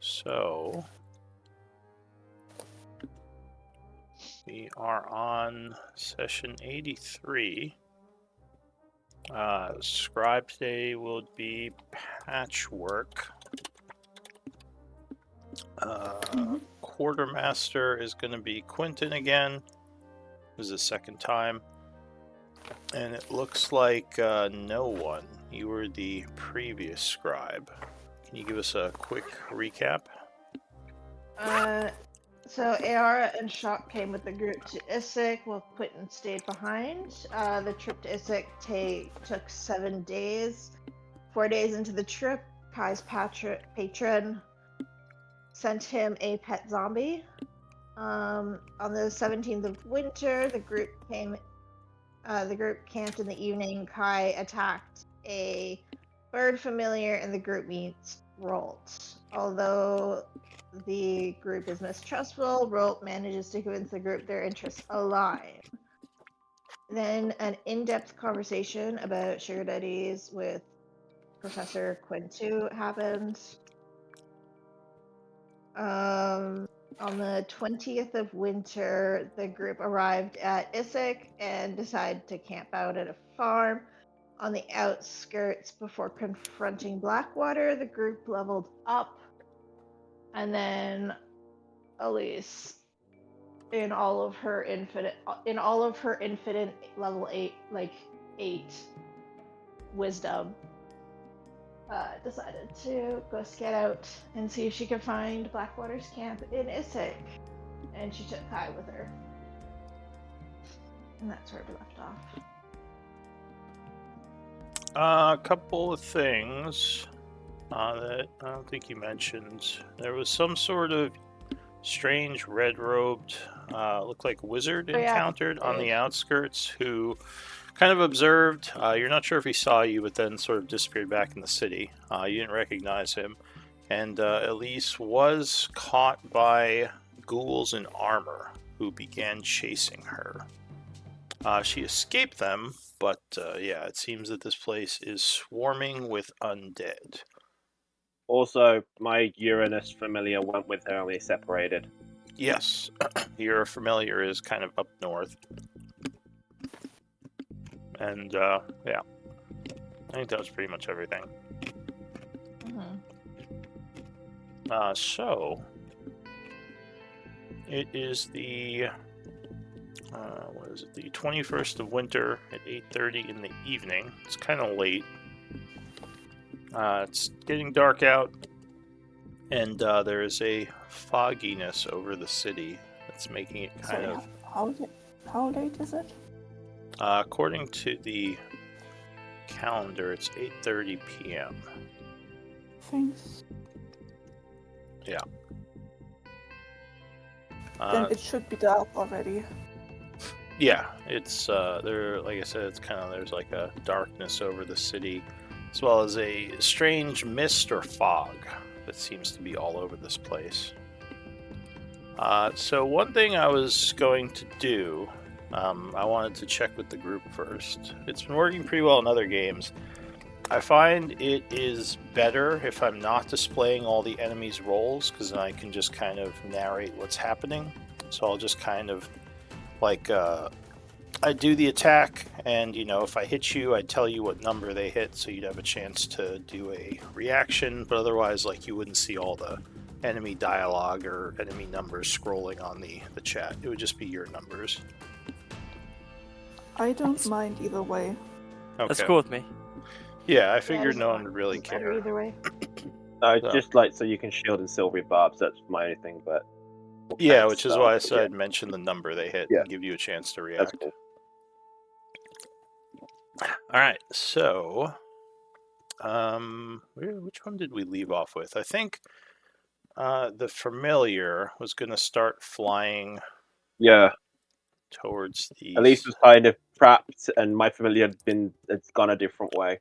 So we are on session 83. Scribe today will be Patchwork. Quartermaster is going to be Quentin again. This is the second time. And it looks like no one. You were the previous scribe. Can you give us a quick recap? So Aara and Shock came with the group to Isik, while Quentin stayed behind. The trip to Isik took 7 days. 4 days into the trip, Kai's patron sent him a pet zombie. On the 17th of winter, the group camped in the evening. Kai attacked a bird familiar, and the group meets Rolt. Although the group is mistrustful, Rolt manages to convince the group their interests align. Then an in-depth conversation about sugar daddies with Professor Quintu happens. On the 20th of winter, the group arrived at Isik and decided to camp out at a farm on the outskirts before confronting Blackwater. The group leveled up, and then Elise, in all of her infinite level 8 wisdom, decided to go scout out and see if she could find Blackwater's camp in Isik. And she took Kai with her. And that's where we left off. A couple of things that I don't think you mentioned. There was some sort of strange red-robed, looked like wizard encountered on the outskirts who kind of observed. You're not sure if he saw you, but then sort of disappeared back in the city. You didn't recognize him. And Elise was caught by ghouls in armor who began chasing her. She escaped them, but yeah, it seems that this place is swarming with undead. Also, my Uranus familiar went with her and we separated. Yes, your familiar is kind of up north. And, yeah. I think that was pretty much everything. So, it is the, what is it, the 21st of winter at 8:30 in the evening. It's kind of late. It's getting dark out, and there is a fogginess over the city that's making it kind of... How late is it? According to the calendar, it's 8:30 p.m. Thanks. Yeah. Then it should be dark already. Yeah, it's there. Like I said, it's kind of there's like a darkness over the city, as well as a strange mist or fog that seems to be all over this place. So one thing I was going to do, I wanted to check with the group first. It's been working pretty well in other games. I find it is better if I'm not displaying all the enemies' roles, because then I can just kind of narrate what's happening. So I'll just kind of, like, I do the attack, and, you know, if I hit you, I tell you what number they hit, so you'd have a chance to do a reaction, but otherwise, like, you wouldn't see all the enemy dialogue or enemy numbers scrolling on the chat. It would just be your numbers. I don't mind either way. Okay. That's cool with me. Yeah, I figured no one would really Better care. either way. Just like so you can shield and silvery barbs, that's my only thing, but... Yeah, which is why I said I'd mention the number they hit Yeah. and give you a chance to react. That's cool. Alright, so... which one did we leave off with? I think the familiar was going to start flying towards the... Elise was kind of trapped, and my familiar it's gone a different way.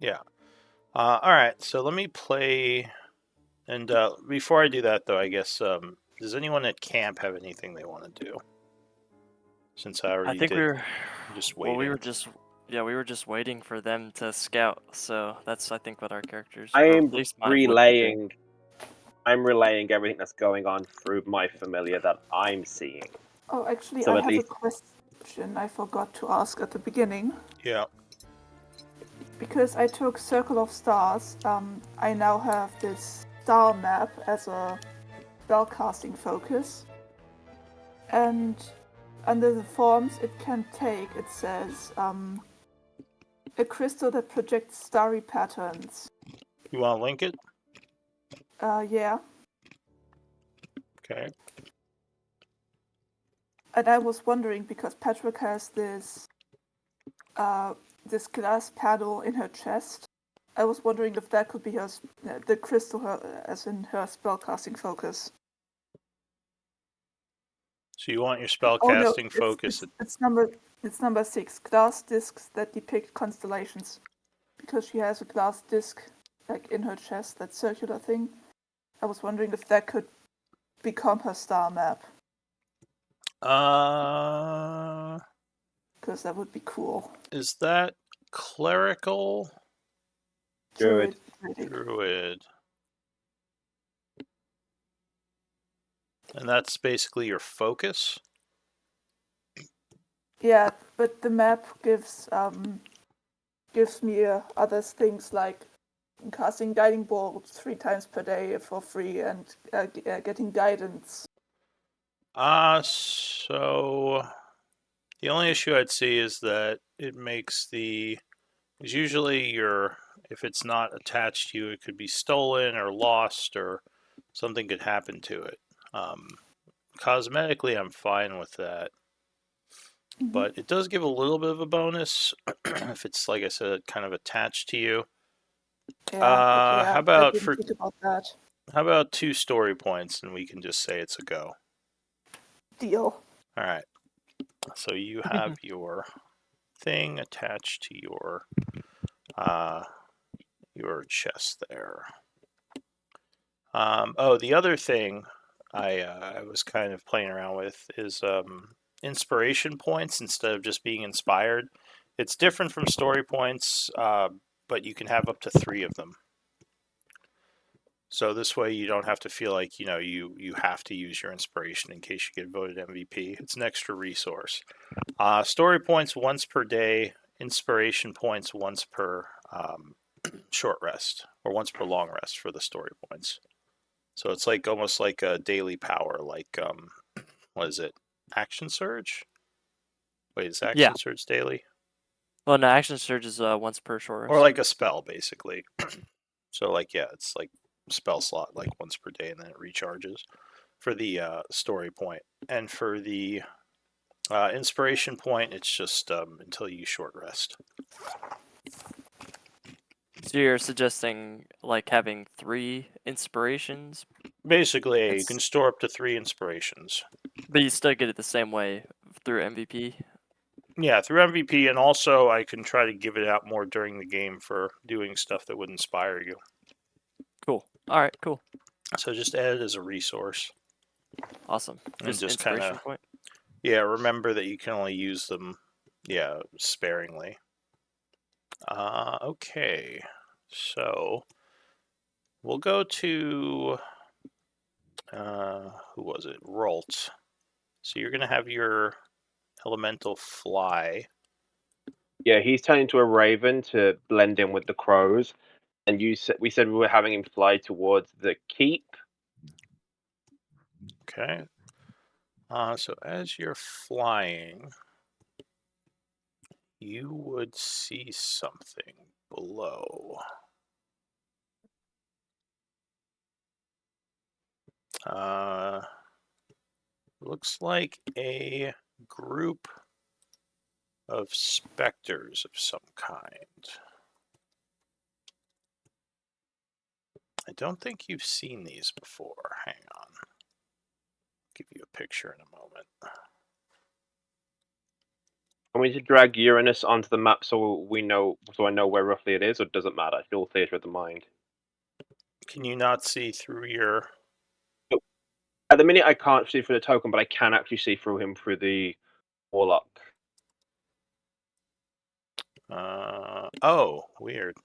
Yeah. Alright, so let me play... And before I do that, though, I guess, does anyone at camp have anything they want to do? Since I already think did. we were just waiting. Well, we were just waiting for them to scout. So that's I think what our characters. I or am at least mine would be doing. relaying I'm relaying everything that's going on through my familiar that I'm seeing. Oh, actually, So I at have least- a question I forgot to ask at the beginning. Yeah. Because I took Circle of Stars, I now have this star map as a spellcasting focus. And under the forms it can take, it says a crystal that projects starry patterns. You want to link it? Yeah. Okay. And I was wondering, because Patrick has this glass panel in her chest, I was wondering if that could be the crystal, as in her spellcasting focus. So you want your Oh no, spellcasting focus. it's number 6. Glass discs that depict constellations, because she has a glass disc like in her chest, that circular thing. I was wondering if that could become her star map, because that would be cool. Is that clerical? Druid. Druid. And that's basically your focus? Yeah, but the map gives me other things like casting guiding bolts 3 times per day for free, and getting guidance. So the only issue I'd see is that it makes is usually if it's not attached to you, it could be stolen or lost, or something could happen to it. Cosmetically, I'm fine with that. Mm-hmm. But it does give a little bit of a bonus if it's, like I said, kind of attached to you. Yeah, how I about didn't think about that. How about 2 story points, and we can just say it's a go. Deal. All right. So you have your thing attached to your chest there. The other thing I was kind of playing around with is inspiration points instead of just being inspired. It's different from story points, but you can have up to 3 of them. So this way you don't have to feel like you have to use your inspiration in case you get voted MVP. It's an extra resource. Story points once per day. Inspiration points once per short rest, or once per long rest for the story points. So it's like almost like a daily power, like what is it? Action Surge? Wait, is Action Surge daily? Well, no, Action Surge is once per short rest. Or like a spell, basically. So like, yeah, it's like spell slot, like once per day, and then it recharges for the story point. And for the inspiration point, it's just until you short rest. So you're suggesting like having 3 inspirations? Basically, you can store up to 3 inspirations. But you still get it the same way through MVP? Yeah, through MVP, and also I can try to give it out more during the game for doing stuff that would inspire you. Cool. Alright, cool. So just add it as a resource. Awesome. And just inspiration point? Yeah, remember that you can only use them, sparingly. Okay. So we'll go to who was it? Rolt. So you're gonna have your elemental fly. Yeah, he's turned into a raven to blend in with the crows. And we said we were having him fly towards the keep. Okay. So as you're flying, you would see something below. Looks like a group of specters of some kind. I don't think you've seen these before. Hang on. I'll give you a picture in a moment. Want me to drag Uranus onto the map so I know where roughly it is, or does it matter? It's all theatre of the mind. Can you not see through your... At the minute, I can't see through the token, but I can actually see through him through the warlock. Oh, weird.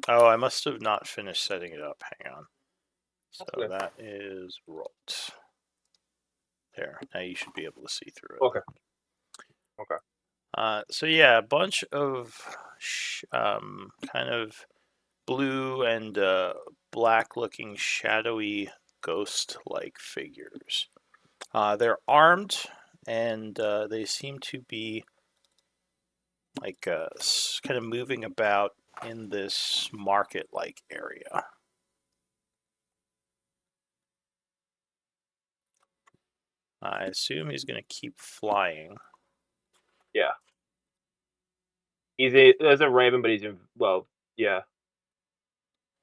Oh, I must have not finished setting it up. Hang on. So That's good. that is Rolt. There. Now you should be able to see through it. Okay. Okay. So yeah, a bunch of kind of blue and black-looking shadowy ghost-like figures. They're armed, and they seem to be like kind of moving about in this market-like area. I assume he's going to keep flying. Yeah. There's a raven, but he's in. Well, yeah.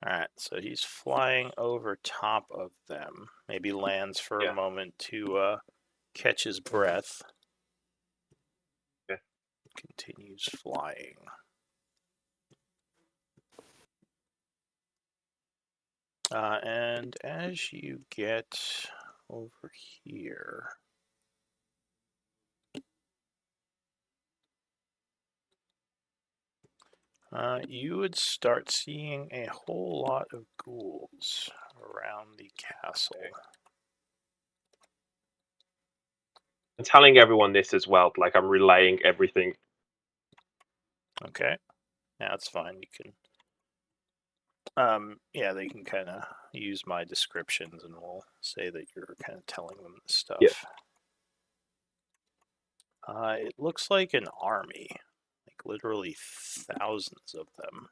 Alright, so he's flying over top of them. Maybe lands for Yeah. a moment to catch his breath. Okay. Continues flying. And as you get over here, you would start seeing a whole lot of ghouls around the castle. Okay. I'm telling everyone this as well. Like I'm relaying everything. Okay, yeah, that's fine. You can, yeah, they can kind of use my descriptions, and we'll say that you're kind of telling them the stuff. Yeah. It looks like an army, like literally thousands of them.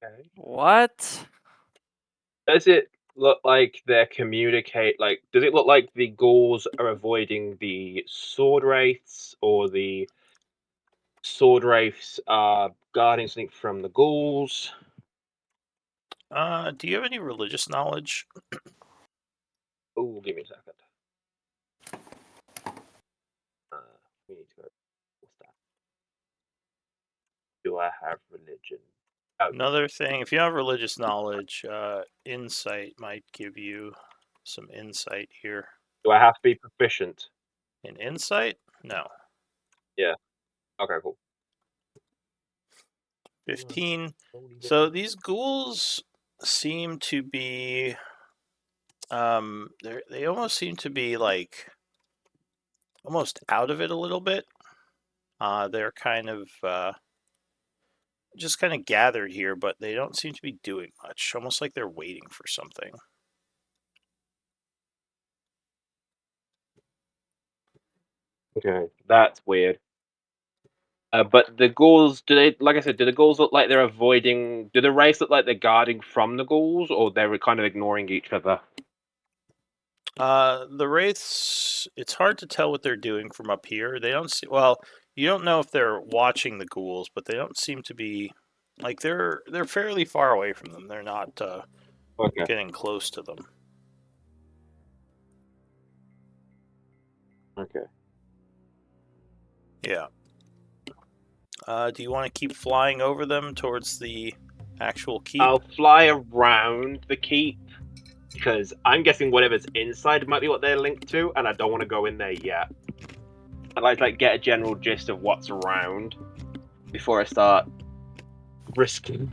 Okay. What? Does it look like they're communicate? Like, does it look like the ghouls are avoiding the sword wraiths, or the sword wraiths are guarding something from the ghouls? Do you have any religious knowledge? Oh, give me a second. We need to go. What's that? Do I have religion? Oh, Another thing, if you have religious knowledge, insight might give you some insight here. do I have to be proficient? In insight? No. Okay, cool. 15. So these ghouls seem to be, they almost seem to be like almost out of it a little bit. They're kind of just kind of gathered here, but they don't seem to be doing much. Almost like they're waiting for something. Okay, that's weird. But the ghouls, do they? Like I said, do the ghouls look like they're avoiding? Do the wraiths look like they're guarding from the ghouls, or they're kind of ignoring each other? The wraiths, it's hard to tell what they're doing from up here. They don't see, well, you don't know if they're watching the ghouls, but they don't seem to be, like, they're fairly far away from them. They're not Okay. getting close to them. Okay. Yeah. Do you want to keep flying over them towards the actual keep? I'll fly around the keep because I'm guessing whatever's inside might be what they're linked to, and I don't want to go in there yet. I'd like to get a general gist of what's around before I start risking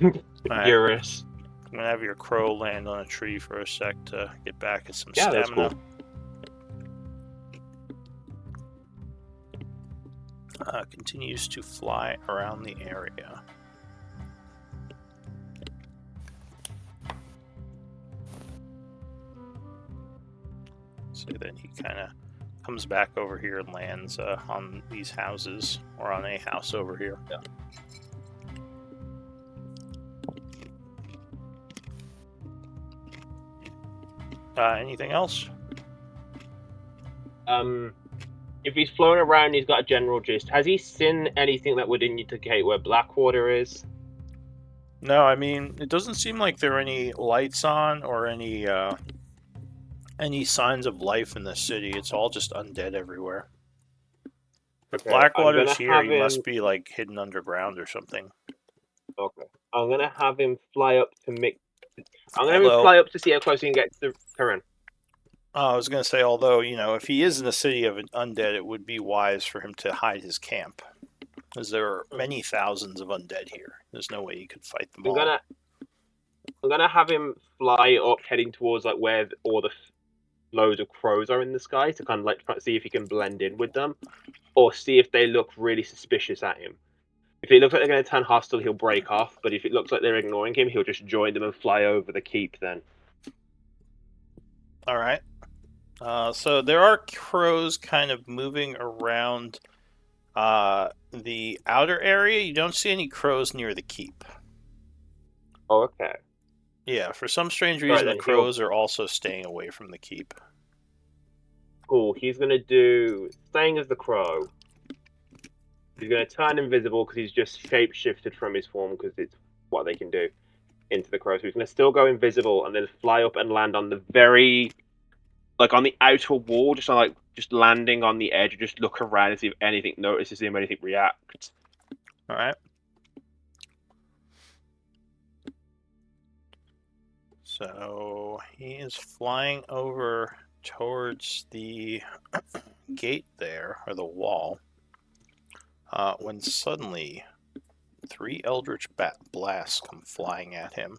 Alright. Eurus. I'm going to have your crow land on a tree for a sec to get back at some Yeah, stamina. that's cool. Continues to fly around the area. So then he kind of comes back over here and lands on these houses, or on a house over here. Yeah. Anything else? If he's flown around, he's got a general gist. Has he seen anything that would indicate where Blackwater is? No, I mean, it doesn't seem like there are any lights on or any signs of life in the city. It's all just undead everywhere. If Okay, Blackwater's I'm here, gonna he have must him- be like hidden underground or something. Okay. I'm gonna have him fly up to make. I'm gonna have Although- him fly up to see how close he can get to Curran. I was going to say, although, you know, if he is in the city of undead, it would be wise for him to hide his camp. Because there are many thousands of undead here. There's no way he could fight them all. I'm gonna have him fly up, heading towards like where all the loads of crows are in the sky to kind of like try to see if he can blend in with them, or see if they look really suspicious at him. If it looks like they're going to turn hostile, he'll break off. But if it looks like they're ignoring him, he'll just join them and fly over the keep. Then. All right. So there are crows kind of moving around the outer area. You don't see any crows near the keep. Oh, okay. Yeah, for some strange reason, the crows are also staying away from the keep. Cool. He's going to do staying as the crow. He's going to turn invisible because he's just shape-shifted from his form because it's what they can do into the crow. So he's going to still go invisible and then fly up and land on the very, like on the outer wall, just landing on the edge. Just look around and see if anything notices him, anything reacts. All right. So he is flying over towards the gate there, or the wall, when suddenly 3 eldritch blasts come flying at him.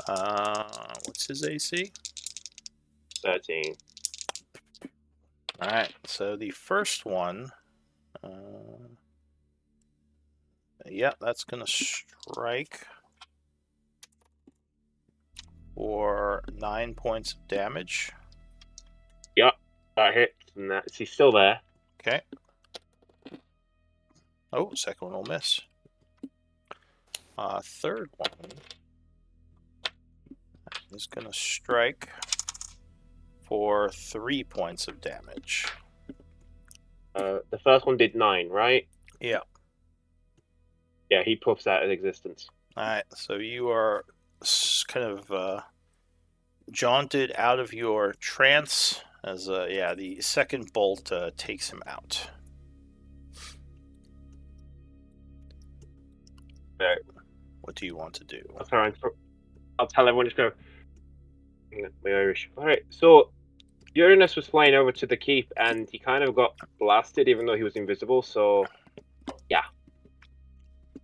What's his AC? 13. Alright, so the first one, yeah, that's going to strike for 9 points of damage. Yep, that hits, and he's still there. Okay. Oh, second one will miss. Third one is going to strike for 3 points of damage. The first one did 9, right? Yeah. Yeah, he puffs out of existence. Alright, so you are kind of jaunted out of your trance as, the second bolt takes him out. Right. What do you want to do? I'll tell everyone, just go. My Irish. Alright, so Uranus was flying over to the keep and he kind of got blasted even though he was invisible, so yeah.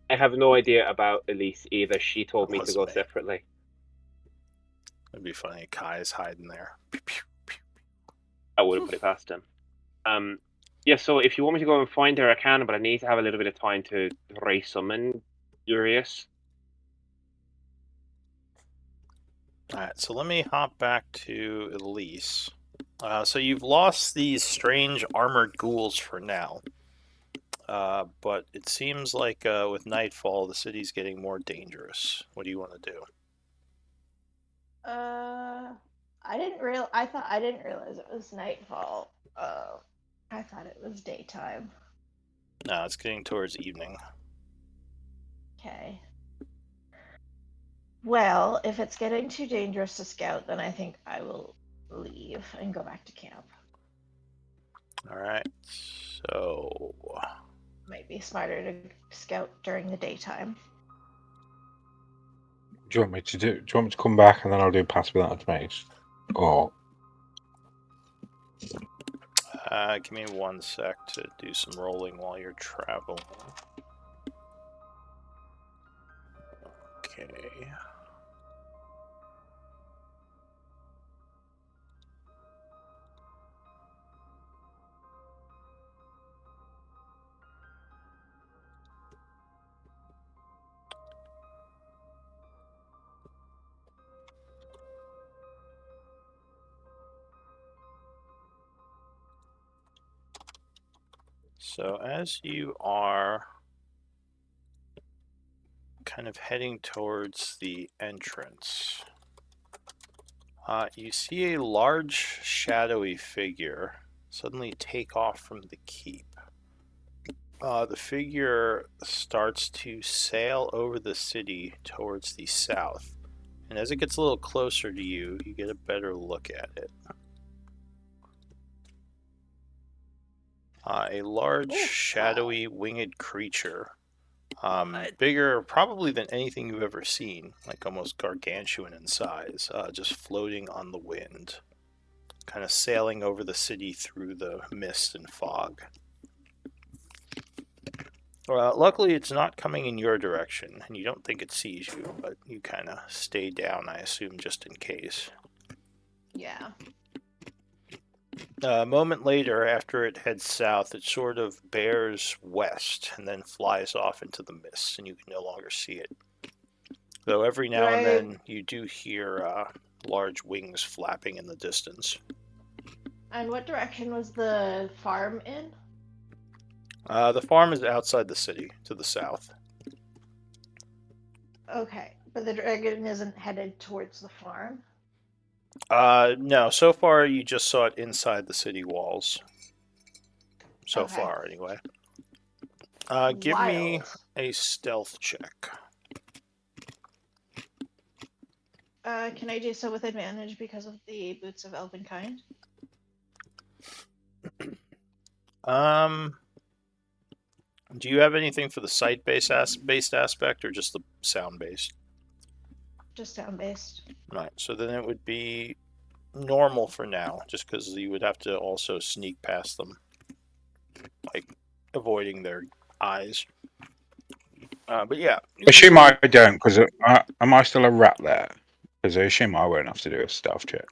I have no idea about Elise either. She told me to go separately. It'd be funny. Kai's hiding there. I would have put it past him. Yeah, so if you want me to go and find her, I can, but I need to have a little bit of time to re-summon Urias. Alright, so let me hop back to Elise. So you've lost these strange armored ghouls for now. But it seems like with nightfall, the city's getting more dangerous. What do you want to do? I didn't realize it was nightfall. I thought it was daytime. No, it's getting towards evening. Okay. Well, if it's getting too dangerous to scout, then I think I will leave and go back to camp. Alright, so... Might be smarter to scout during the daytime. Do you want me to come back and then I'll do pass without information? Or... give me 1 sec to do some rolling while you're traveling. Okay. So as you are kind of heading towards the entrance, you see a large shadowy figure suddenly take off from the keep. The figure starts to sail over the city towards the south, and as it gets a little closer to you, you get a better look at it. A large, shadowy, winged creature. Bigger probably than anything you've ever seen, like almost gargantuan in size, just floating on the wind, kind of sailing over the city through the mist and fog. Well, luckily it's not coming in your direction, and you don't think it sees you, but you kind of stay down, I assume, just in case. Yeah. A moment later, after it heads south, it sort of bears west and then flies off into the mist, and you can no longer see it. Though every now and then you do hear large wings flapping in the distance. And what direction was the farm in? The farm is outside the city, to the south. Okay, but the dragon isn't headed towards the farm? No, so far you just saw it inside the city walls. So Okay. far, anyway. Give me Wild. a stealth check. Can I do so with advantage because of the boots of Elvenkind? Do you have anything for the sight-based aspect, or just the sound-based? Just sound-based. Right, so then it would be normal for now, just because you would have to also sneak past them, like avoiding their eyes. But yeah. Assume I don't, because am I still a rat there? Because I assume I won't have to do a stealth check.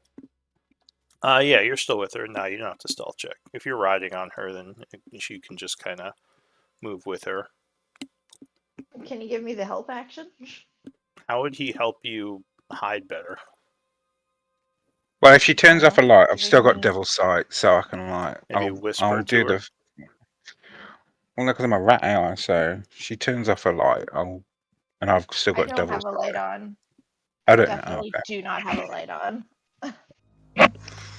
Yeah, you're still with her. No, you don't have to stealth check. If you're riding on her, then you can just kind of move with her. Can you give me the help action? How would he help you hide better? Well, if she turns off a light, I've still got Maybe- devil's sight, so I can Maybe whisper I'll to do her. the. Well, because I'm a rat, AI, so she turns off a light, and I've still I got don't devil's have a sight. light on. I don't know. Definitely Okay. do not have a light on.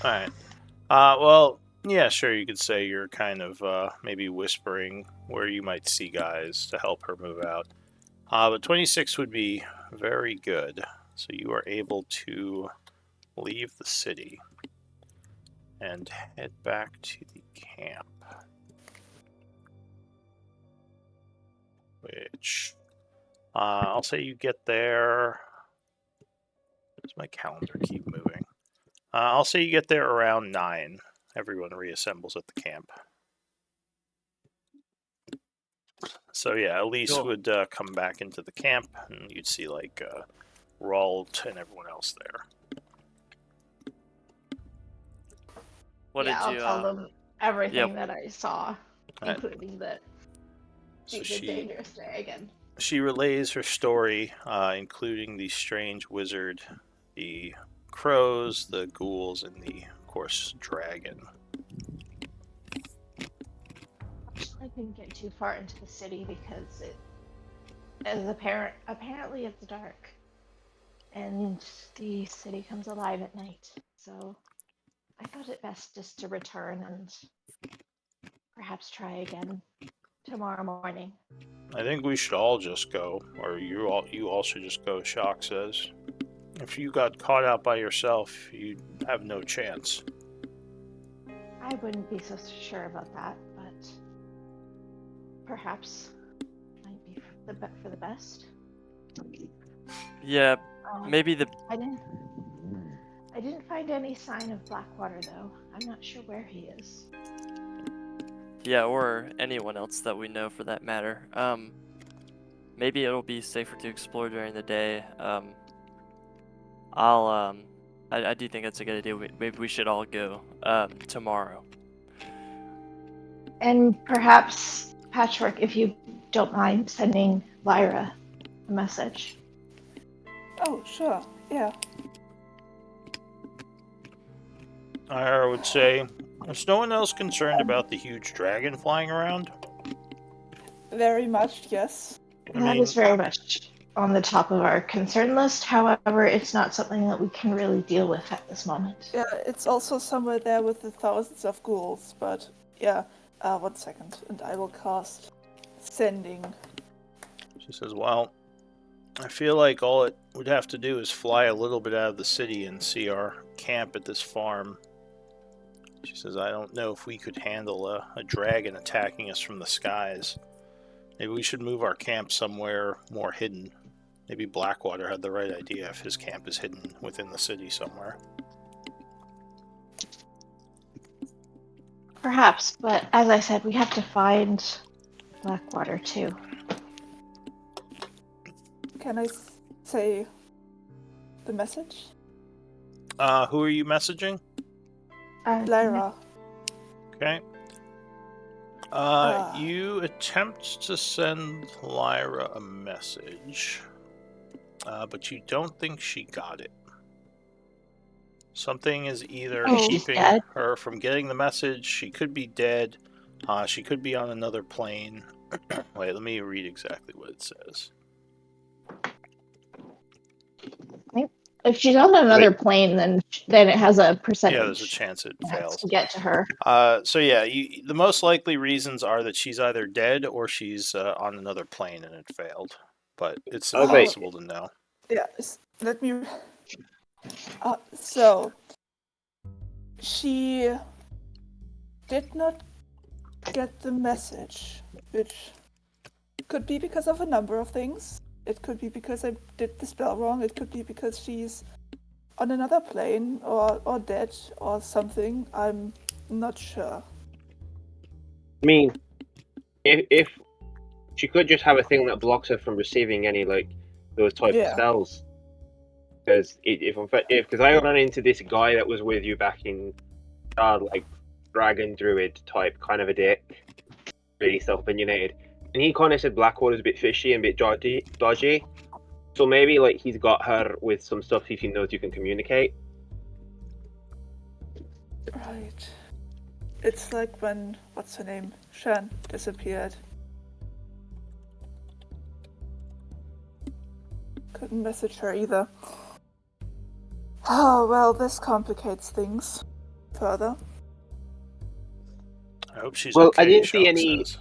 Alright. Well, yeah, sure, you could say you're kind of maybe whispering where you might see guys to help her move out. But 26 would be very good. So you are able to leave the city and head back to the camp. Which, I'll say you get there. Does my calendar keep moving? I'll say you get there around 9. Everyone reassembles at the camp. So yeah, Elise Cool. would come back into the camp, and you'd see like Ralt and everyone else there. What yeah, did I'll you? tell them everything yeah. that I saw, Right. including that So she's a dangerous dragon. she relays her story, including the strange wizard, the crows, the ghouls, and the, of course, dragon. I couldn't get too far into the city because it is apparently it's dark. And the city comes alive at night. So I thought it best just to return and perhaps try again tomorrow morning. I think we should all just go, or you all should just go, Shock says. If you got caught out by yourself, you'd have no chance. I wouldn't be so sure about that, but perhaps might be for the best. Yeah, maybe I didn't find any sign of Blackwater though. I'm not sure where he is. Yeah, or anyone else that we know for that matter. Maybe it'll be safer to explore during the day. I do think that's a good idea. Maybe we should all go tomorrow. And perhaps, Patchwork, if you don't mind sending Lyra a message. Oh, sure. Yeah. I would say, is no one else concerned about the huge dragon flying around? Very much, yes. That is very much on the top of our concern list. However, it's not something that we can really deal with at this moment. Yeah, it's also somewhere there with the thousands of ghouls, but yeah. 1 second, and I will cast Sending. She says, well, I feel like all it would have to do is fly a little bit out of the city and see our camp at this farm. She says, I don't know if we could handle a dragon attacking us from the skies. Maybe we should move our camp somewhere more hidden. Maybe Blackwater had the right idea if his camp is hidden within the city somewhere. Perhaps, but as I said, we have to find Blackwater too. Can I say the message? Who are you messaging? Lyra. Okay. You attempt to send Lyra a message, but you don't think she got it. Something is either keeping her from getting the message. She could be dead. She could be on another plane. Wait, let me read exactly what it says. If she's on another plane, then it has a percentage. Yeah, there's a chance it fails to get to her. So yeah, the most likely reasons are that she's either dead or she's on another plane and it failed. But it's impossible to know. Yeah, let me. So she did not get the message, which could be because of a number of things. It could be because I did the spell wrong. It could be because she's on another plane or dead or something. I'm not sure. I mean, if she could just have a thing that blocks her from receiving any those types of spells. Because because I ran into this guy that was with you back in dragon druid type kind of a dick, really self-opinionated, and he kind of said Blackwater's a bit fishy and a bit dodgy. So maybe he's got her with some stuff if he knows you can communicate. Right. It's like when what's her name? Shan disappeared. Couldn't message her either. Oh well, this complicates things further. I hope she's well, okay. I didn't see Sean any. Says.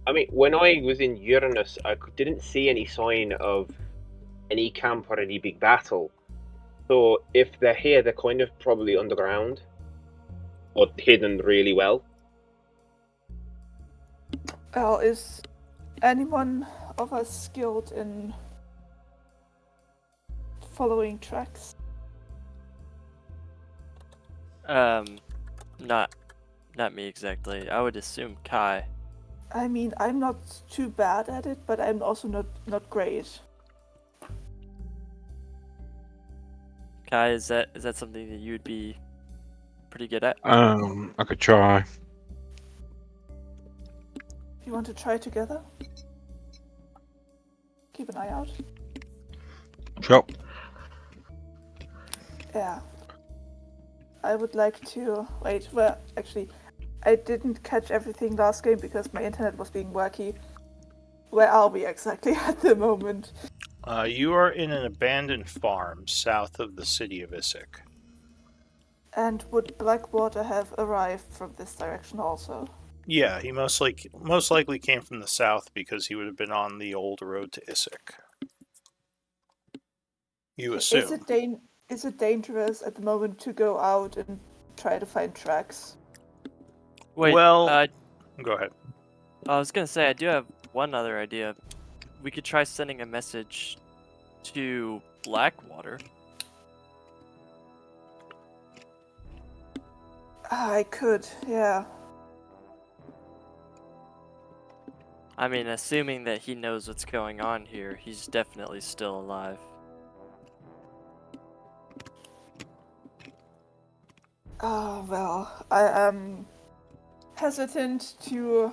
I mean, when I was in Uranus, I didn't see any sign of any camp or any big battle. So if they're here, they're kind of probably underground or hidden really well. Well, is anyone of us skilled in following tracks? Not me exactly. I would assume Kai. I mean, I'm not too bad at it, but I'm also not great. Kai, is that something that you would be pretty good at? I could try. You want to try together? Keep an eye out. Sure. Yeah. I would like to wait. Well, actually, I didn't catch everything last game because my internet was being wacky. Where are we exactly at the moment? You are in an abandoned farm south of the city of Isik. And would Blackwater have arrived from this direction also? Yeah, he most likely came from the south because he would have been on the old road to Isik. You assume. Is it dangerous at the moment to go out and try to find tracks? Wait, well, go ahead. I was gonna say I do have one other idea. We could try sending a message to Blackwater. I could, yeah. I mean, assuming that he knows what's going on here, he's definitely still alive. Oh, well, I am hesitant to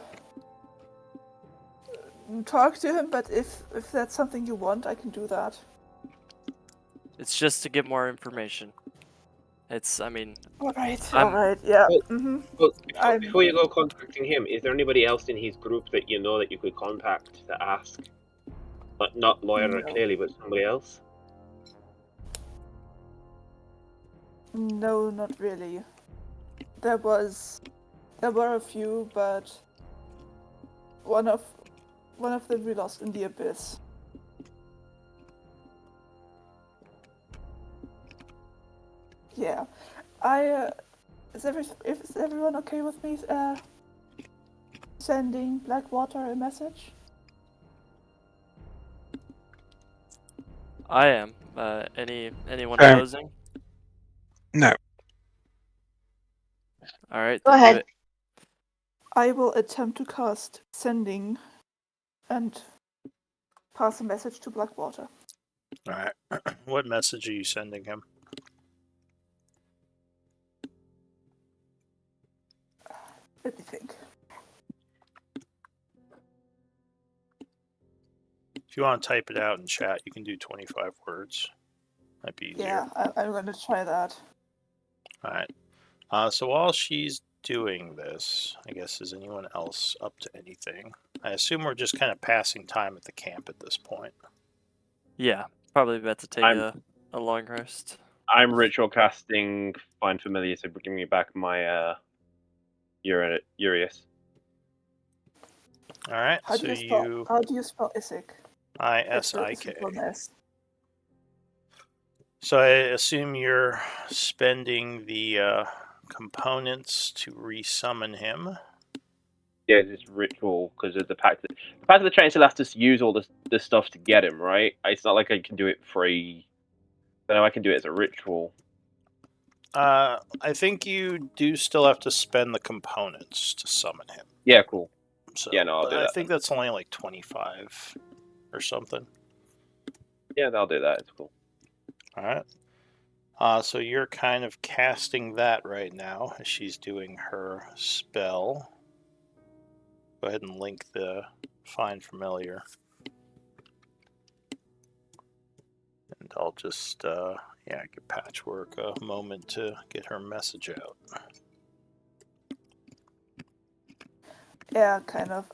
talk to him, but if that's something you want, I can do that. It's just to get more information. I mean... Alright, yeah. Well, before you go contacting him, is there anybody else in his group that you know that you could contact to ask? Not Lyra, clearly, but somebody else? No, not really. There were a few, but one of them we lost in the abyss. Yeah, is everyone okay with me sending Blackwater a message? I am. Anyone opposing? No. Alright, Go ahead. do it. I will attempt to cast Sending and pass a message to Blackwater. Alright. What message are you sending him? Let me think. If you want to type it out in chat, you can do 25 words. Might be easier. Yeah, I'm going to try that. Alright. So while she's doing this, I guess, is anyone else up to anything? I assume we're just kind of passing time at the camp at this point. Yeah, probably about to take I'm- a long rest. I'm ritual casting Find Familiar, so bring me back my Urius. Alright, How so do you spell Isik? I-S-I-K. It's one S. So I assume you're spending the components to resummon him. Yeah, it's ritual because of the pact. The pact of the train still has to use all the stuff to get him, right? It's not like I can do it free. But now I can do it as a ritual. I think you do still have to spend the components to summon him. Yeah, cool. So, Yeah, no, I'll do I that think that's only like 25 or something. Yeah, I'll do that. It's cool. All right. So you're kind of casting that right now as she's doing her spell. Go ahead and link the Find Familiar. And I'll just, give Patchwork a moment to get her message out. Yeah, kind of.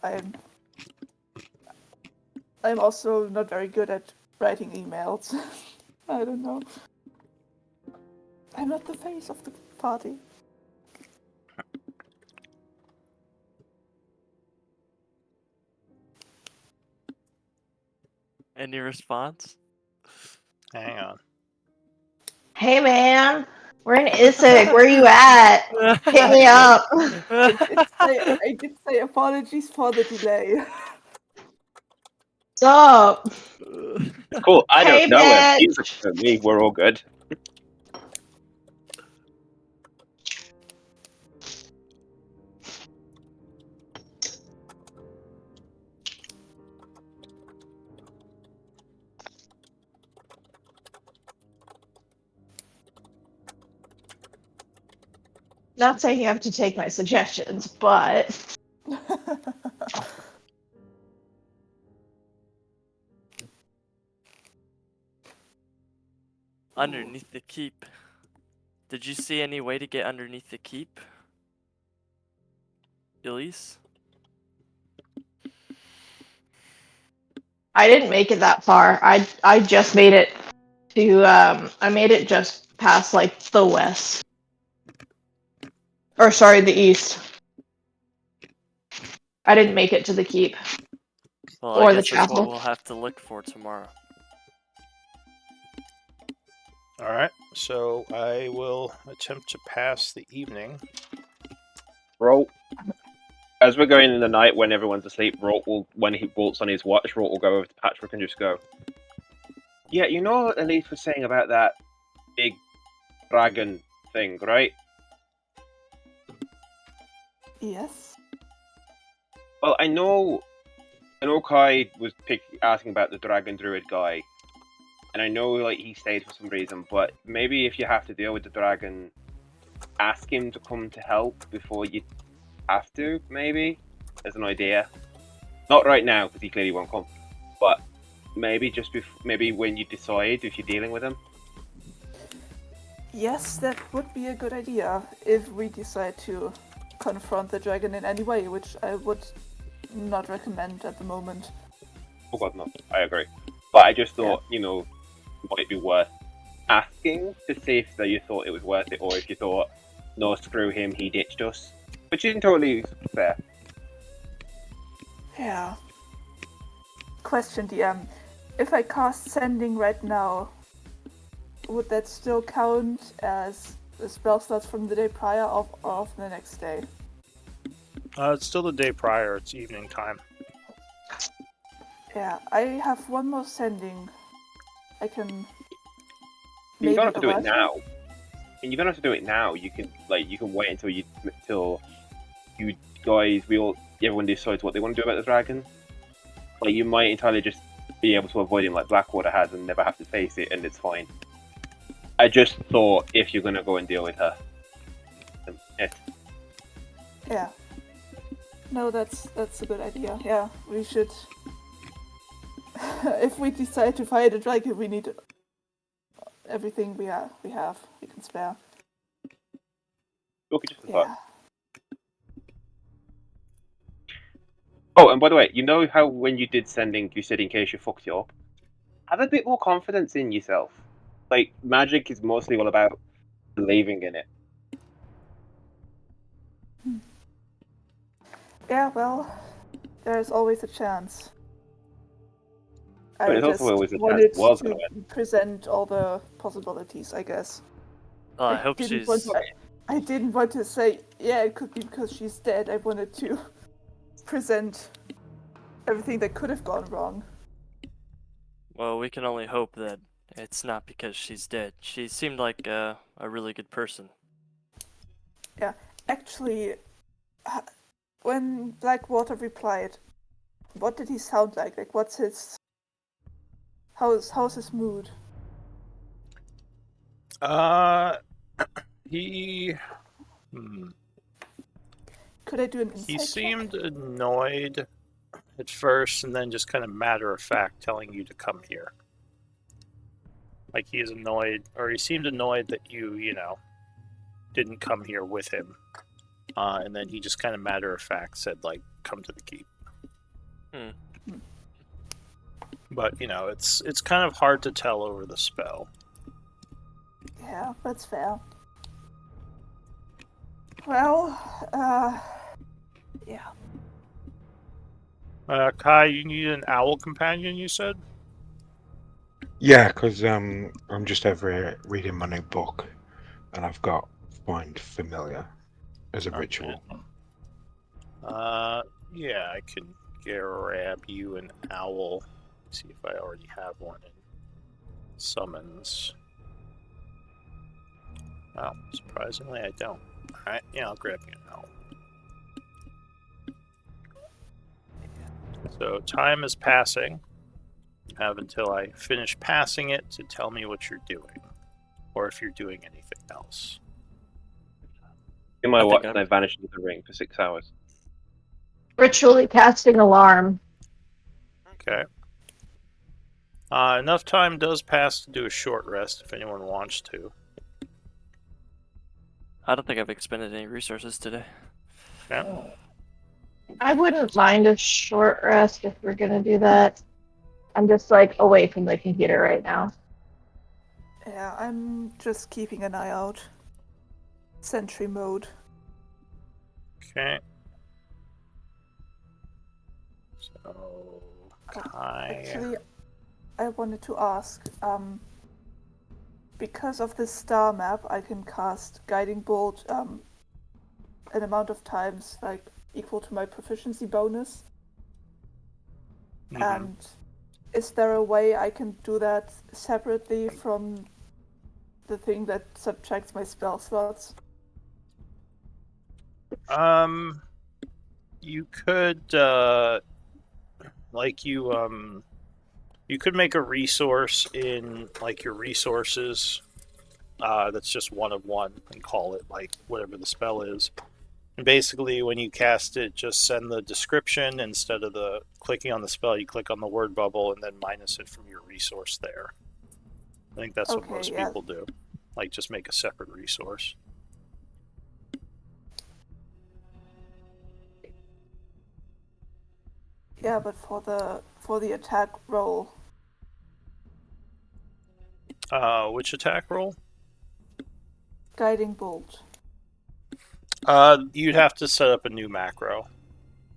I'm also not very good at writing emails. I don't know. I'm not the face of the party. Any response? Hang on. Hey man, we're in Isik. Where you at? Hit me up. I did say apologies for the delay. What's up? It's cool. I Hey, don't know him. He's bitch. looking at me. We're all good. Not saying you have to take my suggestions, but Underneath the keep. Did you see any way to get underneath the keep? Elise? I didn't make it that far. I just made it to I made it just past like the west. Or sorry, the east. I didn't make it to the keep Well, or I the guess that's what chapel. we'll have to look for tomorrow. All right. So I will attempt to pass the evening. Roll. As we're going in the night when everyone's asleep, Rort will, when he bolts on his watch, Rort will go over to Patchwork and just go, yeah, you know what Elise was saying about that big dragon thing, right? Yes. Well, I know Kai was asking about the dragon druid guy, and I know like he stayed for some reason, but maybe if you have to deal with the dragon, ask him to come to help before you have to, maybe, as an idea. Not right now, because he clearly won't come, but maybe just maybe when you decide if you're dealing with him. Yes, that would be a good idea if we decide to confront the dragon in any way, which I would not recommend at the moment. Oh god, no, I agree. But I just thought, it might be worth asking to see if you thought it was worth it, or if you thought, no, screw him, he ditched us. Which isn't totally fair. Yeah. Question, DM. If I cast Sending right now, would that still count as a spell slots from the day prior or of the next day? It's still the day prior. It's evening time. Yeah, I have one more Sending. I can. You don't have to do it alert now. And you don't have to do it now. You can wait until you guys, everyone decides what they want to do about the dragon. Like, you might entirely just be able to avoid him like Blackwater has and never have to face it, and it's fine. I just thought if you're gonna go and deal with her, Yeah. No, that's a good idea. Yeah, we should. If we decide to fight a dragon, we need everything we can spare. Okay, just Yeah. Oh, and by the way, you know how when you did sending, you said in case you fucked it up? Have a bit more confidence in yourself. Like, magic is mostly all about believing in it. Yeah, well, there's always a chance. But I there's just also always a chance wanted the world's to gonna win. present all the possibilities, I guess. I hope didn't she's. want to- I didn't want to say, yeah, it could be because she's dead. I wanted to present everything that could have gone wrong. Well, we can only hope that it's not because she's dead. She seemed like a really good person. Yeah, actually, when Blackwater replied, what did he sound like? Like, what's his... How's his mood? He... Could I do an insight He check? seemed annoyed at first, and then just kind of matter of fact telling you to come here. Like he's annoyed, or he seemed annoyed that you know, didn't come here with him. And then he just kind of matter of fact said, like, come to the keep. But, you know, it's kind of hard to tell over the spell. Yeah, that's fair. Well, yeah. Kai, you need an owl companion, you said? Yeah, because I'm just over here reading my new book, and I've got Find Familiar as a ritual. Yeah, I can grab you an owl. See if I already have one in summons. Oh, surprisingly, I don't. Alright, yeah, I'll grab you an owl. So, time is passing. You have until I finish passing it to tell me what you're doing. Or if you're doing anything else. In my I think watch, I'm- and I vanished into the ring for 6 hours. Ritually casting alarm. Okay. Enough time does pass to do a short rest if anyone wants to. I don't think I've expended any resources today. Yeah. I wouldn't mind a short rest if we're gonna do that. I'm just like away from the computer right now. Yeah, I'm just keeping an eye out. Sentry mode. Okay. So, Kai. Actually, I wanted to ask, because of this star map, I can cast Guiding Bolt an amount of times like equal to my proficiency bonus. Mhm. And is there a way I can do that separately from the thing that subtracts my spell slots? You could, you could make a resource in, like, your resources, that's just one of one, and call it, like, whatever the spell is. And basically, when you cast it, just send the description instead of the clicking on the spell, you click on the word bubble and then minus it from your resource there. I think that's what Okay, most yeah. people do. Like, just make a separate resource. Yeah, but for the attack roll, Which attack roll? Guiding Bolt. You'd have to set up a new macro.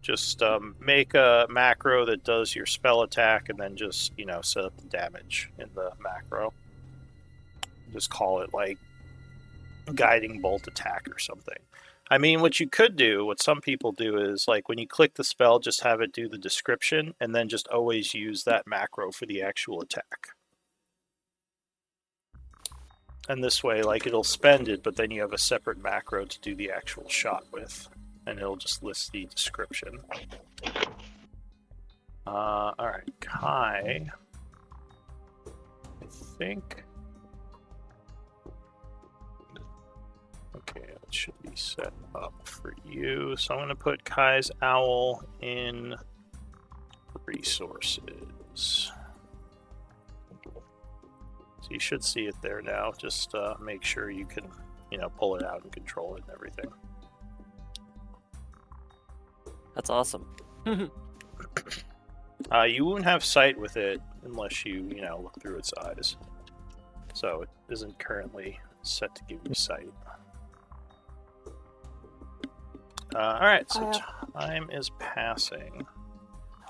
Just make a macro that does your spell attack, and then just, you know, set up the damage in the macro. Just call it like Guiding Bolt attack or something. I mean, what you could do, what some people do, is like when you click the spell, just have it do the description, and then just always use that macro for the actual attack. And this way, like, it'll spend it, but then you have a separate macro to do the actual shot with. and it'll just list the description. Alright, Kai. I think. Okay, it should be set up for you. So I'm going to put Kai's owl in resources. So you should see it there now. Just make sure you can, pull it out and control it and everything. That's awesome. You won't have sight with it unless you, look through its eyes. So it isn't currently set to give you sight. Alright, so time is passing.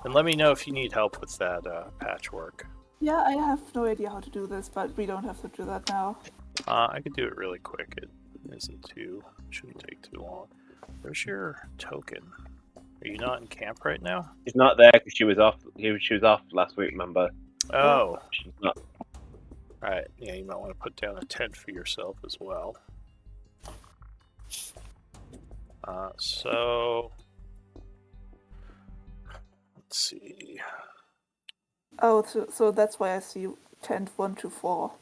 And let me know if you need help with that patchwork. Yeah, I have no idea how to do this, but we don't have to do that now. I could do it really quick. It shouldn't take too long. Where's your token? Are you not in camp right now? She's not there because she was off. She was off last week, remember? Oh. She's not. Alright, yeah, you might want to put down a tent for yourself as well. So let's see. Oh, so that's why I see tent 1 to 4.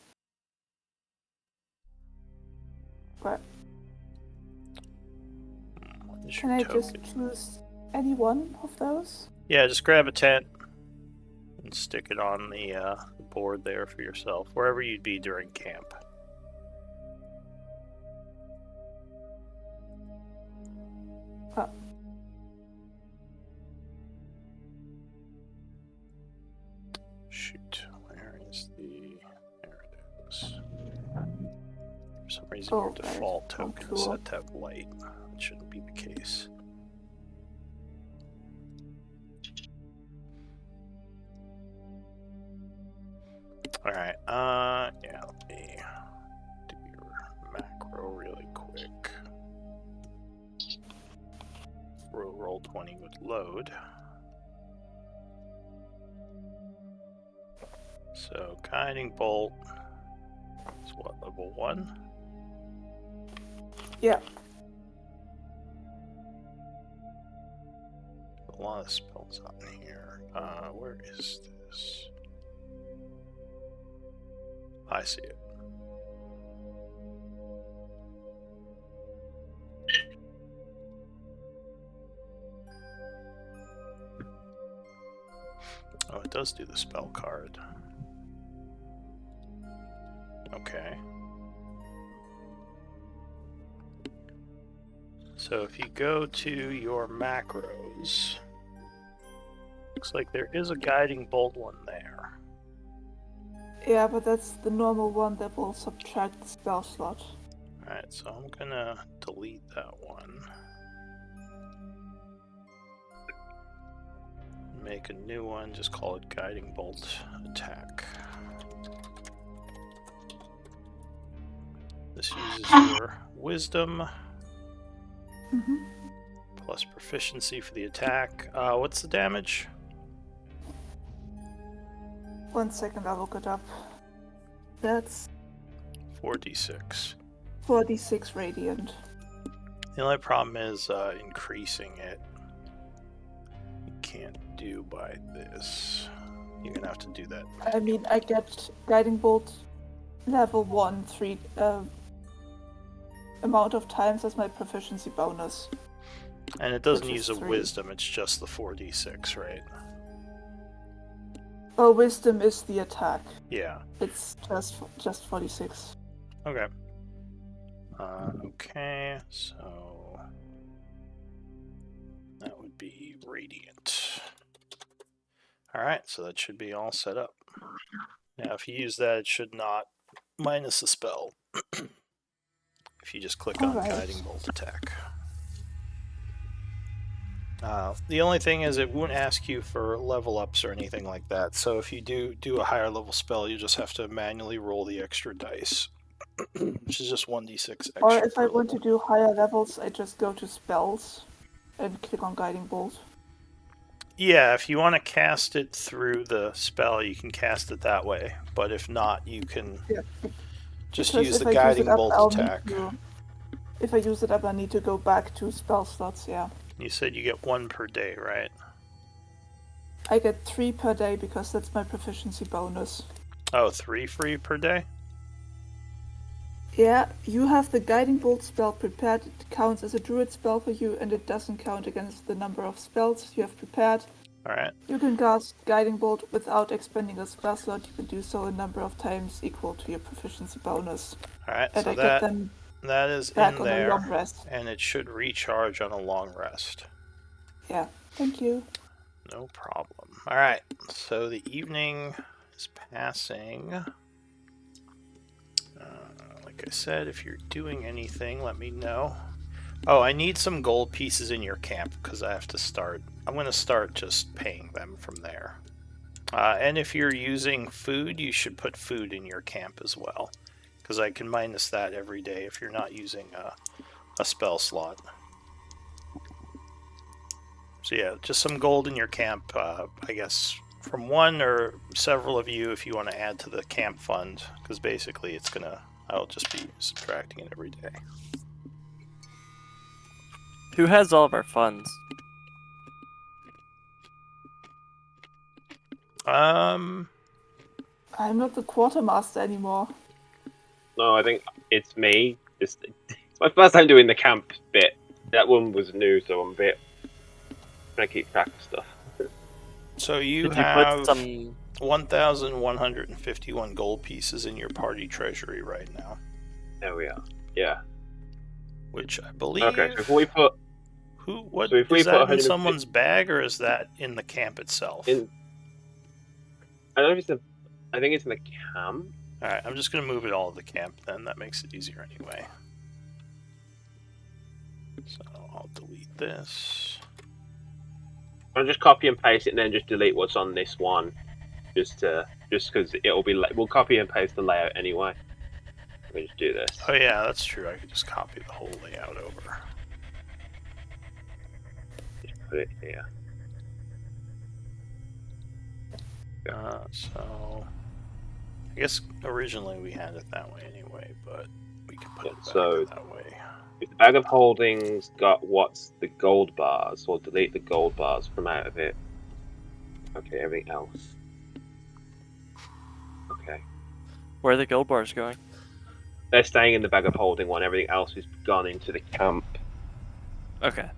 Right. Can I just choose any one of those? Yeah, just grab a tent and stick it on the board there for yourself, wherever you'd be during camp. Oh. Shoot, where is the... There it is. For some reason your default token is set to have light. That shouldn't be the case. Alright, yeah, let me do your macro really quick. Roll 20 would load. So, guiding bolt is what, level 1? Yeah. A lot of spells on here. Where is this? I see it. Oh, it does do the spell card. Okay. So if you go to your macros, looks like there is a guiding bolt one there. Yeah, but that's the normal one that will subtract the spell slot. Alright, so I'm gonna delete that one. Make a new one, just call it Guiding Bolt Attack. This uses your Wisdom, plus proficiency for the attack. What's the damage? 1 second, I'll look it up. That's 4d6. 46 radiant. The only problem is increasing it. You can't do by this. You're gonna have to do that. I mean, I get Guiding Bolt level 1 3 amount of times as my proficiency bonus. And it doesn't Which use is a 3. wisdom, it's just the 4d6, right? Oh, wisdom is the attack. Yeah. It's just 46. Okay. Okay, so that would be radiant. Alright, so that should be all set up. Now, if you use that, it should not minus the spell. If you just click on Guiding Bolt Attack. The only thing is it won't ask you for level ups or anything like that. So if you do a higher level spell, you just have to manually roll the extra dice, which is just 1d6 extra. Or if I want to do higher levels, I just go to spells and click on Guiding Bolt. Yeah, if you want to cast it through the spell, you can cast it that way. But if not, you can just use the Guiding Bolt Attack. if I use it up, I need to go back to spell slots, yeah. You said you get 1 per day, right? I get 3 per day because that's my proficiency bonus. Oh, 3 free per day? Yeah, you have the Guiding Bolt spell prepared. It counts as a druid spell for you, and it doesn't count against the number of spells you have prepared. Alright. You can cast Guiding Bolt without expending a spell slot. You can do so a number of times equal to your proficiency bonus. Alright, And so I get them that is back in on a there, long rest. and it should recharge on a long rest. Yeah, thank you. No problem. Alright, so the evening is passing. Like I said, if you're doing anything, let me know. Oh, I need some gold pieces in your camp, because I have to start. I'm going to start just paying them from there. And if you're using food, you should put food in your camp as well, because I can minus that every day if you're not using a spell slot. So yeah, just some gold in your camp, I guess, from one or several of you if you want to add to the camp fund, because basically I'll just be subtracting it every day. Who has all of our funds? I'm not the quartermaster anymore. No, I think it's me. It's my first time doing the camp bit. That one was new, so I'm a bit trying to keep track of stuff. So you Did you have put some... 1,151 gold pieces in your party treasury right now, There we are. Yeah. which I believe. Okay, so if we put What so if we is put that in 150 someone's bag, or is that in the camp itself? I don't know if it's I think it's in the camp. Alright, I'm just going to move it all to the camp then. That makes it easier anyway. So I'll delete this. I'll just copy and paste it and then just delete what's on this one. Just because it'll be we'll copy and paste the layout anyway. Let me just do this. Oh yeah, that's true. I could just copy the whole layout over. Just put it here. So I guess originally we had it that way anyway, but we can put it back so that way. if the bag of holdings got what's the gold bars, we'll delete the gold bars from out of it. Okay, everything else. Okay. Where are the gold bars going? They're staying in the bag of holding one. Everything else is gone into the camp. Okay.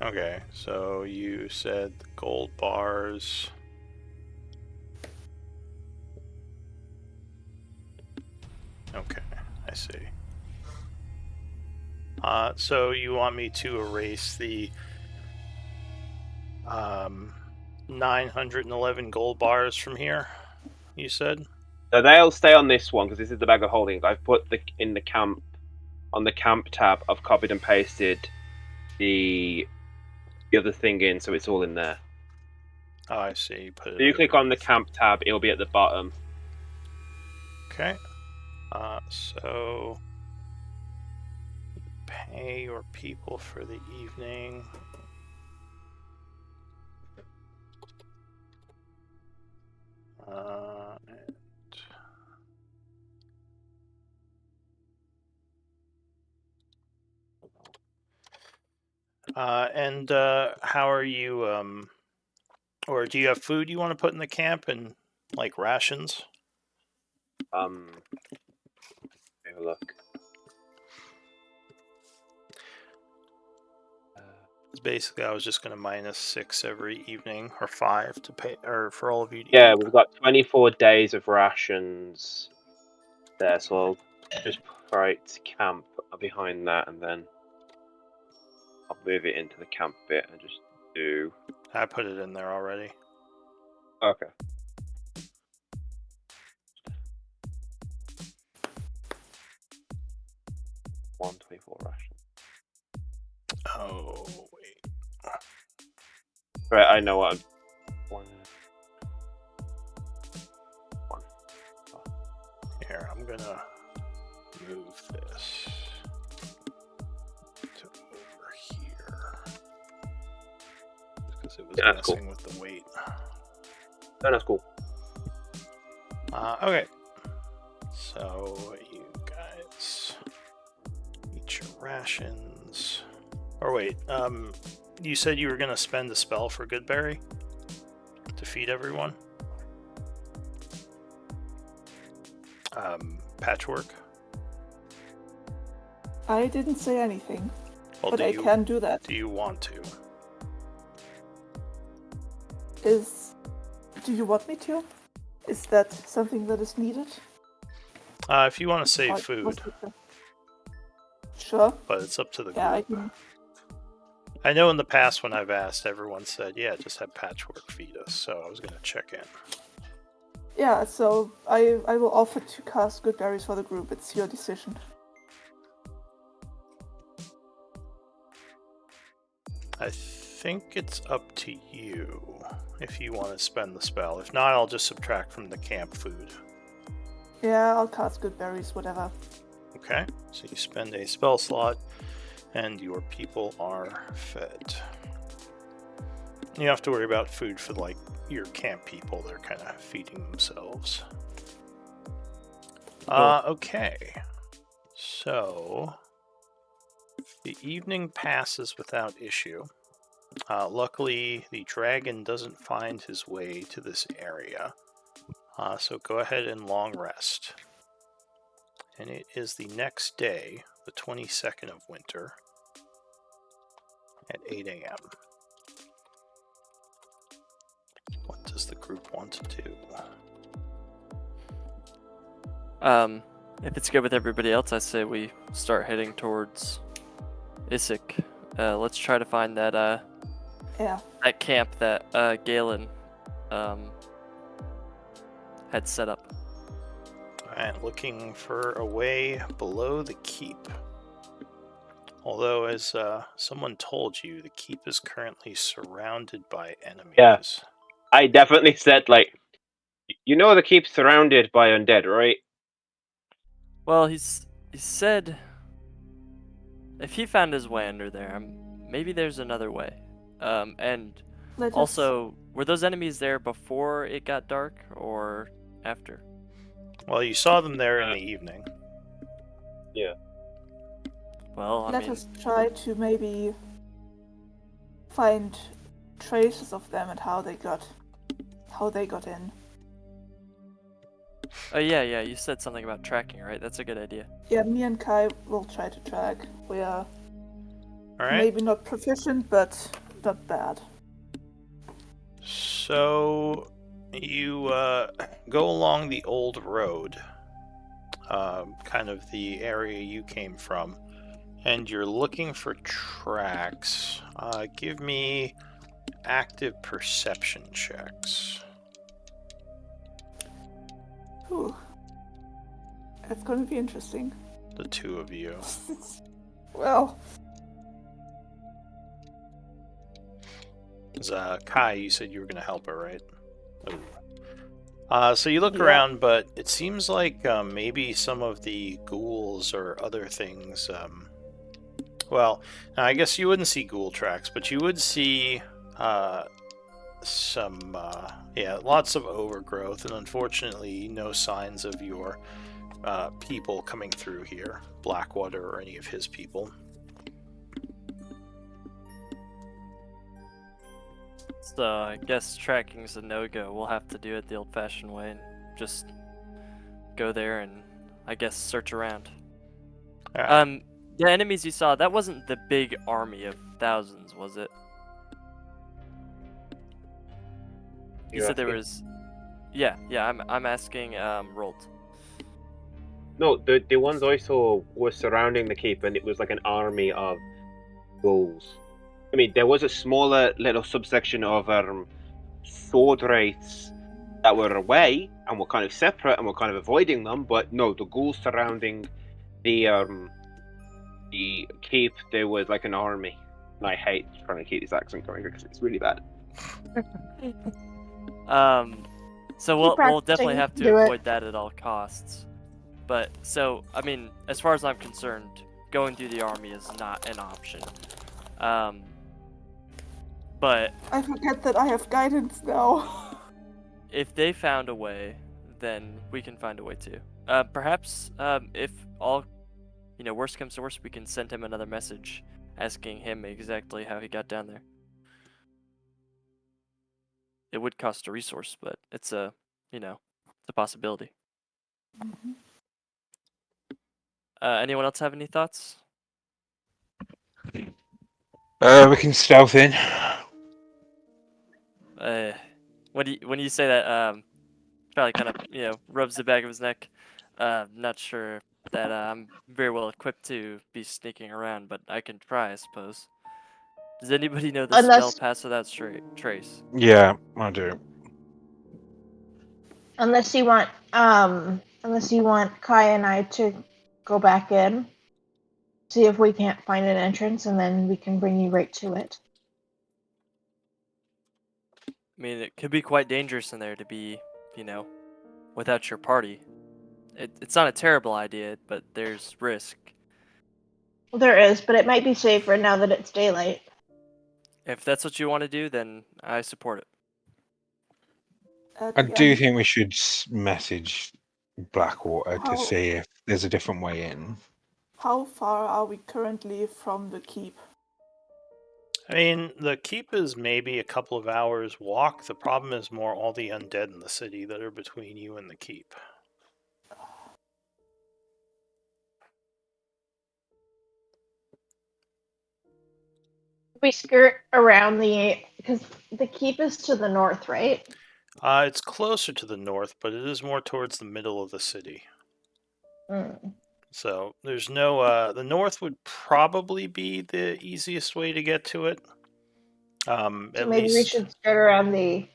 Okay, so you said the gold bars. Okay, I see. So you want me to erase the 911 gold bars from here, you said? So they'll stay on this one because this is the bag of holdings. I've put in the camp on the camp tab. I've copied and pasted the other thing in, so it's all in there. Oh, I see. Put it. So you click on the camp tab, it'll be at the bottom. Okay. So pay your people for the evening. And how are you? Or do you have food you want to put in the camp and like rations? Have a look. Basically, I was just going to minus 6 every evening, or 5 to pay, or for all of you to Yeah, eat. we've got 24 days of rations there, so I'll just write camp behind that, and then I'll move it into the camp bit and just do. I put it in there already. Okay. $124 ration. Oh, wait. Right, I know what I'm. Here, I'm gonna move this to over here because it was messing with the weight. No, that's cool. Okay. So you guys each get your rations. Or wait, you said you were gonna spend a spell for Goodberry to feed everyone? Patchwork? I didn't say anything, Well, but I can do that. Do you want to? Do you want me to? Is that something that is needed? If you want to save Or- food, Sure. but it's up to the Yeah, I group. can. I know in the past when I've asked, everyone said, yeah, just have Patchwork feed us, so I was going to check in. Yeah, so I will offer to cast good berries for the group. It's your decision. I think it's up to you if you want to spend the spell. If not, I'll just subtract from the camp food. Yeah, I'll cast good berries, whatever. Okay, so you spend a spell slot, and your people are fed. You don't have to worry about food for like your camp people. They're kind of feeding themselves. Okay, so the evening passes without issue. Luckily, the dragon doesn't find his way to this area. So go ahead and long rest. And it is the next day, the 22nd of winter, at 8 a.m. What does the group want to do? If it's good with everybody else, I say we start heading towards Isik. Let's try to find that that camp that Galen had set up. Alright, looking for a way below the keep. Although, as someone told you, the keep is currently surrounded by enemies. Yeah. I definitely said, like, you know the keep's surrounded by undead, right? Well, he said if he found his way under there, maybe there's another way. And also, were those enemies there before it got dark or after? Well, you saw them there in the evening. Yeah. Well, Let us try to maybe find traces of them and how they got in. Oh yeah, you said something about tracking, right? That's a good idea. Yeah, me and Kai will try to track. We are maybe not proficient, but not bad. So you go along the old road, kind of the area you came from, and you're looking for tracks. Give me active perception checks. Ooh. That's going to be interesting. The two of you. Well. Kai, you said you were going to help her, right? So you look around, but it seems like maybe some of the ghouls or other things. Well, I guess you wouldn't see ghoul tracks, but you would see some, lots of overgrowth, and unfortunately, no signs of your people coming through here, Blackwater or any of his people. So I guess tracking's a no-go. We'll have to do it the old-fashioned way and just go there and, I guess, search around. Right. The enemies you saw, that wasn't the big army of thousands, was it? You said there was... Yeah, I'm asking, Rolt. No, the ones I saw were surrounding the keep, and it was like an army of ghouls. I mean, there was a smaller little subsection of sword wraiths that were away and were kind of separate and were kind of avoiding them, but no, the ghouls surrounding the keep, there was like an army. And I hate trying to keep this accent going because it's really bad. So we'll definitely have to avoid that at all costs. But, so, I mean, as far as I'm concerned, going through the army is not an option. But... I forget that I have guidance now. If they found a way, then we can find a way too. Perhaps, if all... worst comes to worst, we can send him another message asking him exactly how he got down there. It would cost a resource, but it's a possibility. Mhm. Anyone else have any thoughts? We can stealth in. When you say that, Charlie kind of rubs the back of his neck. Not sure that I'm very well equipped to be sneaking around, but I can try, I suppose. Does anybody know the spell Unless Pass Without Trace? Yeah, I do. unless you want Kai and I to go back in, see if we can't find an entrance, and then we can bring you right to it. I mean, it could be quite dangerous in there to be, without your party. It's not a terrible idea, but there's risk. Well, there is, but it might be safer now that it's daylight. If that's what you want to do, then I support it. At I the do end, think we should message Blackwater to how see if there's a different way in. how far are we currently from the keep? I mean, the keep is maybe a couple of hours walk. The problem is more all the undead in the city that are between you and the keep. We skirt around because the keep is to the north, right? It's closer to the north, but it is more towards the middle of the city. Mm. So there's no. The north would probably be the easiest way to get to it. So At maybe we least. should skirt around the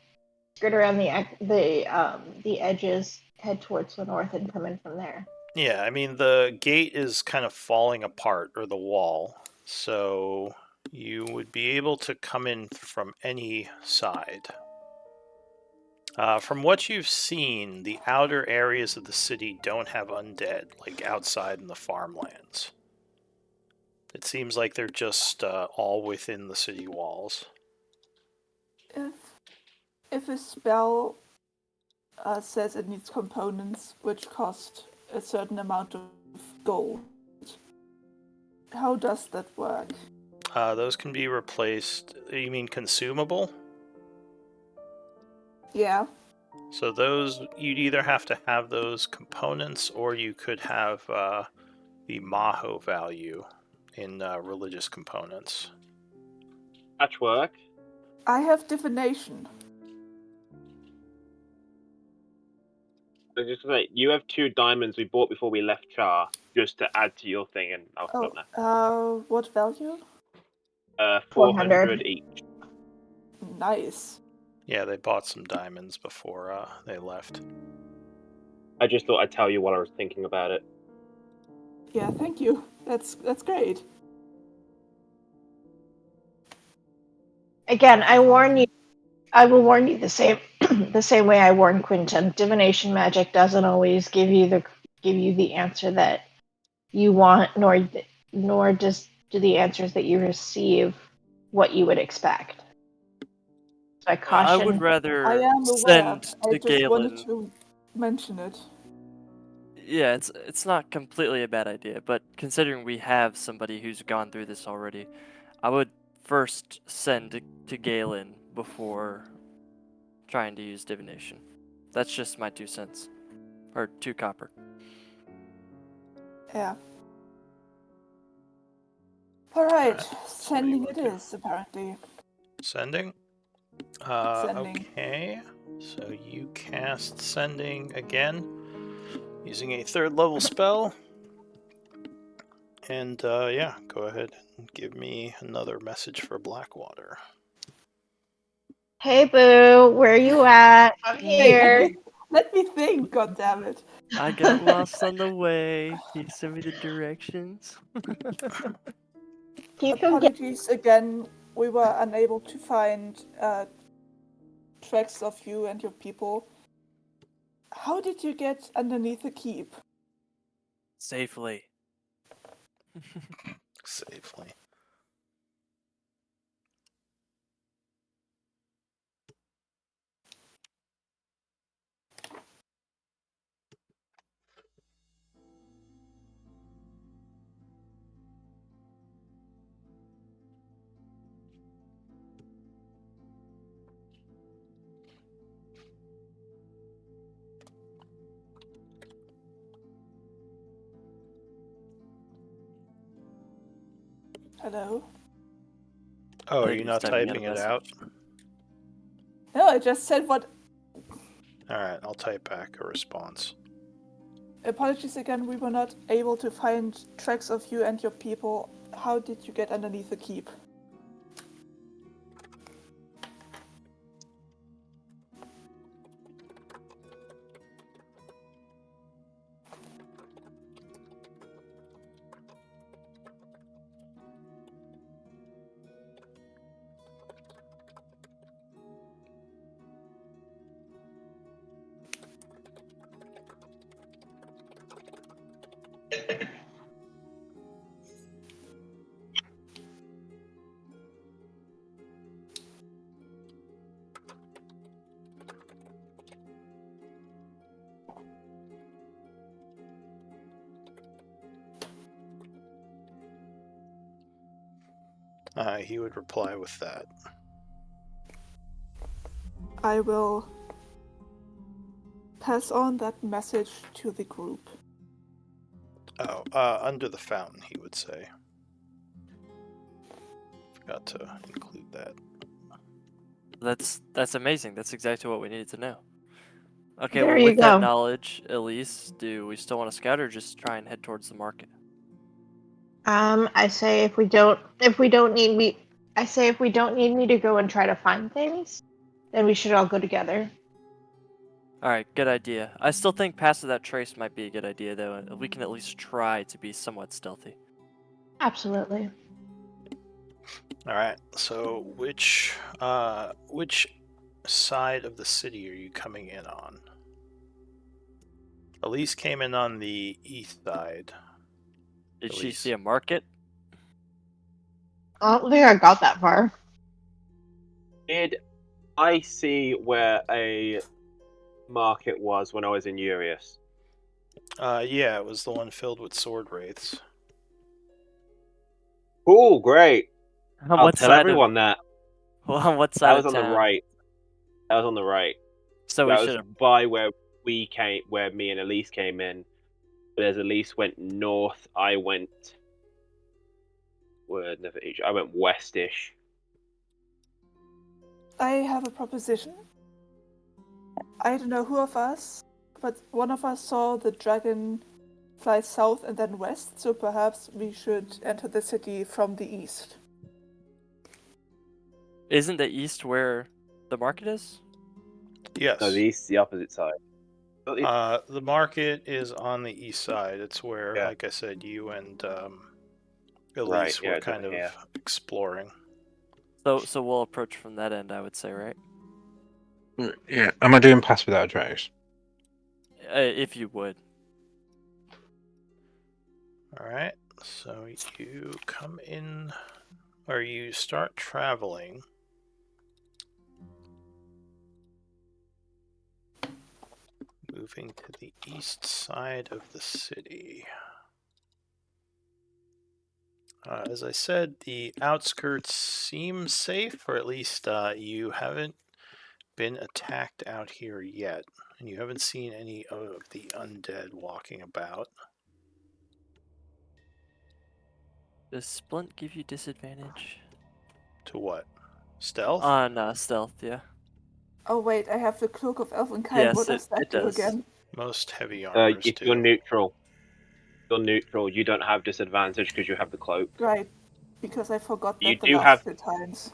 edges, head towards the north, and come in from there. Yeah, I mean, the gate is kind of falling apart, or the wall. So you would be able to come in from any side. From what you've seen, the outer areas of the city don't have undead, like outside in the farmlands. It seems like they're just all within the city walls. If a spell says it needs components which cost a certain amount of gold, how does that work? Those can be replaced. You mean consumable? Yeah. So those, you'd either have to have those components, or you could have the Maho value in religious components. Patchwork. I have divination. I just say you have 2 diamonds we bought before we left Char, just to add to your thing, and I'll stop now. What value? 400 each. Nice. Yeah, they bought some diamonds before they left. I just thought I'd tell you while I was thinking about it. Yeah, thank you. That's great. Again, I warn you. I will warn you the same the same way I warn Quinton. Divination magic doesn't always give you the answer that you want, nor does do the answers that you receive what you would expect. So I I would caution. I rather am aware. send I to just wanted Galen. to mention it. Yeah, it's not completely a bad idea, but considering we have somebody who's gone through this already, I would first send to Galen before trying to use divination. That's just my 2 cents. Or 2 copper. Yeah. Alright, So what do you sending want it to do? is, apparently. Sending? Sending. Okay. So you cast sending again, using a 3rd level spell. And yeah, go ahead and give me another message for Blackwater. Hey boo, where you at? I'm here. Let me think, goddammit. I got lost on the way. Can you send me the directions? Can you come get Apologies again. We were unable to find tracks of you and your people. How did you get underneath the keep? Safely. Safely. Hello? Oh, I are think you he's not typing typing out a it out? message. No, I just said what. Alright, I'll type back a response. Apologies again, we were not able to find tracks of you and your people. How did you get underneath the keep? He would reply with that. I will pass on that message to the group. Oh, under the fountain, he would say. Forgot to include that. That's amazing. That's exactly what we needed to know. Okay, There well, you with that go. knowledge, Elise, do we still want to scout or just try and head towards the market? I say if we don't need me, I say if we don't need me to go and try to find things, then we should all go together. Alright, good idea. I still think passing that trace might be a good idea, though. We can at least try to be somewhat stealthy. Absolutely. Alright, so which side of the city are you coming in on? Elise came in on the east side. Did she Elise. see a market? I don't think I got that far. Did I see where a market was when I was in Urius? Yeah, it was the one filled with sword wraiths. Oh, great! On I'll what tell side everyone that. Well, on what That side was of on the town? right. That was on the right. So we That should was have. by where we came, where me and Elise came in. But as Elise went north, I went. I went westish. I have a proposition. I don't know who of us, but one of us saw the dragon fly south and then west, so perhaps we should enter the city from the east. Isn't the east where the market is? Yes. No, the east's the opposite side. The market is on the east side. It's where, Yeah. like I said, you and Right, Elise yeah, were it's kind over of here. exploring. So we'll approach from that end, I would say, right? Yeah, am I doing pass without a trace? If you would. Alright, so you come in, or you start traveling. Moving to the east side of the city. As I said, the outskirts seem safe, or at least you haven't been attacked out here yet, and you haven't seen any of the undead walking about. Does Splint give you disadvantage? To what? Stealth? On stealth, yeah. Oh wait, I have the Cloak of Elvenkind. Yes, What does that it do does. again? Most heavy armors If do. you're neutral, you don't have disadvantage because you have the cloak. Right, because I forgot You that the do last have- few times.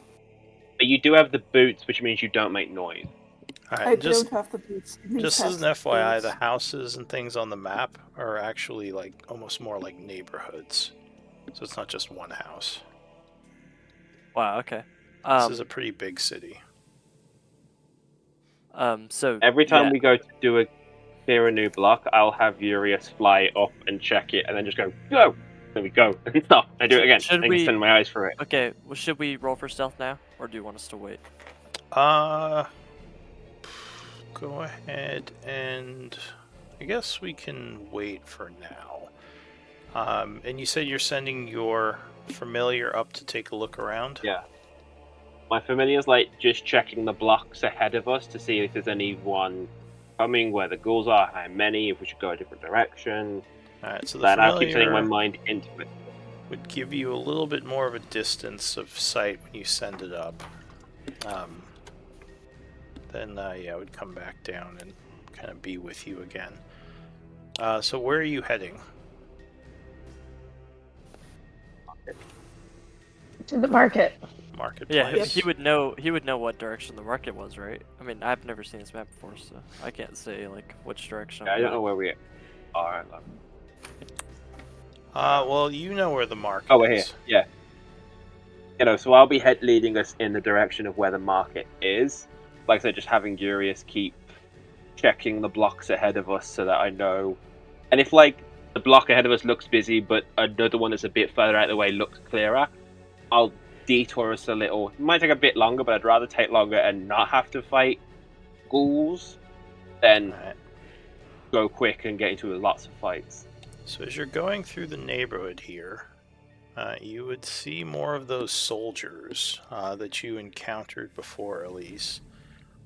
But you do have the boots, which means you don't make noise. Alright, I just don't have the boots. Elise Just as has an FYI, boots. the houses and things on the map are actually like almost more like neighborhoods. So it's not just one house. Wow, okay. This is a pretty big city. So Every time yeah. we go to clear a new block, I'll have Urius fly up and check it, and then just go. Then we go and stop. I do it again. Should and we- spin my eyes for it. Okay, well, should we roll for stealth now, or do you want us to wait? Go ahead and I guess we can wait for now. And you said you're sending your familiar up to take a look around? Yeah. My familiar's like just checking the blocks ahead of us to see if there's anyone coming, where the ghouls are, how many, if we should go a different direction. Alright, so Then I'll keep sending my mind into it. would give you a little bit more of a distance of sight when you send it up. Then yeah, it would come back down and kind of be with you again. So where are you heading? To the market. Marketplace. Yeah, he would know. He would know what direction the market was, right? I mean, I've never seen this map before, so I can't say like which direction. I don't know where we are. Well, you know where the market Oh, we're here. is. Yeah. So I'll be leading us in the direction of where the market is. Like I said, just having Urius keep checking the blocks ahead of us so that I know. And if like the block ahead of us looks busy, but another one that's a bit further out of the way looks clearer, I'll detour us a little. It might take a bit longer, but I'd rather take longer and not have to fight ghouls than go quick and get into lots of fights. So as you're going through the neighborhood here, you would see more of those soldiers that you encountered before, Elise.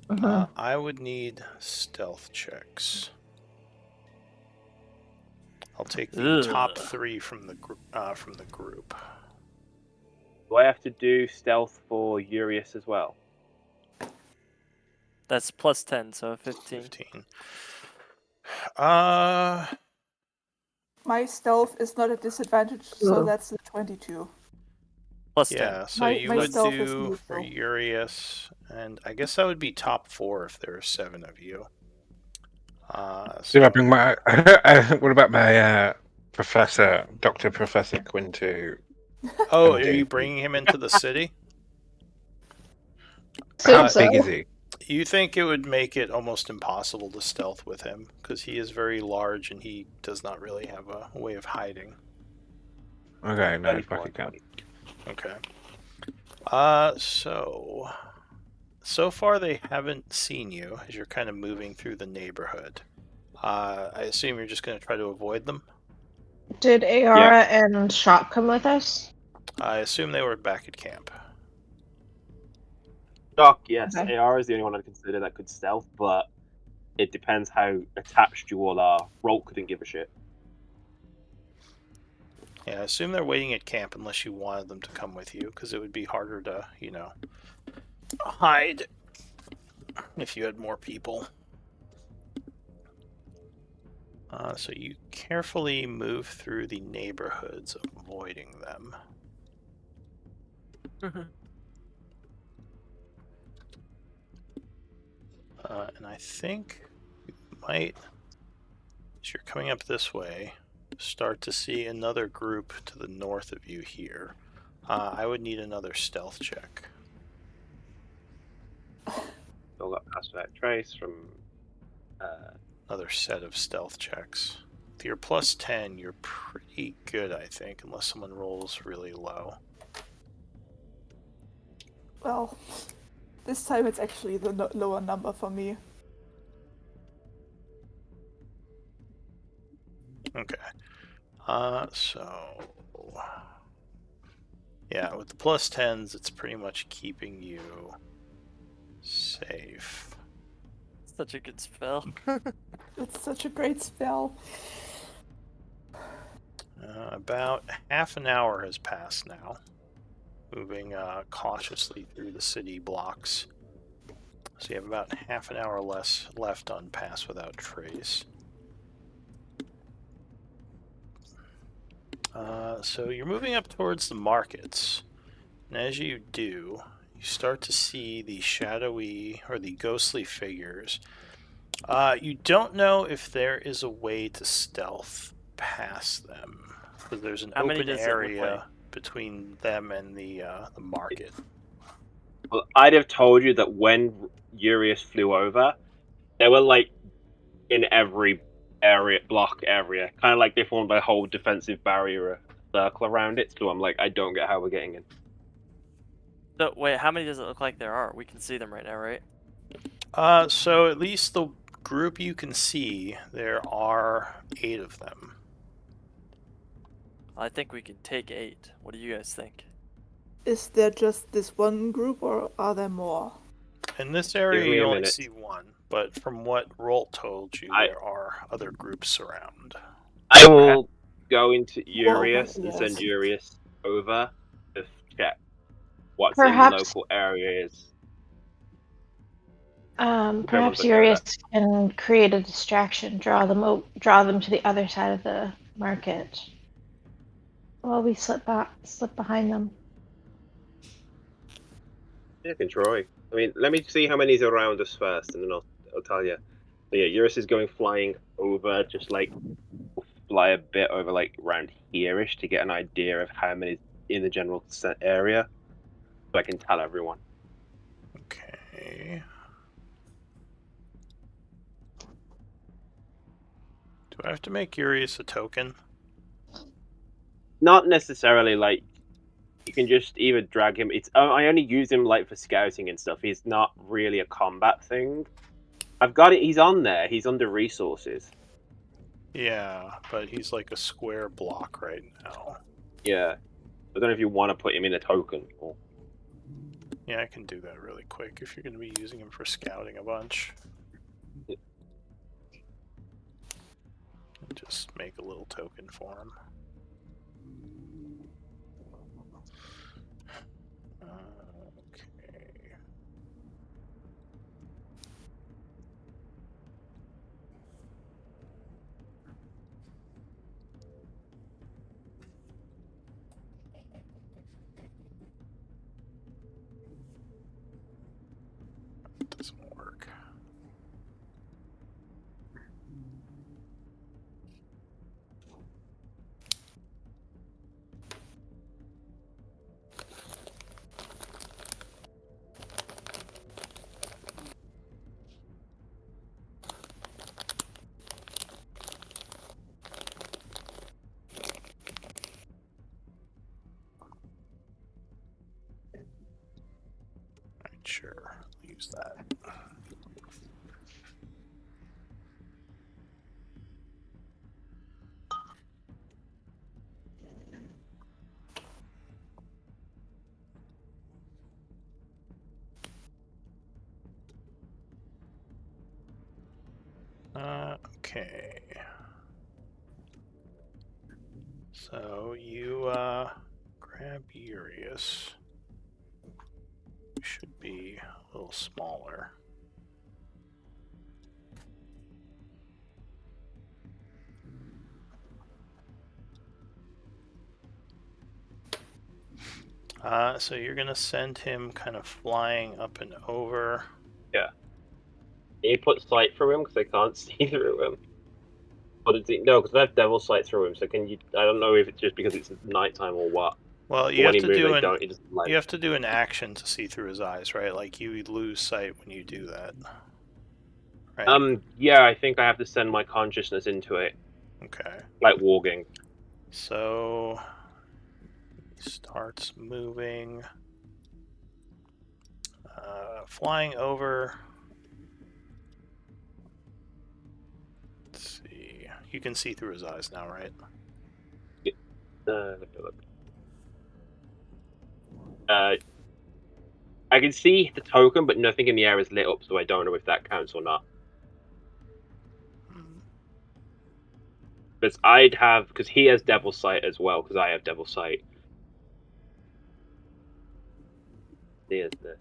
I would need stealth checks. I'll take the top 3 from the group. Do I have to do stealth for Urius as well? That's plus 10, so 15. 15. My stealth is not a disadvantage, so that's a 22. Plus 10. Yeah, so you would do for Urius, and I guess that would be top 4 if there are 7 of you. So I bring my. What about my professor, Dr. Professor Quinto? Oh, are you bringing him into the city? How big is he? You think it would make it almost impossible to stealth with him, because he is very large and he does not really have a way of hiding. Okay, no, if I could count. Okay. So far they haven't seen you as you're kind of moving through the neighborhood. I assume you're just going to try to avoid them? Did Ayara and Shop come with us? I assume they were back at camp. Doc, yes. Okay. AR is the only one I'd consider that could stealth, but it depends how attached you all are. Rolt couldn't give a shit. Yeah, I assume they're waiting at camp unless you wanted them to come with you, because it would be harder to, hide if you had more people. So you carefully move through the neighborhoods, avoiding them. And I think you might, as you're coming up this way, start to see another group to the north of you here. I would need another stealth check. Still got past that trace from... Another set of stealth checks. With your plus 10, you're pretty good, I think, unless someone rolls really low. Well, this time it's actually the lower number for me. Okay. Yeah, with the plus 10s, it's pretty much keeping you safe. Such a good spell. It's such a great spell. About half an hour has passed now, moving cautiously through the city blocks. So you have about half an hour less left on Pass Without Trace. So you're moving up towards the markets, and as you do, you start to see the shadowy or the ghostly figures. You don't know if there is a way to stealth past them, because there's an open area between them and the market. Well, I'd have told you that when Urius flew over, they were like in every block area, kind of like they formed a whole defensive barrier circle around it. So I'm like, I don't get how we're getting in. So wait, how many does it look like there are? We can see them right now, right? So at least the group you can see, there are 8 of them. I think we can take 8. What do you guys think? Is there just this one group, or are there more? In this area, you only see 1, but from what Rolt told you, there are other groups around. I will go into Urias and yes. send Urias over to check what's in the Perhaps local areas. perhaps looking at Urias can create a distraction, draw them to the other side of the market while we slip behind them. Yeah, can try. I mean, let me see how many's around us first, and then I'll tell you. But yeah, Eurus is going flying over, just like fly a bit over like around here-ish to get an idea of how many's in the general area, so I can tell everyone. Okay. Do I have to make Urius a token? Not necessarily. Like, you can just either drag him. It's I only use him like for scouting and stuff. He's not really a combat thing. I've got it. He's on there. He's under resources. Yeah, but he's like a square block right now. Yeah. I don't know if you want to put him in a token. Or... Yeah, I can do that really quick if you're going to be using him for scouting a bunch. Yeah. Just make a little token for him. Okay. Doesn't work. Sure, use that. Okay. So you grab Urius. Should be a little smaller. So you're gonna send him kind of flying up and over. Yeah. Can you put sight through him because I can't see through him? Or does he... No, because I have devil sight through him. So can you? I don't know if it's just because it's nighttime or what. Well, But when he moves, he doesn't like. You have to do an action to see through his eyes, right? Like you lose sight when you do that. Right? Yeah, I think I have to send my consciousness into it. Okay. Like walking. So he starts moving, flying over. Let's see. You can see through his eyes now, right? Let me look. I can see the token, but nothing in the air is lit up, so I don't know if that counts or not. Because because he has devil sight as well, because I have devil sight. There's this.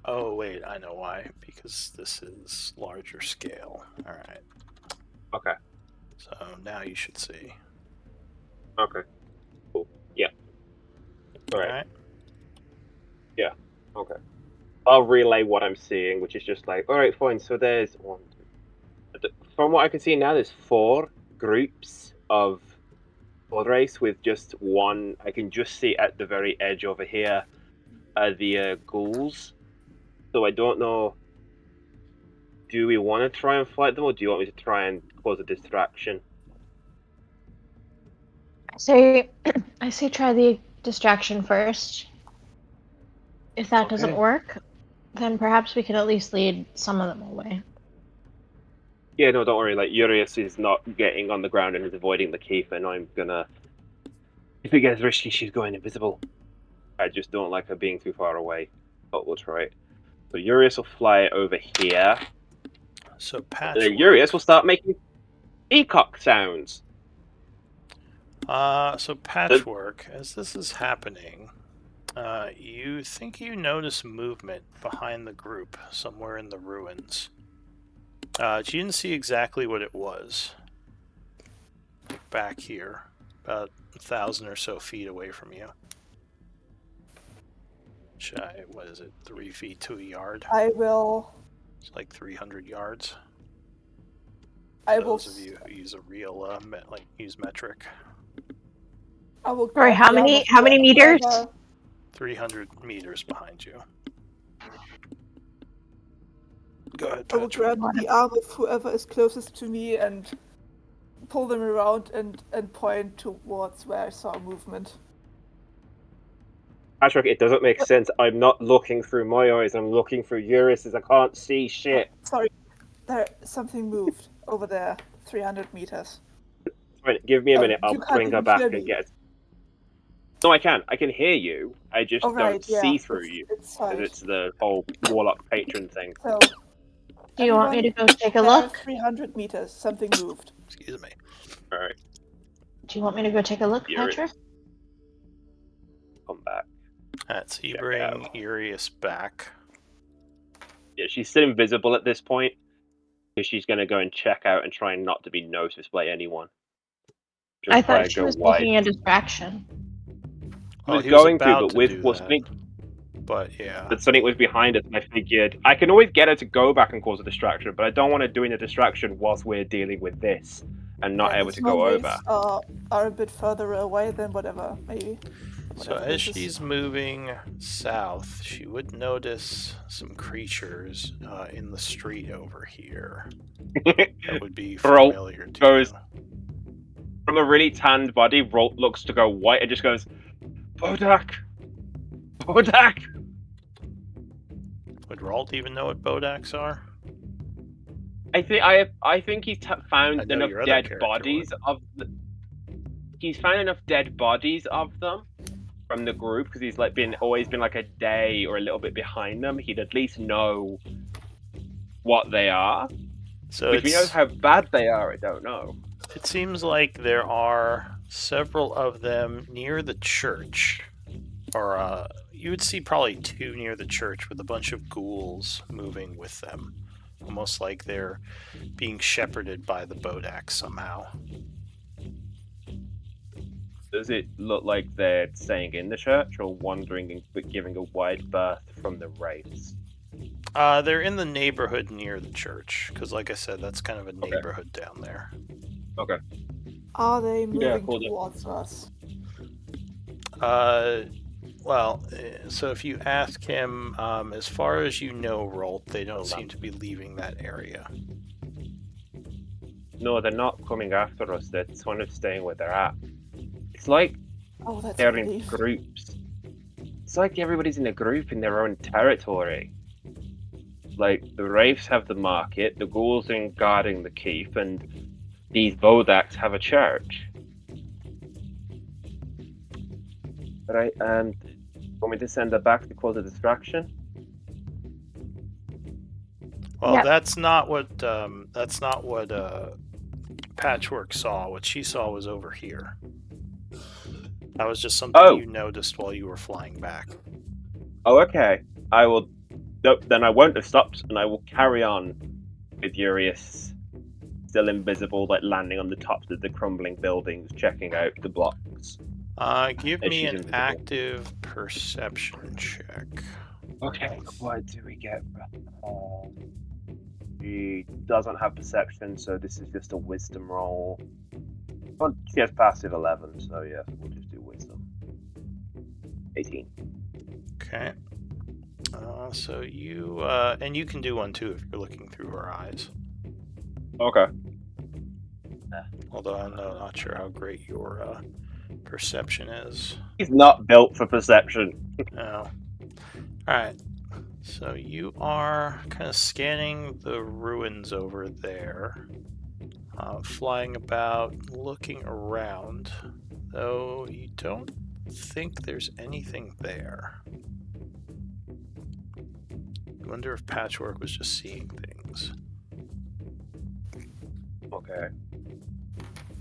Oh, wait, I know why. Because this is larger scale. Alright. Okay. So now you should see. Okay. Cool. Yeah. Alright. Yeah. Okay. I'll relay what I'm seeing, which is just like, alright, fine, so there's one, two. From what I can see now, there's 4 groups of blood race with just one. I can just see at the very edge over here the ghouls. So I don't know. Do we want to try and fight them, or do you want me to try and cause a distraction? I say try the distraction first. If that doesn't work, then perhaps we can at least lead some of them away. Yeah, no, don't worry. Like, Urias is not getting on the ground and is avoiding the keep, and I'm gonna... If it gets risky, she's going invisible. I just don't like her being too far away. But we'll try it. So Urias will fly over here. So Patchwork. Urias will start making peacock sounds. So Patchwork, as this is happening, you think you notice movement behind the group somewhere in the ruins. You didn't see exactly what it was. Back here, about 1,000 or so feet away from you. What is it? 3 feet to a yard? I will. It's like 300 yards. I will. Those of you who use a real, use metric. I will. Sorry, how many meters? 300 meters behind you. Go ahead, I will Patrick. grab the arm of whoever is closest to me and pull them around and point towards where I saw movement. Patrick, it doesn't make sense. I'm not looking through my eyes. I'm looking through Eurus's. I can't see shit. Sorry, something moved over there, 300 meters. Right, give me a minute. I'll you can't bring her even back hear and me. get it. No, I can. I can hear you. I just don't see through you. It's the whole Warlock patron thing. So, do you want me to go take a look? 300 meters, something moved. Excuse me. Alright. Do you want me to go take a look, Patrick? Come back. Alright, so you bring Urius back. Yeah, she's still invisible at this point. Because she's going to go and check out and try not to be noticed by anyone. I thought she was making a distraction. Well, he was going to, but with something. But yeah. But something was behind us, and I figured I can always get her to go back and cause a distraction, but I don't want to do a distraction whilst we're dealing with this and not able to go over. Are a bit further away than whatever, maybe. So as she's moving south, she would notice some creatures in the street over here. That would be familiar to you. From a really tanned body, Rolt looks to go white and just goes, Bodak! Bodak! Would Rolt even know what Bodaks are? I think he's found enough dead bodies of He's found enough dead bodies of them from the group because he's always been like a day or a little bit behind them. He'd at least know what they are. So if he knows how bad they are, I don't know. It seems like there are several of them near the church, or you would see probably 2 near the church with a bunch of ghouls moving with them, almost like they're being shepherded by the Bodak somehow. Does it look like they're staying in the church or wandering but giving a wide berth from the wraiths? They're in the neighborhood near the church, because like I said, that's kind of a neighborhood down there. Okay. Are they moving towards us? Well, so if you ask him, as far as you know, Rolt, they don't seem to be leaving that area. No, they're not coming after us. They're kind of staying where they're at. It's like they're in groups. It's like everybody's in a group in their own territory. Like, the wraiths have the market, the ghouls are guarding the keep, and these Bodaks have a church. Right, and want me to send her back to cause a distraction? Well, that's not what Patchwork saw. What she saw was over here. That was just something you noticed while you were flying back. Oh, okay. I will. Then I won't have stopped, and I will carry on with Urius, still invisible, landing on the tops of the crumbling buildings, checking out the blocks. Give me an active perception check. Okay, what do we get? She doesn't have perception, so this is just a wisdom roll. Well, she has passive 11, so yeah, we'll just do wisdom. 18. Okay. So you, and you can do one too if you're looking through her eyes. Okay. Although I'm not sure how great your perception is. He's not built for perception. No. Alright. So you are kind of scanning the ruins over there. Flying about, looking around. Though you don't think there's anything there. I wonder if Patchwork was just seeing things. Okay.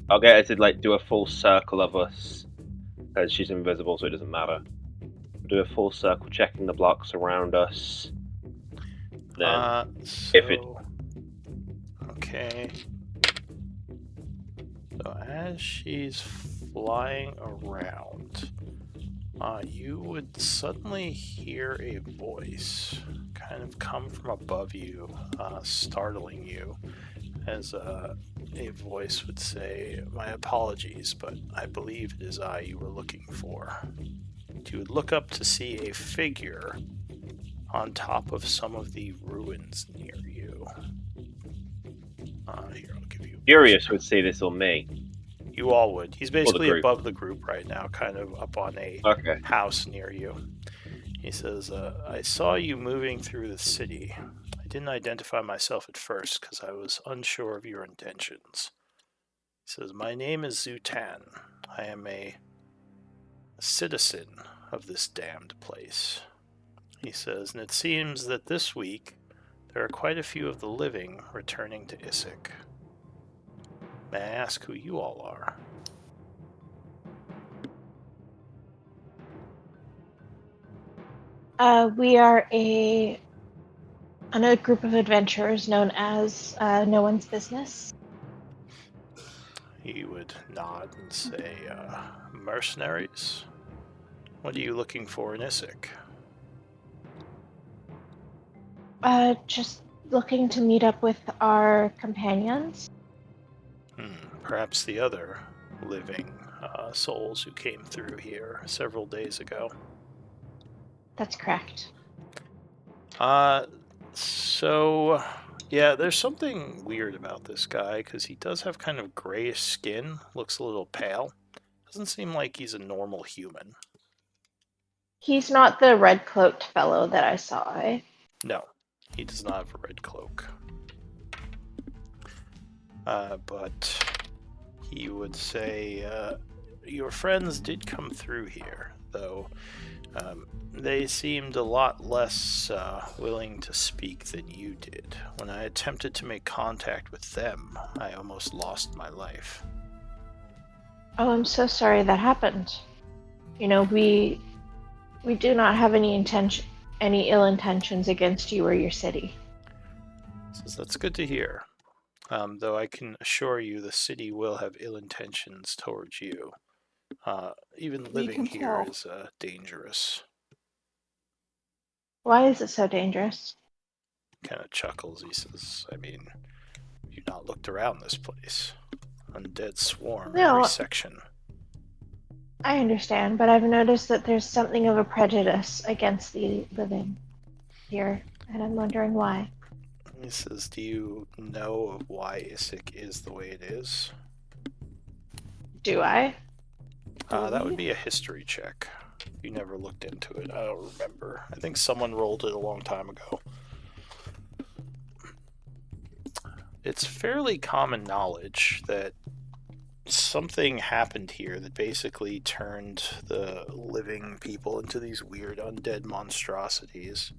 I'll get her to like do a full circle of us, as she's invisible, so it doesn't matter. Do a full circle, checking the blocks around us. Then, okay. So as she's flying around, you would suddenly hear a voice kind of come from above you, startling you, as a voice would say, "My apologies, but I believe it is I you were looking for." You would look up to see a figure on top of some of the ruins near you. Here, I'll give you. Furious would say this on me. You all would. He's basically group. above the group right now, kind of up on a Okay. house near you. He says, I saw you moving through the city. I didn't identify myself at first because I was unsure of your intentions. He says, my name is Zutan. I am a citizen of this damned place. He says, and it seems that this week there are quite a few of the living returning to Isik. May I ask who you all are? We are another group of adventurers known as No One's Business. He would nod and say, mercenaries? What are you looking for in Isik? Just looking to meet up with our companions. Perhaps the other living souls who came through here several days ago. That's correct. So, yeah, there's something weird about this guy, because he does have kind of grayish skin, looks a little pale. Doesn't seem like he's a normal human. He's not the red-cloaked fellow that I saw, eh? No, he does not have a red cloak. But he would say, your friends did come through here, though they seemed a lot less willing to speak than you did. When I attempted to make contact with them, I almost lost my life. Oh, I'm so sorry that happened. You know, we do not have any ill intentions against you or your city. So that's good to hear. Though I can assure you the city will have ill intentions towards you. Even living here is dangerous. Why is it so dangerous? Kind of chuckles. He says, I mean, you've not looked around this place. Undead swarm every section. I understand, but I've noticed that there's something of a prejudice against the living here, and I'm wondering why. He says, do you know of why Isik is the way it is? Do I? That would be a history check. You never looked into it. I don't remember. I think someone rolled it a long time ago. It's fairly common knowledge that something happened here that basically turned the living people into these weird undead monstrosities.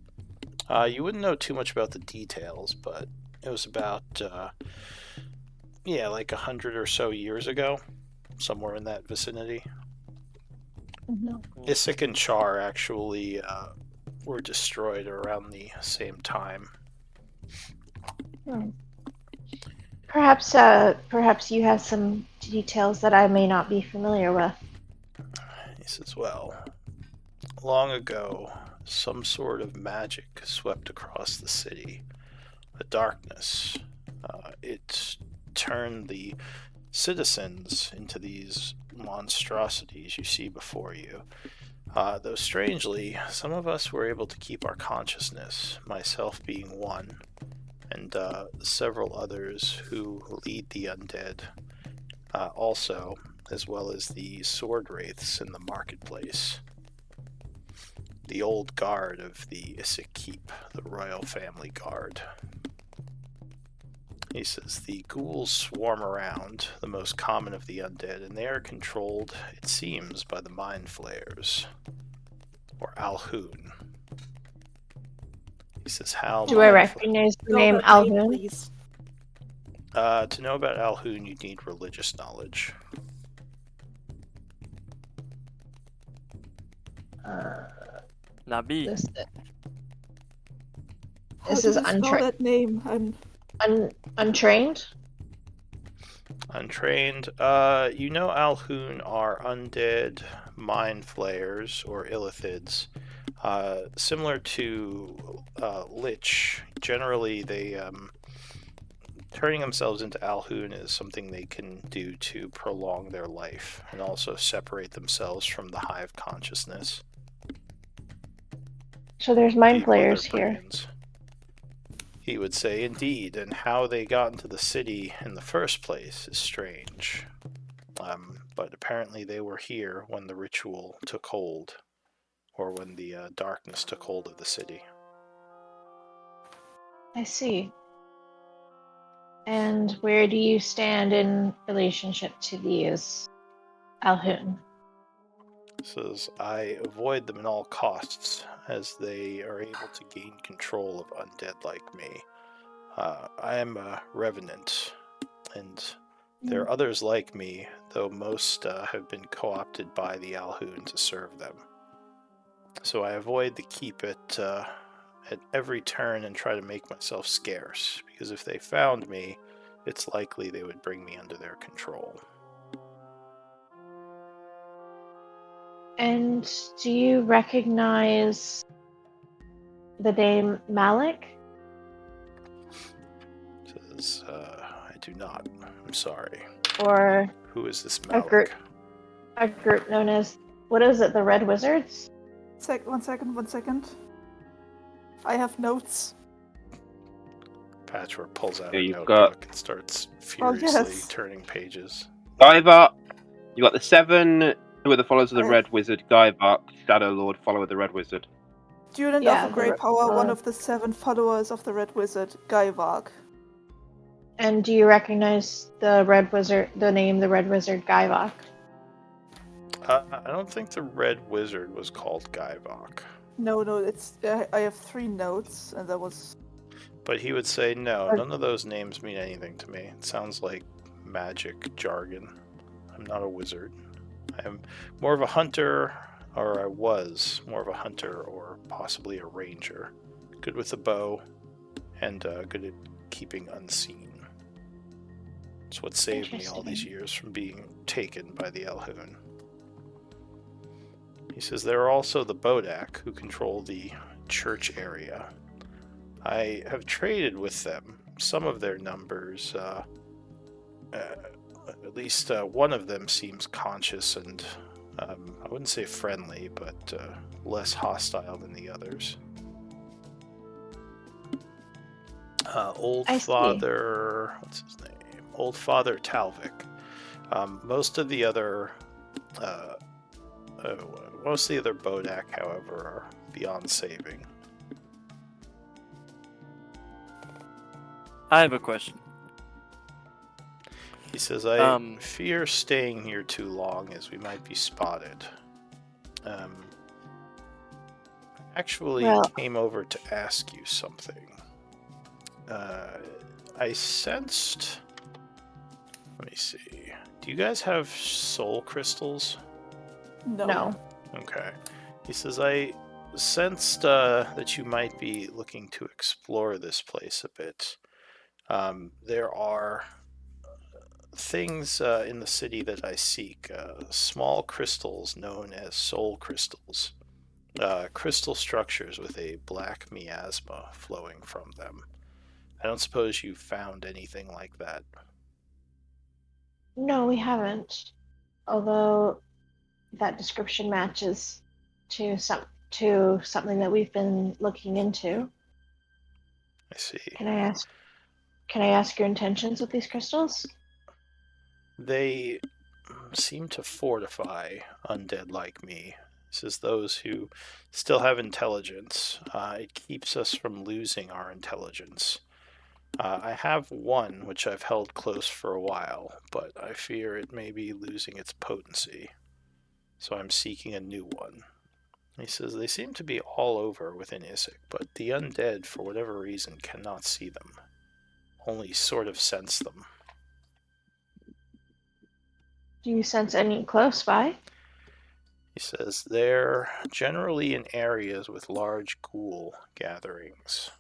You wouldn't know too much about the details, but it was about, like 100 or so years ago, somewhere in that vicinity. No. Isik and Char actually were destroyed around the same time. Perhaps you have some details that I may not be familiar with. He says, well, long ago, some sort of magic swept across the city. The darkness. It turned the citizens into these monstrosities you see before you. Though strangely, some of us were able to keep our consciousness, myself being one, and several others who lead the undead also, as well as the sword wraiths in the marketplace. The old guard of the Isik Keep, the royal family guard. He says, the ghouls swarm around, the most common of the undead, and they are controlled, it seems, by the mind flayers, or Alhoon. He says, how... Do I recognize the name Alhoon? To know about Alhoun, you need religious knowledge. Nabi. This is that name. Untrained. Untrained. You know Alhoun are undead mind flayers or illithids. Similar to Lich, generally they turning themselves into Alhoun is something they can do to prolong their life and also separate themselves from the hive consciousness. So there's mind flayers here. Brains. He would say, indeed, and how they got into the city in the first place is strange. But apparently they were here when the ritual took hold, or when the darkness took hold of the city. I see. And where do you stand in relationship to these Alhoun? Says, I avoid them at all costs, as they are able to gain control of undead like me. I am a revenant, and there are others like me, though most have been co-opted by the Alhoun to serve them. So I avoid the keep at every turn and try to make myself scarce, because if they found me, it's likely they would bring me under their control. And do you recognize the name Malik? Says, I do not. I'm sorry. Or who is this Malik? A group known as, what is it, the Red Wizards? One second. I have notes. Patchwork pulls out Yeah, a you've notebook and starts furiously yes. turning pages. Guyvark. You got the 7 who are the followers of the Red Wizard. Guyvark, Shadow Lord, follower of the Red Wizard. Student of a great power, one of the 7 followers of the Red Wizard, Guyvark. And do you recognize the Red Wizard, the name the Red Wizard Guyvark? I don't think the Red Wizard was called Guyvark. No, it's. I have 3 notes, and that was. But he would say, no, none of those names mean anything to me. It sounds like magic jargon. I'm not a wizard. I am more of a hunter, or I was more of a hunter, or possibly a ranger. Good with the bow, and good at keeping unseen. It's what saved me all these years from being taken by the Alhoun. He says there are also the Bodak, who control the church area. I have traded with them. Some of their numbers, at least one of them seems conscious and, I wouldn't say friendly, but less hostile than the others. Old Father, what's his name? Old Father Talvik. Most of the other Bodak, however, are beyond saving. I have a question. He says, I fear staying here too long, as we might be spotted. Actually came over to ask you something. I sensed... Let me see. Do you guys have soul crystals? No. Okay. He says, I sensed that you might be looking to explore this place a bit. There are things in the city that I seek. Small crystals known as soul crystals. Crystal structures with a black miasma flowing from them. I don't suppose you found anything like that. No, we haven't. Although that description matches to something that we've been looking into. I see. Can I ask your intentions with these crystals? They seem to fortify undead like me. This is those who still have intelligence. It keeps us from losing our intelligence. I have one which I've held close for a while, but I fear it may be losing its potency. So I'm seeking a new one. He says they seem to be all over within Isik, but the undead, for whatever reason, cannot see them. only sort of sense them. Do you sense any close by? He says they're generally in areas with large ghoul gatherings.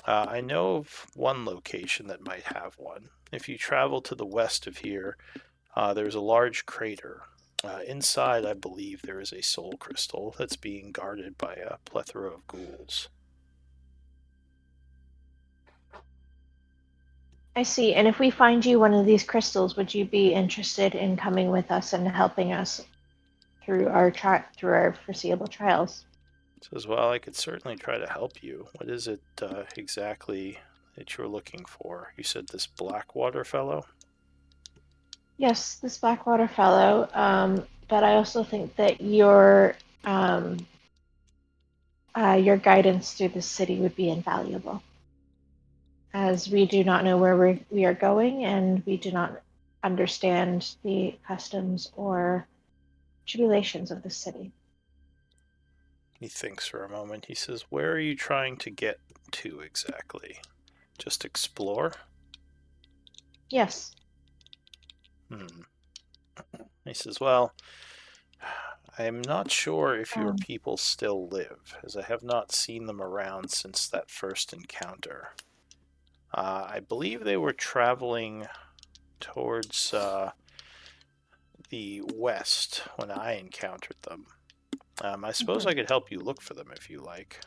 I know of one location that might have one. If you travel to the west of here, there's a large crater. Inside, I believe there is a soul crystal that's being guarded by a plethora of ghouls. I see. And if we find you one of these crystals, would you be interested in coming with us and helping us through our foreseeable trials? Says, well, I could certainly try to help you. What is it exactly that you're looking for? You said this Blackwater fellow? Yes, this Blackwater fellow. But I also think that your guidance through the city would be invaluable, as we do not know where we are going, and we do not understand the customs or tribulations of the city. He thinks for a moment. He says, where are you trying to get to exactly? Just explore? Yes. He says, well, I am not sure if your Um. people still live, as I have not seen them around since that first encounter. I believe they were traveling towards the west when I encountered them. I suppose I could help you look for them if you like.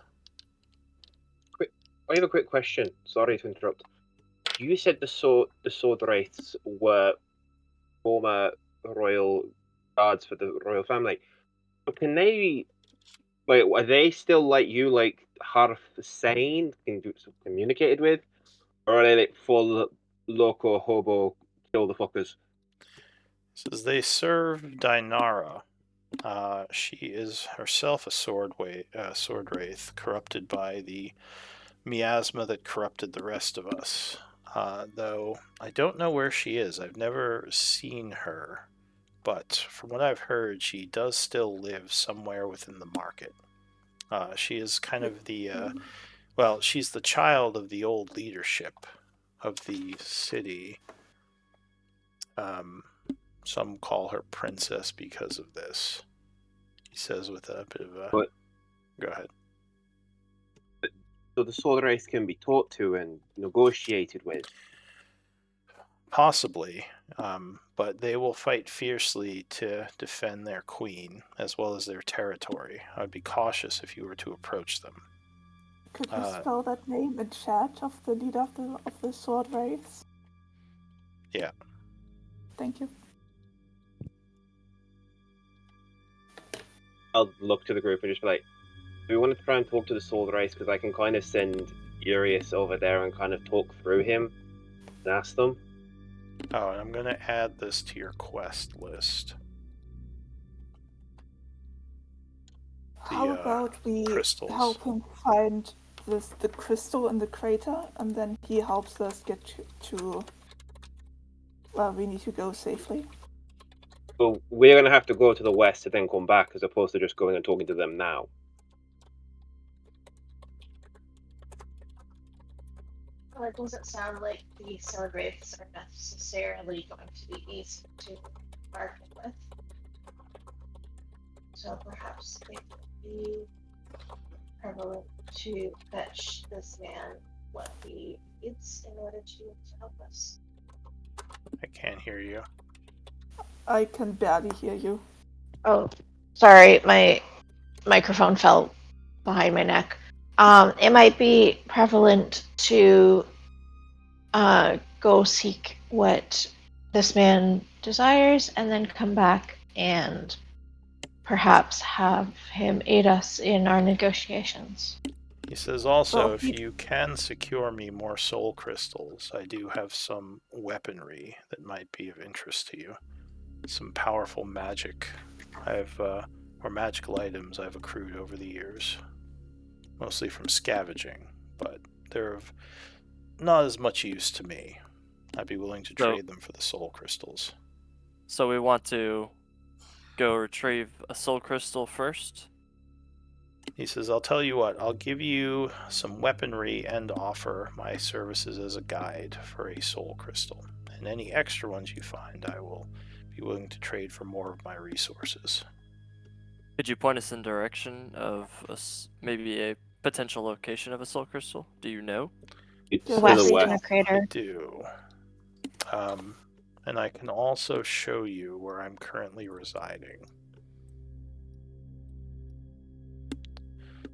I have a quick question. Sorry to interrupt. You said the sword wraiths were former royal guards for the royal family. But can they, like, are they still like you, like half sane, can be communicated with, or are they like full loco hobo kill the fuckers? Says they serve Dinara. She is herself a sword wraith, corrupted by the miasma that corrupted the rest of us. Though I don't know where she is. I've never seen her, but from what I've heard, she does still live somewhere within the market. She is kind of she's the child of the old leadership of the city. Some call her princess because of this. He says with a bit of a... But, go ahead. So the sword wraiths can be talked to and negotiated with? Possibly, but they will fight fiercely to defend their queen as well as their territory. I'd be cautious if you were to approach them. Could you spell that name in chat of the leader of the sword wraiths? Yeah. Thank you. I'll look to the group and just be like, we want to try and talk to the sword wraiths because I can kind of send Urius over there and kind of talk through him and ask them. Oh, and I'm going to add this to your quest list. How about we help him find the crystal in the crater, and then he helps us get to where we need to go safely? But we're going to have to go to the west to then come back, as opposed to just going and talking to them now. Well, it doesn't sound like the sword wraiths are necessarily going to be easy to bargain with. So perhaps it would be prevalent to fetch this man what he needs in order to help us. I can't hear you. I can barely hear you. Oh, sorry, my microphone fell behind my neck. It might be prevalent to go seek what this man desires and then come back and perhaps have him aid us in our negotiations. He says also, if you can secure me more soul crystals, I do have some weaponry that might be of interest to you. Some powerful magic or magical items I've accrued over the years. Mostly from scavenging, but they're of not as much use to me. I'd be willing to trade them for the soul crystals. So we want to go retrieve a soul crystal first? He says, I'll tell you what, I'll give you some weaponry and offer my services as a guide for a soul crystal. And any extra ones you find, I will be willing to trade for more of my resources. Could you point us in direction of maybe a potential location of a soul crystal? Do you know? It's The to west the in the west. crater. I do. And I can also show you where I'm currently residing.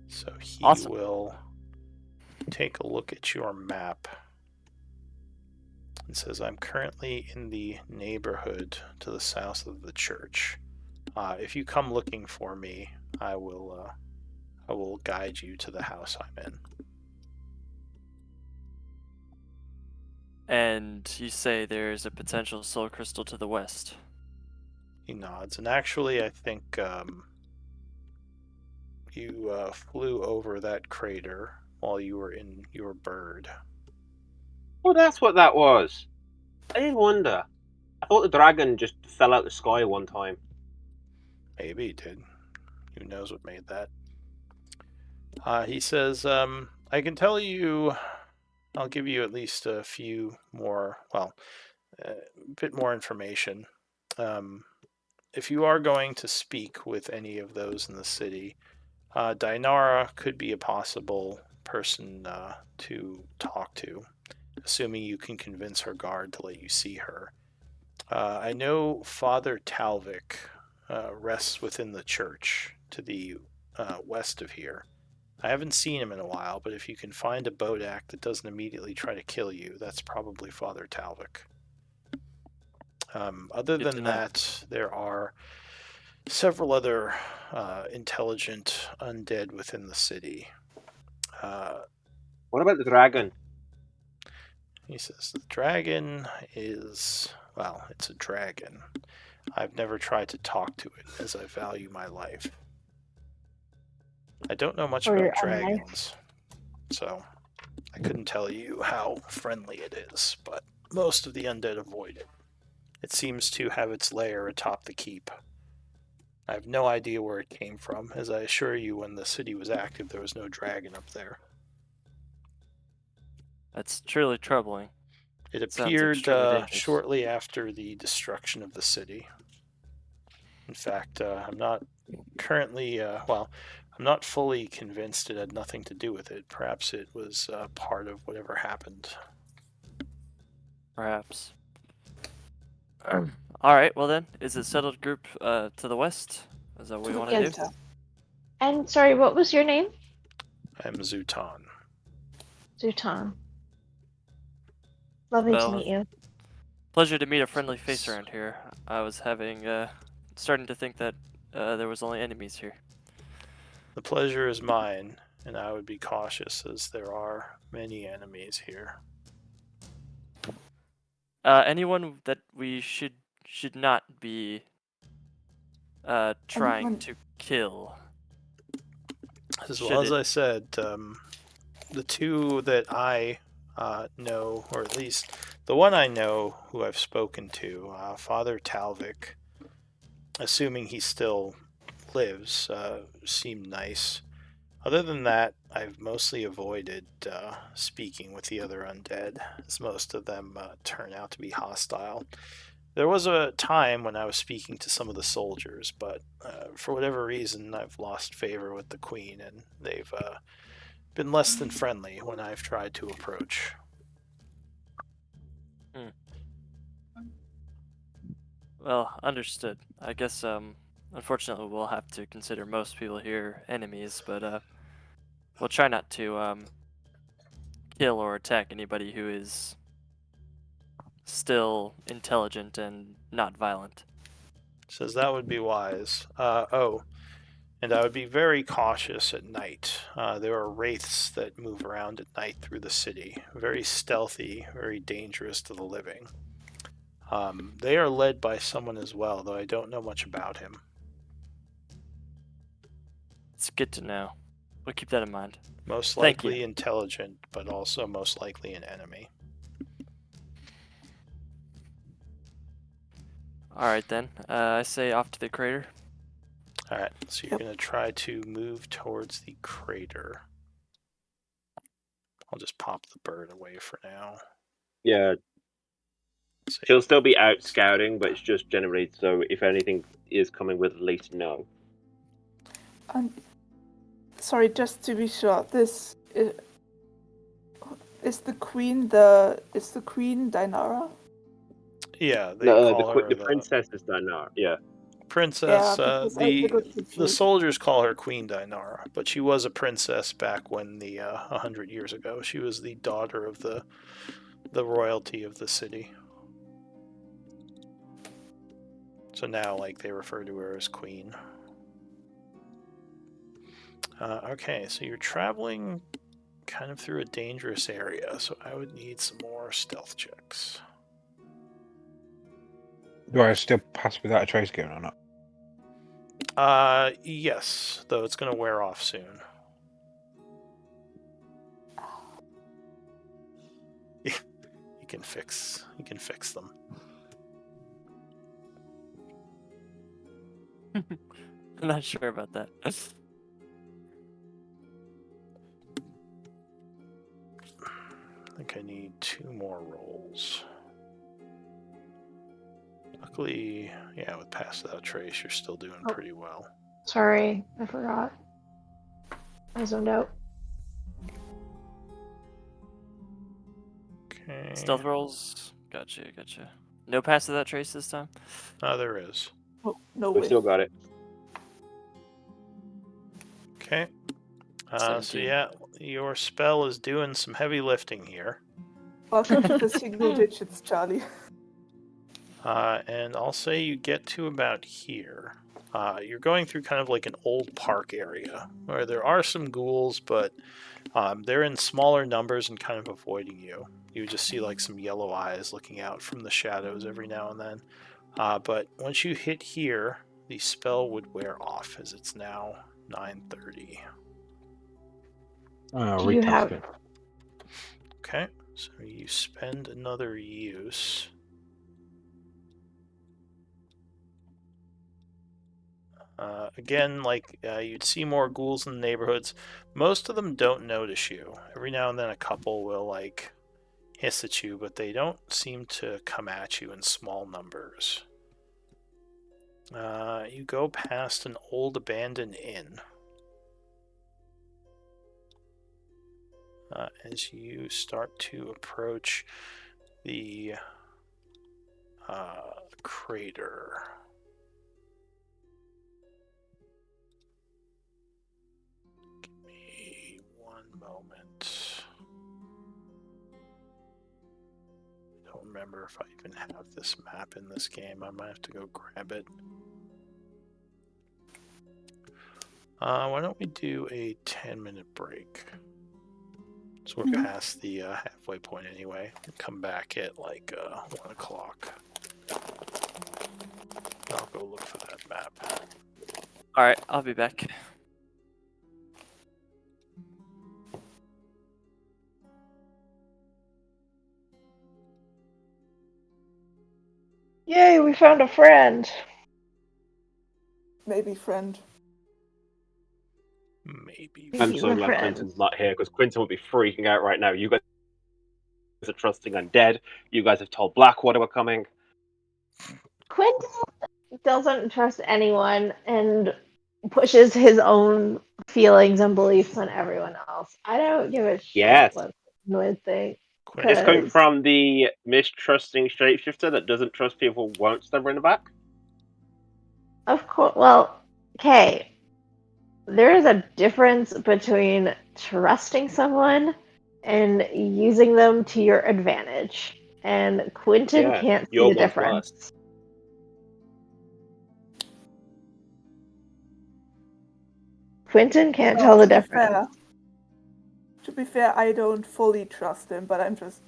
So he Awesome. will take a look at your map. It says, I'm currently in the neighborhood to the south of the church. If you come looking for me, I will guide you to the house I'm in. And you say there's a potential soul crystal to the west. He nods. And actually, I think you flew over that crater while you were in your bird. Oh, that's what that was. I did wonder. I thought the dragon just fell out the sky one time. Maybe he did. Who knows what made that? He says, I can tell you, I'll give you at least a few more, well, a bit more information. If you are going to speak with any of those in the city, Dinara could be a possible person to talk to, assuming you can convince her guard to let you see her. I know Father Talvik rests within the church to the west of here. I haven't seen him in a while, but if you can find a Bodak that doesn't immediately try to kill you, that's probably Father Talvik. Other than that, there are several other intelligent undead within the city. What about the dragon? He says, the dragon is, well, it's a dragon. I've never tried to talk to it, as I value my life. I don't know much about dragons, so I couldn't tell you how friendly it is, but most of the undead avoid it. It seems to have its lair atop the keep. I have no idea where it came from. As I assure you, when the city was active, there was no dragon up there. That's truly troubling. It Sounds appeared extremely dangerous. shortly after the destruction of the city. In fact, I'm not currently, I'm not fully convinced it had nothing to do with it. Perhaps it was part of whatever happened. Perhaps. Alright, well then, is it settled group to the west? Is that what we want to do? And sorry, what was your name? I'm Zutan. Zutan. Lovely to meet you. Pleasure to meet a friendly face around here. I was starting to think that there was only enemies here. The pleasure is mine, and I would be cautious as there are many enemies here. Anyone that we should not be trying to kill. As well as I said, the two that I know, or at least the one I know who I've spoken to, Father Talvik, assuming he still lives, seemed nice. Other than that, I've mostly avoided speaking with the other undead, as most of them turn out to be hostile. There was a time when I was speaking to some of the soldiers, but for whatever reason, I've lost favor with the Queen, and they've been less than friendly when I've tried to approach. Well, understood. I guess, unfortunately, we'll have to consider most people here enemies, but we'll try not to kill or attack anybody who is still intelligent and not violent. Says that would be wise. And I would be very cautious at night. There are wraiths that move around at night through the city. Very stealthy, very dangerous to the living. They are led by someone as well, though I don't know much about him. It's good to know. We'll keep that in mind. Most likely intelligent, but also most likely an enemy. Alright then, I say off to the crater. Alright, so you're going to try to move towards the crater. I'll just pop the bird away for now. Yeah. She'll still be out scouting, but it's just generated so if anything is coming, we'll at least know. Sorry, just to be sure, this is the queen. Is the queen Dinara? Yeah, they No, call her the princess is Dinar. Yeah. Princess. Yeah, the soldiers call her Queen Dinara, but she was a princess back when 100 years ago. She was the daughter of the royalty of the city. So now, like, they refer to her as Queen. Okay, so you're traveling kind of through a dangerous area, so I would need some more stealth checks. Do I still pass without a trace going or not? Yes, though it's going to wear off soon. You can fix them. I'm not sure about that. I think I need 2 more rolls. Luckily, yeah, with Pass Without Trace, you're still doing pretty well. Sorry, I forgot. I zoned out. Okay. Stealth rolls. Gotcha. No Pass Without Trace this time? There is. Oh, no We way. still got it. Okay. So 17. yeah, your spell is doing some heavy lifting here. Welcome to the single digits, Charlie. And I'll say you get to about here. You're going through kind of like an old park area where there are some ghouls, but they're in smaller numbers and kind of avoiding you. You just see like some yellow eyes looking out from the shadows every now and then. But once you hit here, the spell would wear off as it's now 9:30. Oh, Do you have- retest it. Okay, so you spend another use. Again, like you'd see more ghouls in the neighborhoods. Most of them don't notice you. Every now and then a couple will like hiss at you, but they don't seem to come at you in small numbers. You go past an old abandoned inn. As you start to approach the crater. Give me one moment. I don't remember if I even have this map in this game. I might have to go grab it. Why don't we do a 10-minute break? So we're past the halfway point anyway. We'll come back at like 1 o'clock. I'll go look for that map. Alright, I'll be back. Yay, we found a friend. Maybe friend. Maybe. I'm so glad friend. Quentin's not here, because Quentin would be freaking out right now. You guys are trusting undead. You guys have told Blackwater we're coming. Quentin doesn't trust anyone and pushes his own feelings and beliefs on everyone else. I don't give a shit Yes. what anyone would think. It's coming 'Cause- from the mistrusting shapeshifter that doesn't trust people who won't stab her in the back. Of course. Well, okay. There is a difference between trusting someone and using them to your advantage. And Quentin Yeah, can't see your the one's difference. Quentin can't Well, tell the to be difference. fair- To be fair, I don't fully trust him, but I'm just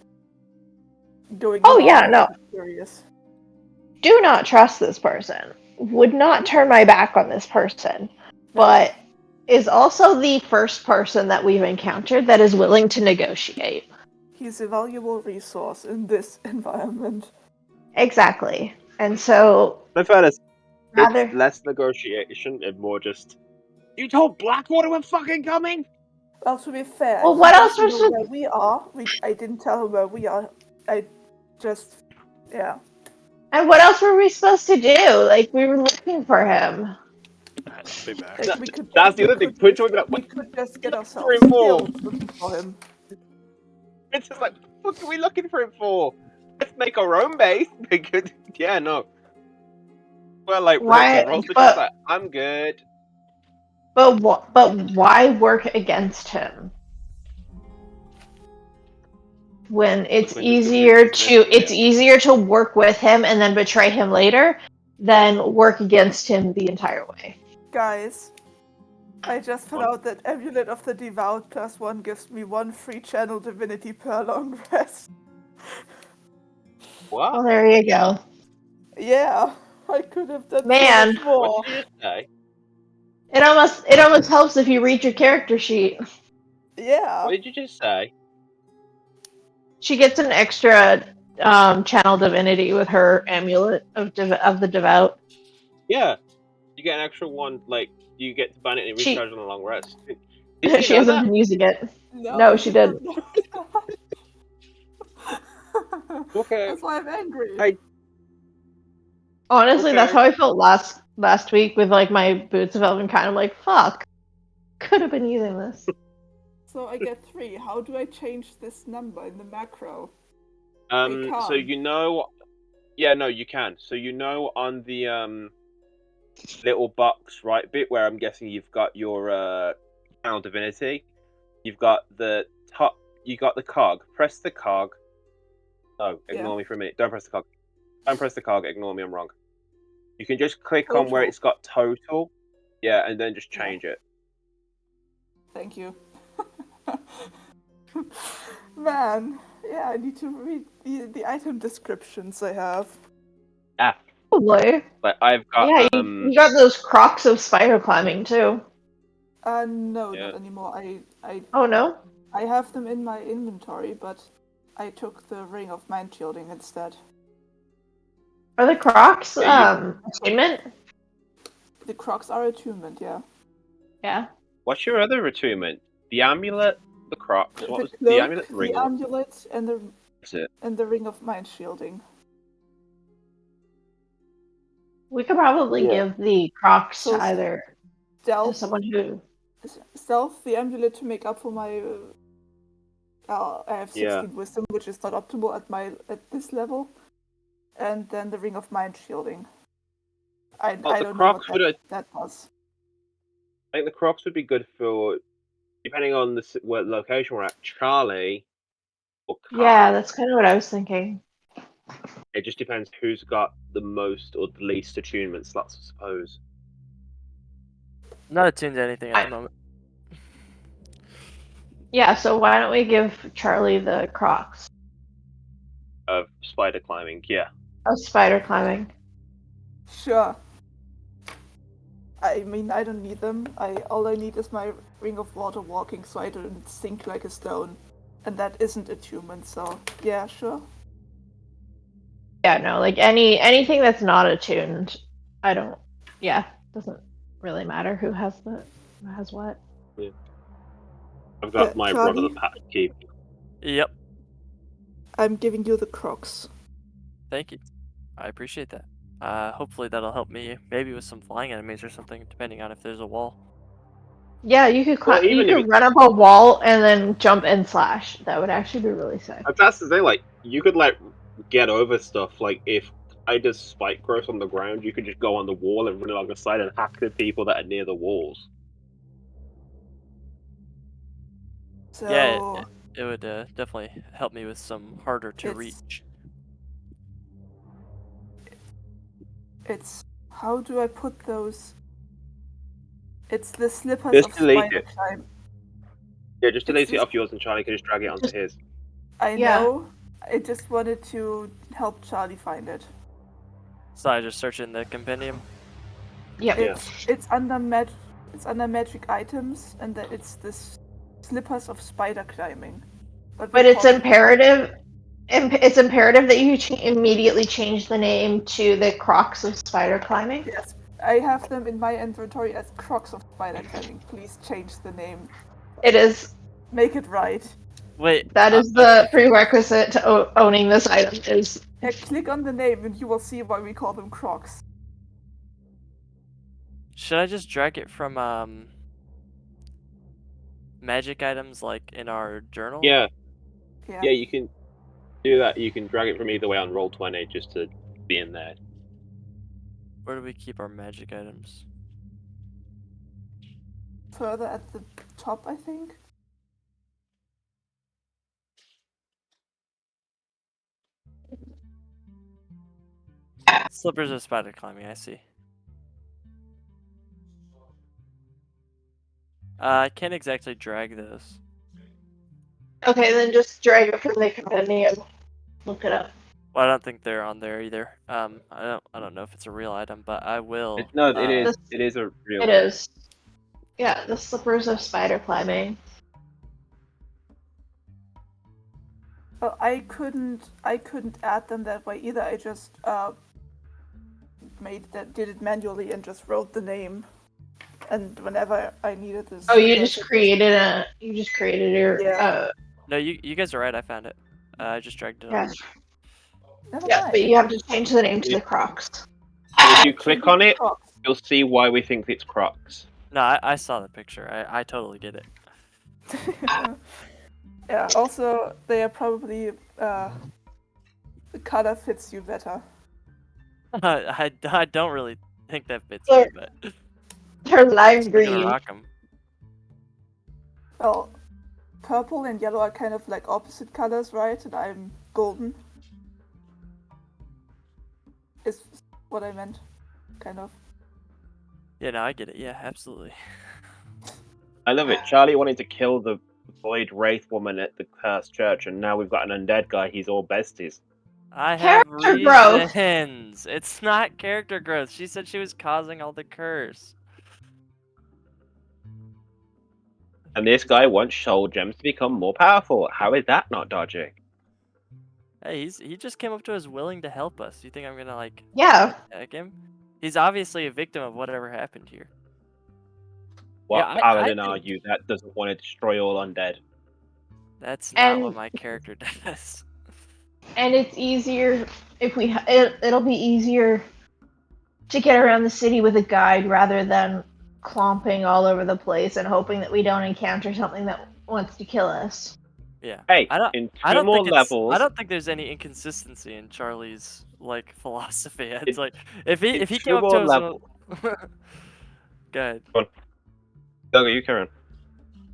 going. Oh, along yeah, because no. I'm curious. Do not trust this person. Would not turn my back on this person. But is also the first person that we've encountered that is willing to negotiate. He's a valuable resource in this environment. Exactly. And so In fairness, Rather. It's less negotiation and more just. You told Blackwater we're fucking coming. Well, to be fair, Well, he what else doesn't was know it? where we are. I didn't tell him where we are. I just, yeah. And what else were we supposed to do? Like, we were looking for him. Alright, I'll be back. Like, we could. That's the we other thing. could Put just- it like, we what could just get for ourselves him for? killed looking for him. It's just like, what are we looking for him for? Let's make our own base. Because, yeah, no. Well, like, Why? Roll's just But like, I'm good. why work against him when it's When his easier goodness to exists, yeah. work with him and then betray him later than work against him the entire way? Guys, I just found out that Amulet of the Devout +1 gives me 1 free channel divinity per long rest. What? Well, there you go. Yeah, I could have done Man. so much more. What did you just say? It almost helps if you read your character sheet. Yeah. What did you just say? She gets an extra channel divinity with her amulet of the devout. Yeah. You get an extra one, like, you get to ban it and She- recharge on a long rest. Did you She know hasn't that? been using it. No, No, I she did didn't. not know that. Okay. That's why I'm angry. Hey. Honestly, that's Okay. how I felt last week with like my Boots of Elvenkind. I'm like, fuck, could have been using this. So I get 3. How do I change this number in the macro? So can't. you know, yeah, no, you can. So you know on the little box right bit where I'm guessing you've got your channel divinity, you've got the top, you got the cog. Press the cog. No, ignore me for a minute. Don't press the cog. Don't press the cog. Ignore me. I'm wrong. You can just click on where Total. it's got total. Yeah, and then just change it. Thank you. Man, yeah, I need to read the item descriptions I have. Ah, Probably. but I've got Yeah, you got those Crocs of spider climbing too. No, Yeah. not anymore. I Oh no, have them in my inventory, but I took the Ring of Mind Shielding instead. are the Crocs Yeah, attunement? The Crocs are attunement, yeah. Yeah. What's your other attunement? The amulet, the Crocs. What was the cloak, the amulet? The ring. the amulet, and That's it. the Ring of Mind Shielding. We could probably Yeah. give the Crocs So to either to Stealth, someone who. stealth, the amulet to make up for my. I have 16 Yeah. wisdom, which is not optimal at this level, and then the Ring of Mind Shielding. I the don't know Crocs what would that does. I think the Crocs would be good for, depending on the what location we're at, Charlie or Kai. Yeah, that's kind of what I was thinking. It just depends who's got the most or the least attunement slots, I suppose. I'm not attuned to anything at the moment. Yeah, so why don't we give Charlie the Crocs Of spider climbing, yeah. of spider climbing? Sure. I mean, I don't need them. All I need is my Ring of Water Walking, so I don't sink like a stone, and that isn't attunement. So yeah, sure. Yeah, no, like anything that's not attuned, I don't. Yeah, doesn't really matter who has what. I've got my Rod of Charlie? the Pack keep. Yep. I'm giving you the Crocs. Thank you. I appreciate that. Hopefully that'll help me, maybe with some flying enemies or something, depending on if there's a wall. Yeah, you could Well, you even if could run up a wall and then jump and slash. That would actually be really sick. That's the thing, like, you could, like, get over stuff. Like, if I just spike growth on the ground, you could just go on the wall and run along the side and hack the people that are near the walls. So Yeah, it would definitely help me with some harder to It's- reach. it's how do I put those? It's the slippers Just of delete spider it. climb. Yeah, just delete It's it just- off yours and Charlie can just drag it onto his. I Yeah. know. I just wanted to help Charlie find it. So I just search in the compendium. Yep. Yeah. It's under magic items, and that it's this slippers of spider climbing. But we it's call it- imperative. It's imperative that you immediately change the name to the Crocs of spider climbing. Yes, I have them in my inventory as Crocs of Spider Climbing. Please change the name. It is. Make it right. Wait. That is the prerequisite to owning this item. Is Yeah, click on the name and you will see why we call them Crocs. Should I just drag it from magic items like in our journal? Yeah. Yeah. Yeah, you can do that. You can drag it from either way on Roll20 just to be in there. Where do we keep our magic items? Further at the top, I think. Slippers of spider climbing, I see. I can't exactly drag those. okay. Then just drag it from the company and look it up. Well, I don't think they're on there either. I don't know if it's a real item, but I will. No, it is. It is a real. It is. Yeah, the slippers of spider climbing. Well, I couldn't add them that way either. I just did it manually and just wrote the name. And whenever I needed this. Oh, you just created your. Yeah. No, you guys are right. I found it. I just dragged it Yeah. on. Never Yeah, mind. but you have to change the name to the Crocs. If you click on it, Crocs. you'll see why we think it's Crocs. No, I saw the picture. I totally get it. Yeah, also, they are probably, the color fits you better. I don't really think that fits They're- me, but They're lime we're gonna green. rock 'em. Well, purple and yellow are kind of like opposite colors, right? And I'm golden. Is what I meant, kind of. Yeah, no, I get it. Yeah, absolutely. I love it. Charlie wanted to kill the Void Wraith woman at the cursed church, and now we've got an undead guy. He's all besties. I have Character growth. reasons. It's not character growth. She said she was causing all the curse. And this guy wants soul gems to become more powerful. How is that not dodgy? Hey, he just came up to us willing to help us. You think I'm gonna like Yeah. attack him? He's obviously a victim of whatever happened here. What Yeah, I paladin think- are you that doesn't want to destroy all undead? That's not what And- my character does. And it's easier if we. It'll be easier to get around the city with a guide rather than clomping all over the place and hoping that we don't encounter something that wants to kill us. Yeah. Hey, I don't. in I two don't more think it's. levels, I don't think there's any inconsistency in Charlie's like philosophy. It's like if he came up to us. Go ahead. Doug, are you Karen?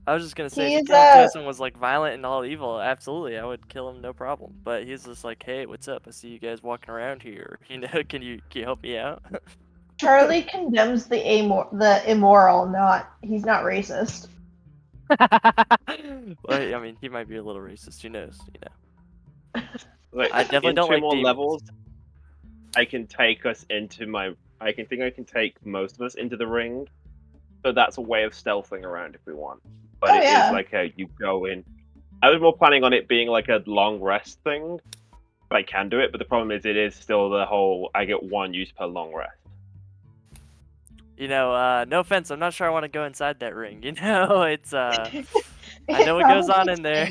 I was just gonna say, if He's, he came up to us and was like violent and all evil, absolutely, I would kill him, no problem. But he's just like, hey, what's up? I see you guys walking around here. You know, can you help me out? Charlie condemns the immoral, he's not racist. Well, I mean, he might be a little racist. Who knows? You know. Like, I definitely in don't two like more demons. levels, I can take us into my. I can take most of us into the ring. So that's a way of stealthing around if we want. But Oh, it yeah. is like you go in. I was more planning on it being like a long rest thing. But I can do it, but the problem is it is still the whole I get one use per long rest. You know, no offense, I'm not sure I want to go inside that ring. You know, it's I know what goes on in there.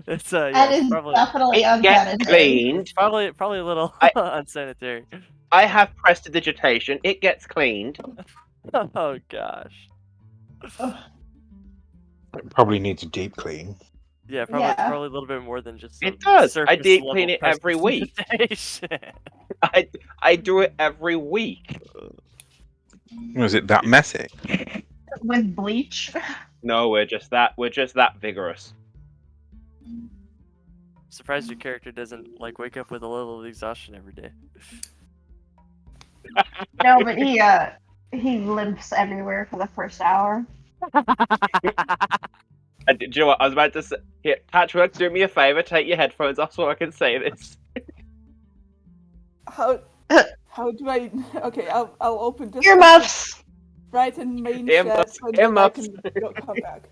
It's yeah, And it's it's probably definitely It gets unsanitary. cleaned. it's probably a little I- unsanitary. I have prestidigitation. It gets cleaned. Oh gosh. It probably needs a deep clean. Yeah, probably Yeah. a little bit more than just It some does. I surface deep level clean it every week. prestidigitation. I do it every week. Was it that messy? With bleach. No, we're just that vigorous. Surprised your character doesn't like wake up with a little exhaustion every day. No, but he limps everywhere for the first hour. Do you know what I was about to say? Here, Patchwork, do me a favor. Take your headphones off so I can say this. How do I? Okay, I'll open this. Earmuffs. Right in main Earmuffs, chat, and then I earmuffs. can come back.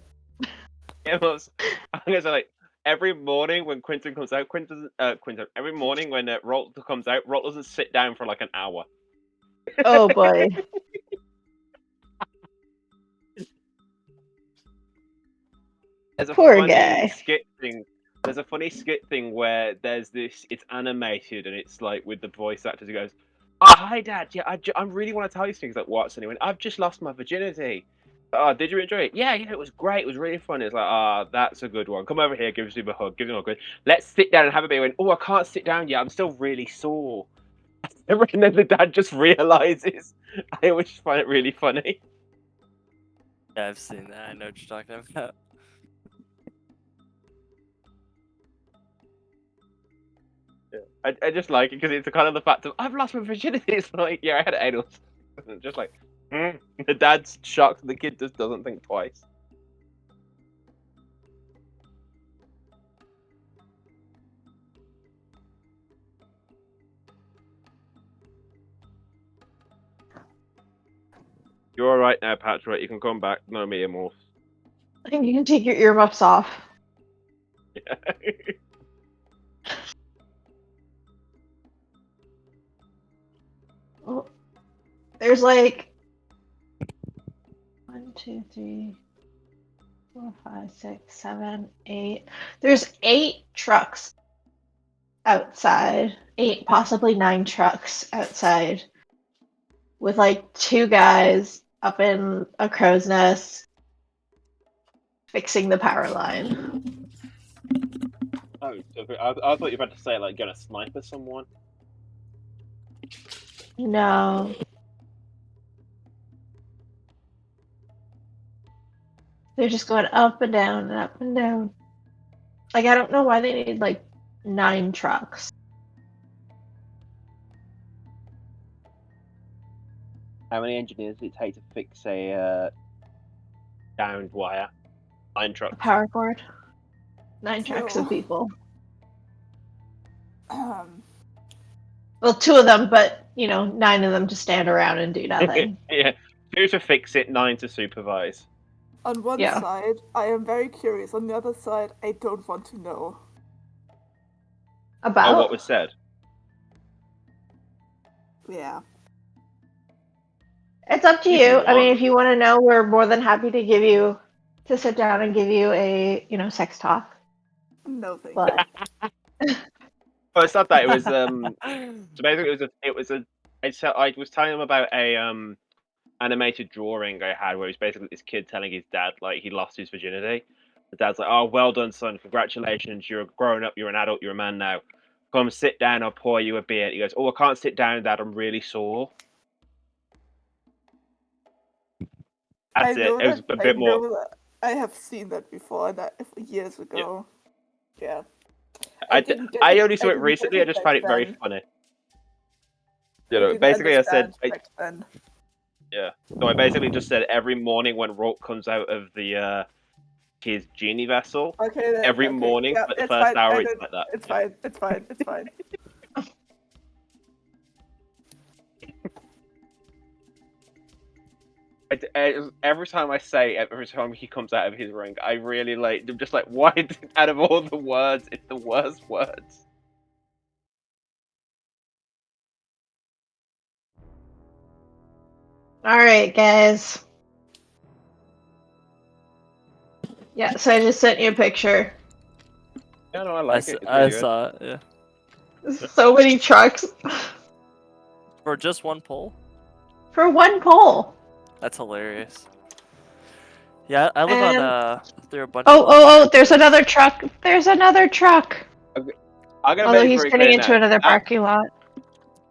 I'm gonna say like every morning when Quinton comes out, Quinton. Every morning when Rolt comes out, Rolt doesn't sit down for like an hour. Oh boy. There's a Poor funny guy. skit thing. There's a funny skit thing where there's this. It's animated and it's like with the voice actors. He goes, "Oh, hi, Dad. Yeah, I really want to tell you things like what's." And he went, "I've just lost my virginity." Oh, did you enjoy it? Yeah, it was great. It was really fun. It's like, that's a good one. Come over here, give him a hug, give him a hug. Let's sit down and have a beer. He went, oh, I can't sit down yet. I'm still really sore. And then the dad just realizes. I always find it really funny. Yeah, I've seen that. I know what you're talking about. Yeah. I just like it because it's kind of the fact of I've lost my virginity. It's like, yeah, I had anal. Just like, the dad's shocked. The kid just doesn't think twice. You're all right now, Patrick. You can come back. No me anymore. I think you can take your earmuffs off. Yeah. Oh, there's like 1, 2, 3, 4, 5, 6, 7, 8. There's 8 trucks outside. 8, possibly 9 trucks outside. With like 2 guys up in a crow's nest fixing the power line. Oh, I thought you were about to say like gonna sniper someone. No. They're just going up and down and up and down. Like, I don't know why they need like 9 trucks. How many engineers did it take to fix a downed wire? 9 A trucks. power cord. 9 trucks of people. Well, 2 of them, but 9 of them to stand around and do nothing. Yeah, 2 to fix it, 9 to supervise. On one Yeah. side, I am very curious. On the other side, I don't want to know. About? Oh, what was said? Yeah. It's up to If you. you I mean, want. if you want to know, we're more than happy to sit down and give you a, sex talk. No thank But Oh, it's not that. It was so basically I was telling him about a animated drawing I had where it's basically this kid telling his dad like he lost his virginity. The dad's like, "Oh, well done, son. Congratulations. You're grown up. You're an adult. You're a man now. Come sit down. I'll pour you a beer." He goes, "Oh, I can't sit down, Dad. I'm really sore." That's it. It was a bit more. I have seen that before, years ago. Yeah. I only saw it recently. I just found it very funny. Basically, I said, yeah. So I basically just said every morning when Rourke comes out of the his genie vessel, every morning, yeah, like the first hour, it's like that. It's fine. It's fine. It's fine. Every time he comes out of his ring, I really I'm just like, why? Out of all the words, it's the worst words. all right, guys. Yeah, so I just sent you a picture. Yeah, no, I like it. I saw it. Yeah. So many trucks For just one pole? for one pole. That's hilarious. Yeah, I live on there are a bunch Oh, there's another truck. There's another truck. Okay. I'm gonna Although make it he's very turning clear into now. another parking lot.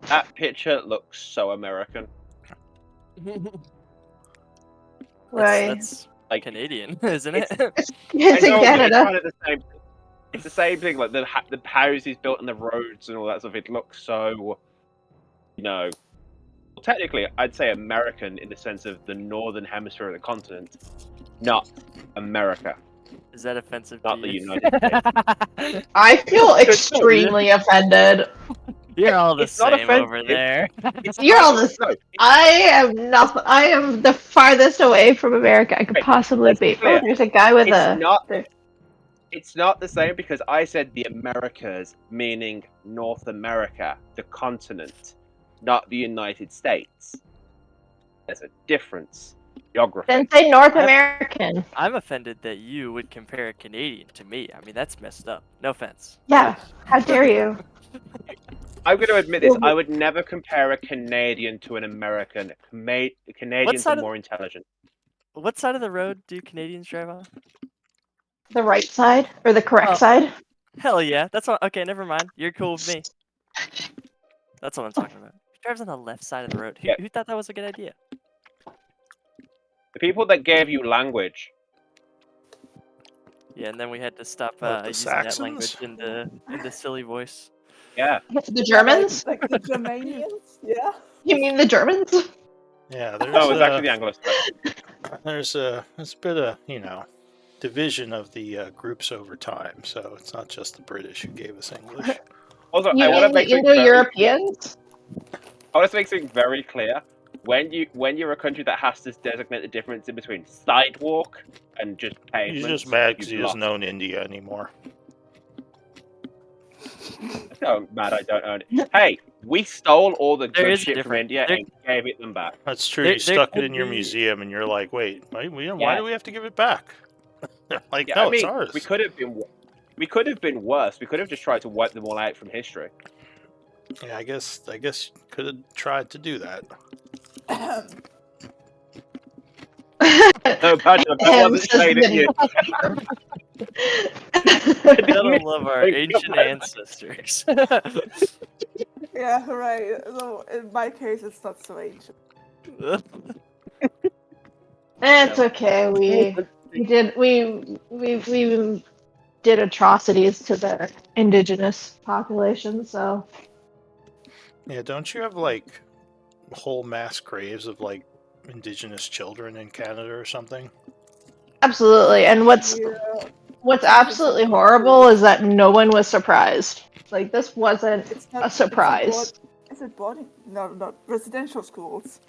That picture looks so American. Right. That's like Canadian, isn't it? It's in Canada. It's kind of the same. It's the same thing, like the houses built and the roads and all that stuff. It looks so, well, technically, I'd say American in the sense of the northern hemisphere of the continent, not America. Is that offensive Not to the you? United States. I feel extremely offended. You're all the It's not same over offensive. there. You're all the same. I am not. I am the farthest away from America I could possibly let's be be. clear. Oh, there's a guy with It's not the same because I said the Americas, meaning North America, the continent, not the United States. There's a difference. Geography. Then say North American. I'm offended that you would compare a Canadian to me. I mean, that's messed up. No offense. Yeah, how dare you? I'm going to admit this. I would never compare a Canadian to an American. Canadians side are of- more intelligent. What side of the road do Canadians drive on? The right side or the correct Oh. side? Hell yeah. That's all. Okay, never mind. You're cool with me. That's what I'm talking about. He drives on the left side of the road. Who thought that was a good idea? The people that gave you language. Yeah, and then we had to stop The using that Saxons? language in the silly voice. Yeah. The Germans? Like the Germanians? Yeah. You mean the Germans? Yeah, there's No, it's actually the Anglo. there's a bit of division of the groups over time, so it's not just the British who gave us English. Also, You I want to mean make the something very, Indo-Europeans? I want to make something very clear. When you're a country that has to designate the difference in between sidewalk and just pavement, He's just mad because you've he doesn't lost. own India anymore. No, mad I don't own it. Hey, we stole all the There good is a shit from difference. India There- and gave it them back. That's true. There- You there stuck it could in your be- museum, and you're like, wait, why Yeah. do we have to give it back? Like, Yeah, no, I mean, it's ours. we could have been worse. We could have just tried to wipe them all out from history. Yeah, I guess could have tried to do that. No, Patrick, that wasn't shade at you. Gotta love our ancient ancestors. Yeah, right. So in my case, it's not so ancient. It's okay. We did atrocities to the indigenous population, so Yeah, don't you have like whole mass graves of like indigenous children in Canada or something? absolutely. And what's absolutely horrible is that no one was surprised. Like this wasn't It's not a surprise. Is it boarding? No, not residential schools.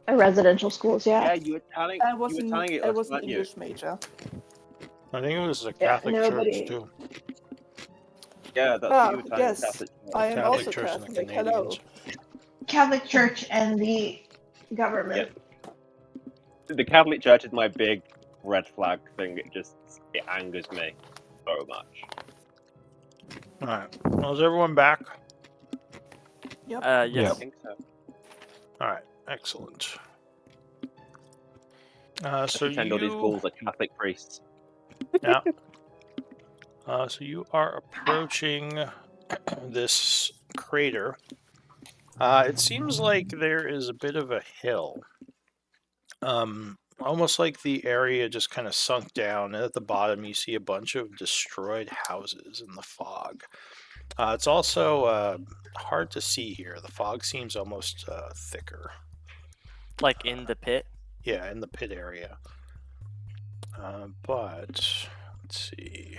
Residential schools, Yeah, you were telling. I You was were an telling it. I us, was an weren't you? English major. I think it was a Yeah, Catholic nobody- church too. Yeah, that's what you were telling yes. us. I am Catholic also Church and the Catholic. Hello. Canadians. Catholic Church and the government. The Catholic Church is my big red flag thing. It angers me so much. All right. Well, is everyone back? yes. I think so. All right. Excellent. I So pretend all these you, ghouls are Catholic priests. yeah. So you are approaching this crater. It seems like there is a bit of a hill. Almost like the area just kind of sunk down, and at the bottom you see a bunch of destroyed houses in the fog. It's also hard to see here. The fog seems almost thicker. Like in the pit. Yeah, in the pit area. But let's see.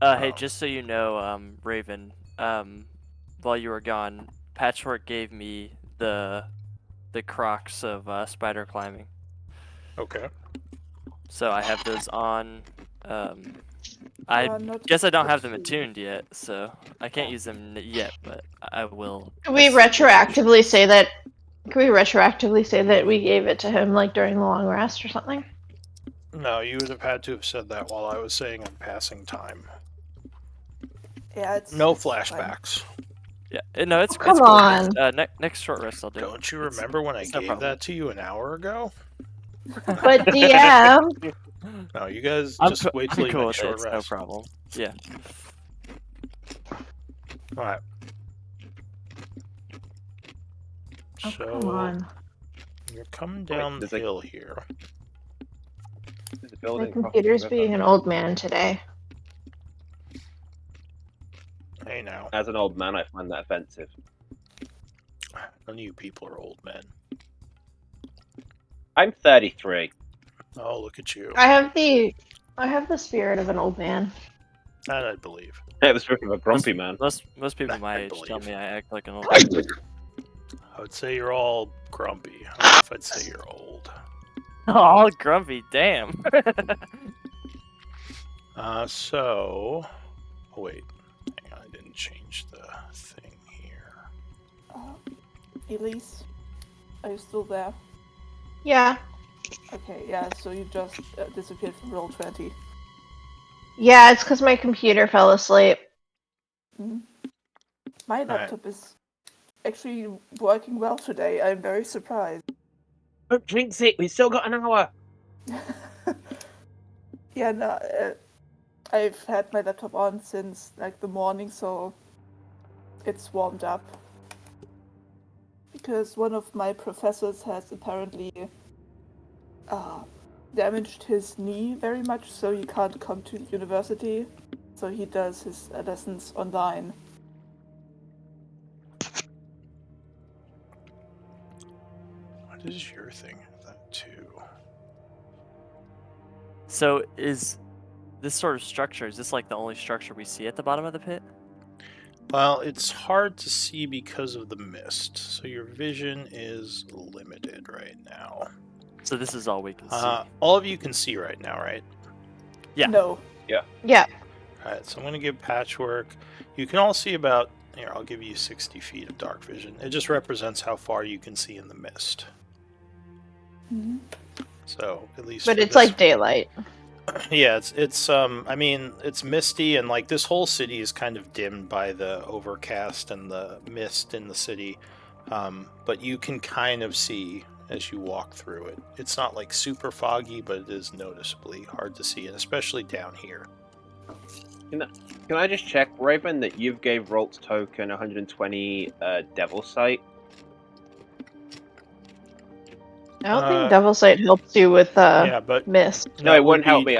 Hey, Oh. just so you know, Raven, while you were gone, Patchwork gave me the Crocs of spider climbing. Okay. So I have those on. I Not guess I don't have them actually. attuned yet, so I can't use them yet, but I will. Can we as soon as- retroactively say that? Can we retroactively say that we gave it to him like during the long rest or something? No, you would have had to have said that while I was saying I'm passing time. Yeah, it's No it's fine. flashbacks. Yeah, no, it's Come it's cool. on. Next short rest I'll do. Don't you It's- remember when I it's no gave problem. that to you an hour ago? But DM, No, you guys I'm just co- wait I'm till you cool make with it, short it's rest. no problem. Yeah. All right. oh, So come on. you're coming down the there's a- hill here. There's a My building across the computer's river. being an old man today. Hey now, As an old man, I find that offensive. none of you people are old men. I'm 33. Oh, look at you. I have the spirit of an old man. That I believe. Yeah, the spirit of a grumpy man. Most people I my age tell believe. me I act like an old. I would say you're all grumpy. I don't know if I'd say you're old. All grumpy, damn. So... Oh, wait. Hang on, I didn't change the thing here. Elise, are you still there? Yeah. Okay, yeah, so you just disappeared from Roll20. Yeah, it's because my computer fell asleep. Mm. My Right. laptop is actually working well today. I'm very surprised. Don't jinx it. We still got an hour. Yeah, no, I've had my laptop on since like the morning, so it's warmed up. Because one of my professors has apparently damaged his knee very much, so he can't come to the university. So he does his lessons online. What is your thing? That too. So is this sort of structure, is this like the only structure we see at the bottom of the pit? Well, it's hard to see because of the mist, so your vision is limited right now. So this is all we can see. All of you can see right now, right? Yeah. No. Yeah. Alright, so I'm going to give Patchwork. You can all see about... Here, I'll give you 60 feet of dark vision. It just represents how far you can see in the mist. Mm-hmm. So, at least But for it's this... like daylight. Yeah, it's I mean, it's misty, and like this whole city is kind of dimmed by the overcast and the mist in the city. But you can kind of see as you walk through it. It's not like super foggy, but it is noticeably hard to see, and especially down here. Can I just check, Raven, that you've gave Rolt's token 120 Devil Sight? I don't think Devil Sight helps you with Yeah, but mist. No, it wouldn't help me.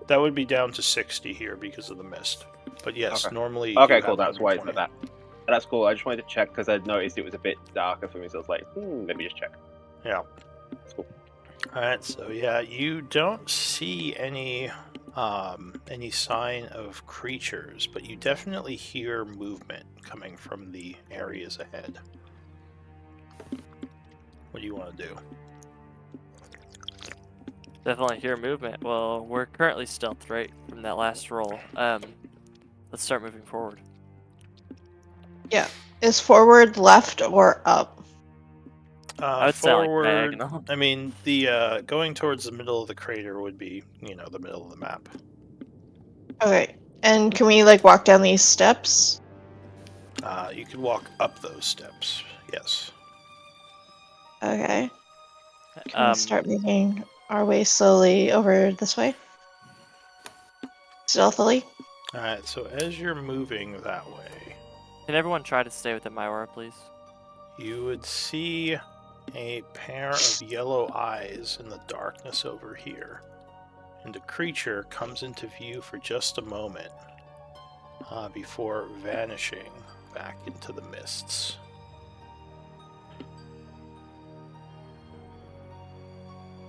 That would be down to 60 here because of the mist. But yes, Okay. normally. Okay, you cool. have That's why it's 120. like that. That's cool. I just wanted to check because I'd noticed it was a bit darker for me, so I was like, let me just check. Yeah. That's cool. Alright, so yeah, you don't see any sign of creatures, but you definitely hear movement coming from the areas ahead. What do you want to do? Definitely hear movement. Well, we're currently stealthed, right, from that last roll. Let's start moving forward. Yeah. Is forward left or up? I would say like Forward. diagonal. I mean, the going towards the middle of the crater would be, the middle of the map. Okay. And can we like walk down these steps? You could walk up those steps. Yes. Okay. Can we start moving our way slowly over this way? Stealthily? Alright, so as you're moving that way, Can everyone try to stay within my aura, please? you would see a pair of yellow eyes in the darkness over here. And a creature comes into view for just a moment before vanishing back into the mists.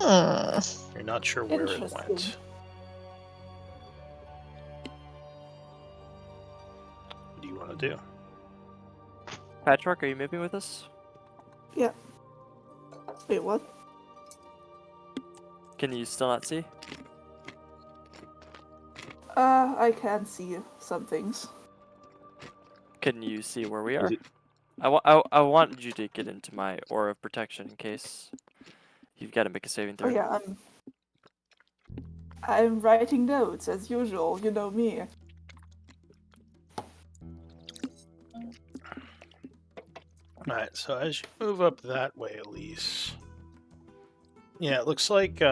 You're not sure where it Interesting. went. What do you want to do? Patchwork, are you moving with us? Yeah. Wait, what? Can you still not see? I can see some things. Can you see where we are? Is it- I want you to get into my aura of protection in case you've got to make a saving Oh throw. yeah, I'm writing notes as usual. You know me. Alright, so as you move up that way, Elise, yeah, it looks like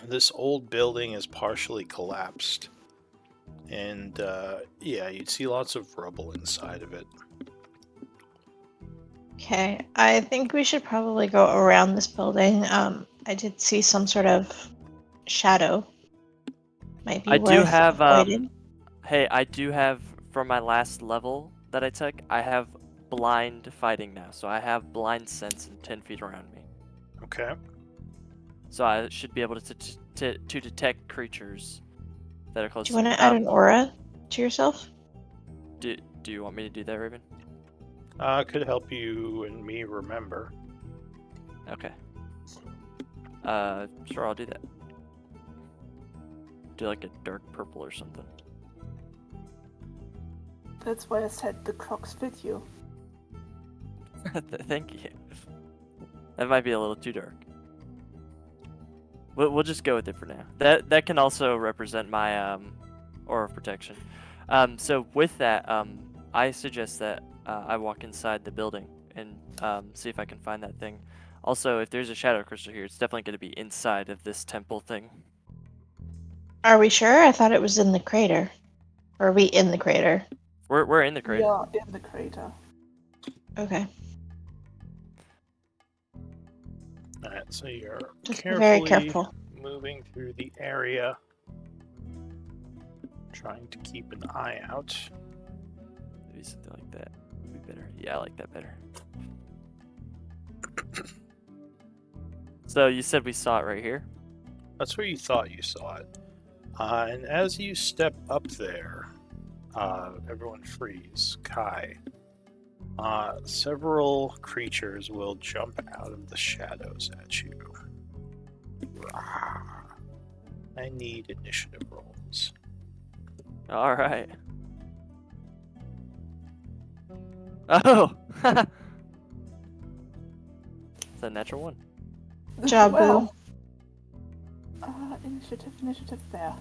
this old building is partially collapsed. And yeah, you'd see lots of rubble inside of it. Okay. I think we should probably go around this building. I did see some sort of shadow. Might be I do worth have avoiding. Hey, I do have from my last level that I took, I have blind fighting now. So I have blind sense in 10 feet around me. Okay. So I should be able to detect creatures that are close Do you to want me. to add an aura to yourself? Do you want me to do that, Raven? Could help you and me remember. Okay. Sure, I'll do that. do like a dark purple or something. That's why I said the crocs fit you. Thank you. That might be a little too dark. We'll just go with it for now. That can also represent my aura of protection. So with that, I suggest that I walk inside the building and see if I can find that thing. Also, if there's a shadow crystal here, it's definitely going to be inside of this temple thing. Are we sure? I thought it was in the crater. Or are we in the crater? We're in the crater. Yeah, in the crater. Okay. Alright, so you're Just be very careful. moving through the area, trying to keep an eye out. Maybe something like that would be better. Yeah, I like that better. So you said we saw it right here? That's where you thought you saw it. And as you step up there, everyone freeze. Kai. Several creatures will jump out of the shadows at you. I need initiative rolls. All right. Oh! It's a natural one. Job, Well, initiative there.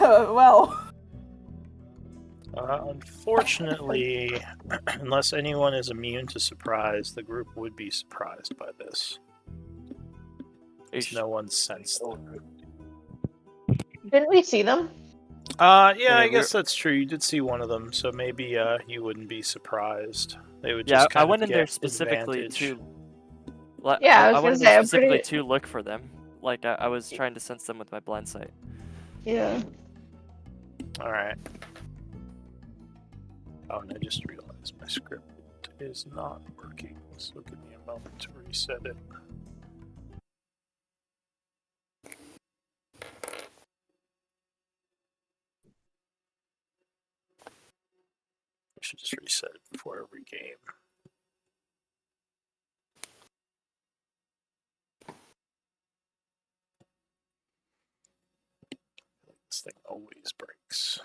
Well. Unfortunately, unless anyone is immune to surprise, the group would be surprised by this. No one sensed them. Didn't we see them? Yeah, I guess that's true. You did see one of them, so maybe you wouldn't be surprised. They would just kind I of went in there get specifically advantage. Yeah, I was I went gonna in say, there I'm specifically pretty. to look for them. Like I was trying to sense them with my blind sight. Yeah. Alright. Oh, and I just realized my script is not working, so give me a moment to reset it. I should just reset it before every game. This thing always breaks.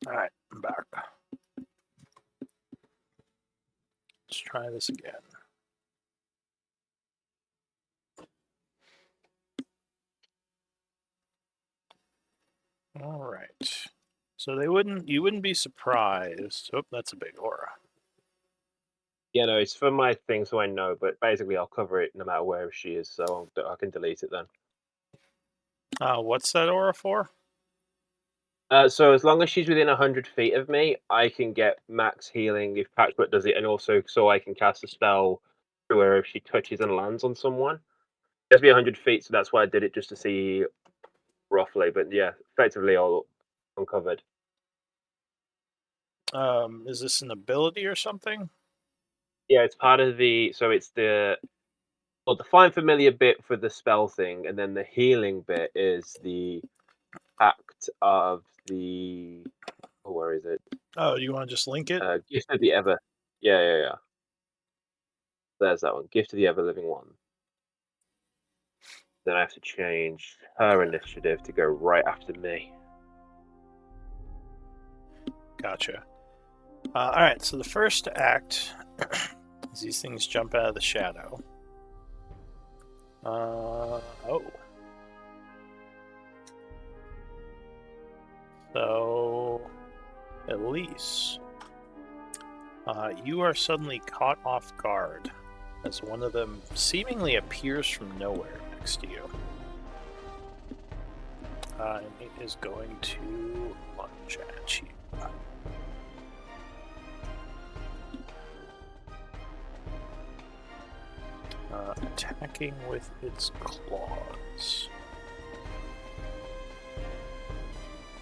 Alright, I'm back. Let's try this again. Alright. So you wouldn't be surprised. Oh, that's a big aura. Yeah, no, it's for my thing, so I know. But basically, I'll cover it no matter where she is, so I can delete it then. What's that aura for? So as long as she's within 100 feet of me, I can get max healing if Patchwork does it, and also so I can cast a spell through her if she touches and lands on someone. It has to be 100 feet, so that's why I did it, just to see roughly. But yeah, effectively, all uncovered. Is this an ability or something? Yeah, it's part of the. So it's the find familiar bit for the spell thing, and then the healing bit is the act of the. Oh, where is it? Oh, you want to just link it? Gift of the Ever. Yeah. There's that one. Gift of the Ever Living One. Then I have to change her initiative to go right after me. Gotcha. Alright, so the first act is these things jump out of the shadow. Oh. So, Elise, you are suddenly caught off guard as one of them seemingly appears from nowhere next to you. And it is going to lunge at you. Attacking with its claws.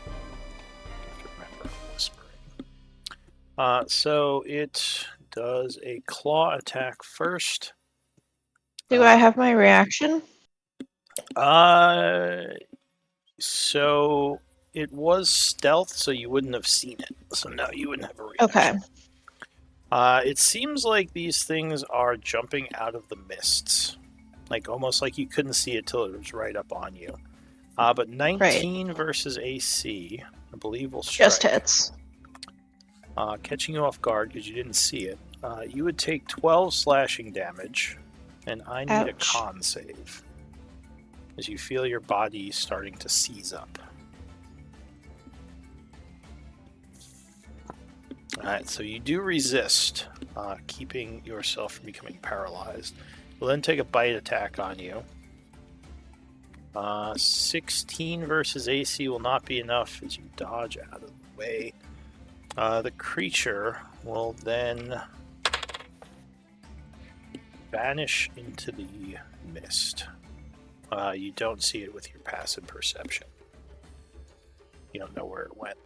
Have to remember I'm whispering. So it does a claw attack first. Do I have my reaction? So it was stealth, so you wouldn't have seen it. So no, you wouldn't have a reaction. Okay. It seems like these things are jumping out of the mists, like almost like you couldn't see it till it was right up on you. But 19 versus AC, I believe, will strike. Just hits. Catching you off guard because you didn't see it. You would take 12 slashing damage, and I need a con save as you feel your body starting to seize up. Alright, so you do resist, keeping yourself from becoming paralyzed. We'll then take a bite attack on you. 16 versus AC will not be enough as you dodge out of the way. The creature will then vanish into the mist. You don't see it with your passive perception. You don't know where it went.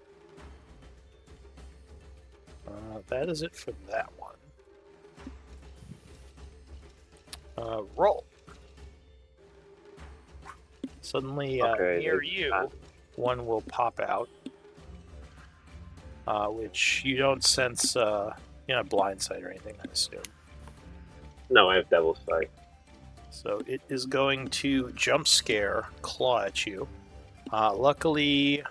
That is it for that one. Roll. Suddenly, near you, one will pop out, which you don't sense, blind sight or anything, I assume. No, I have Devil's Sight. So it is going to jump scare, claw at you. Luckily,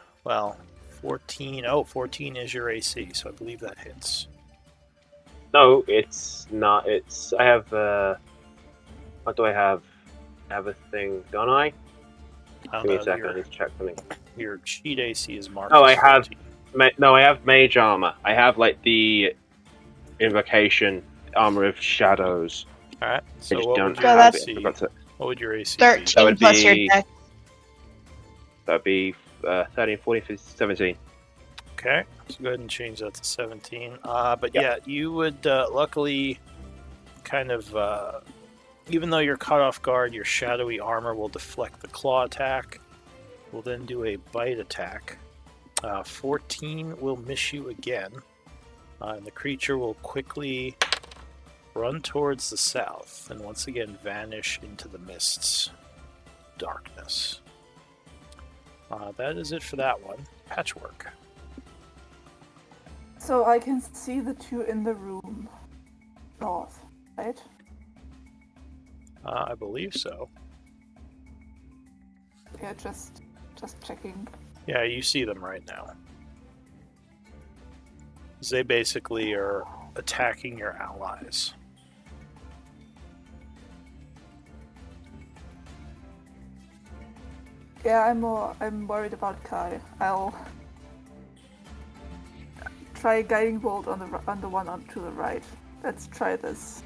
14. Oh, 14 is your AC, so I believe that hits. No, it's not. I have, what do I have? I have a thing, don't I? Give me a second, I need to check something. Your cheat AC is marked. Oh, I have. I have Mage Armor. I have, the Invocation Armor of Shadows. Alright, so what would your AC be? 13 plus your dex. That would be 13, 14, 15, 17. Okay, so go ahead and change that to 17. But yeah, you would luckily kind of, even though you're caught off guard, your shadowy armor will deflect the claw attack. We'll then do a bite attack. 14 will miss you again, and the creature will quickly run towards the south and once again vanish into the mist's darkness. That is it for that one. Patchwork. So I can see the two in the room north, right? I believe so. Yeah, just checking. Yeah, you see them right now. They basically are attacking your allies. Yeah, I'm worried about Kai. I'll try Guiding Bolt on the one to the right. Let's try this.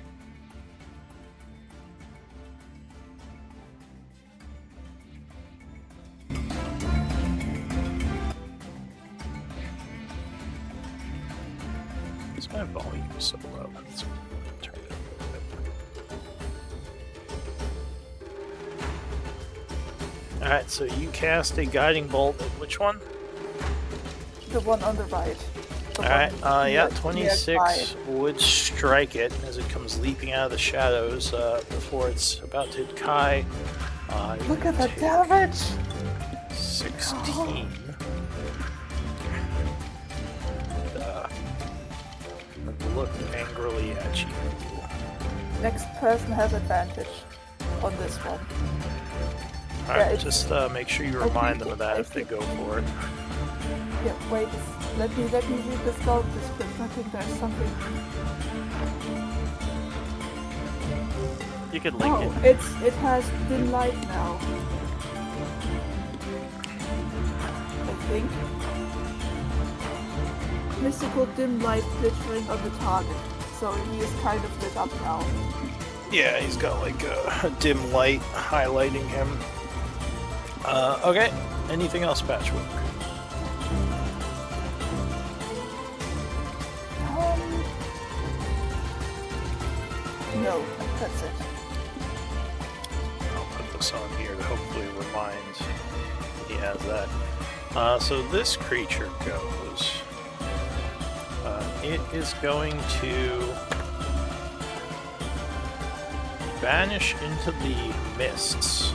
My volume is so low. Let's turn it up a bit. Alright, so you cast a guiding bolt at which one? The one on the right. Alright, 26 would strike it as it comes leaping out of the shadows before it's about to hit Kai. Look at the damage! 16. Look angrily at you. Next person has advantage on this one. Alright, just make sure you remind them of that if they go for it. Yeah, wait, let me read the spell description. I think there's something. You could link it. It has dim light now. I think. Mystical dim light glittering on the target, so he is kind of lit up now. Yeah, he's got like a dim light highlighting him. Okay, anything else, Patchwork? No, that's it. I'll put this on here to hopefully remind he has that. So this creature goes. It is going to vanish into the mists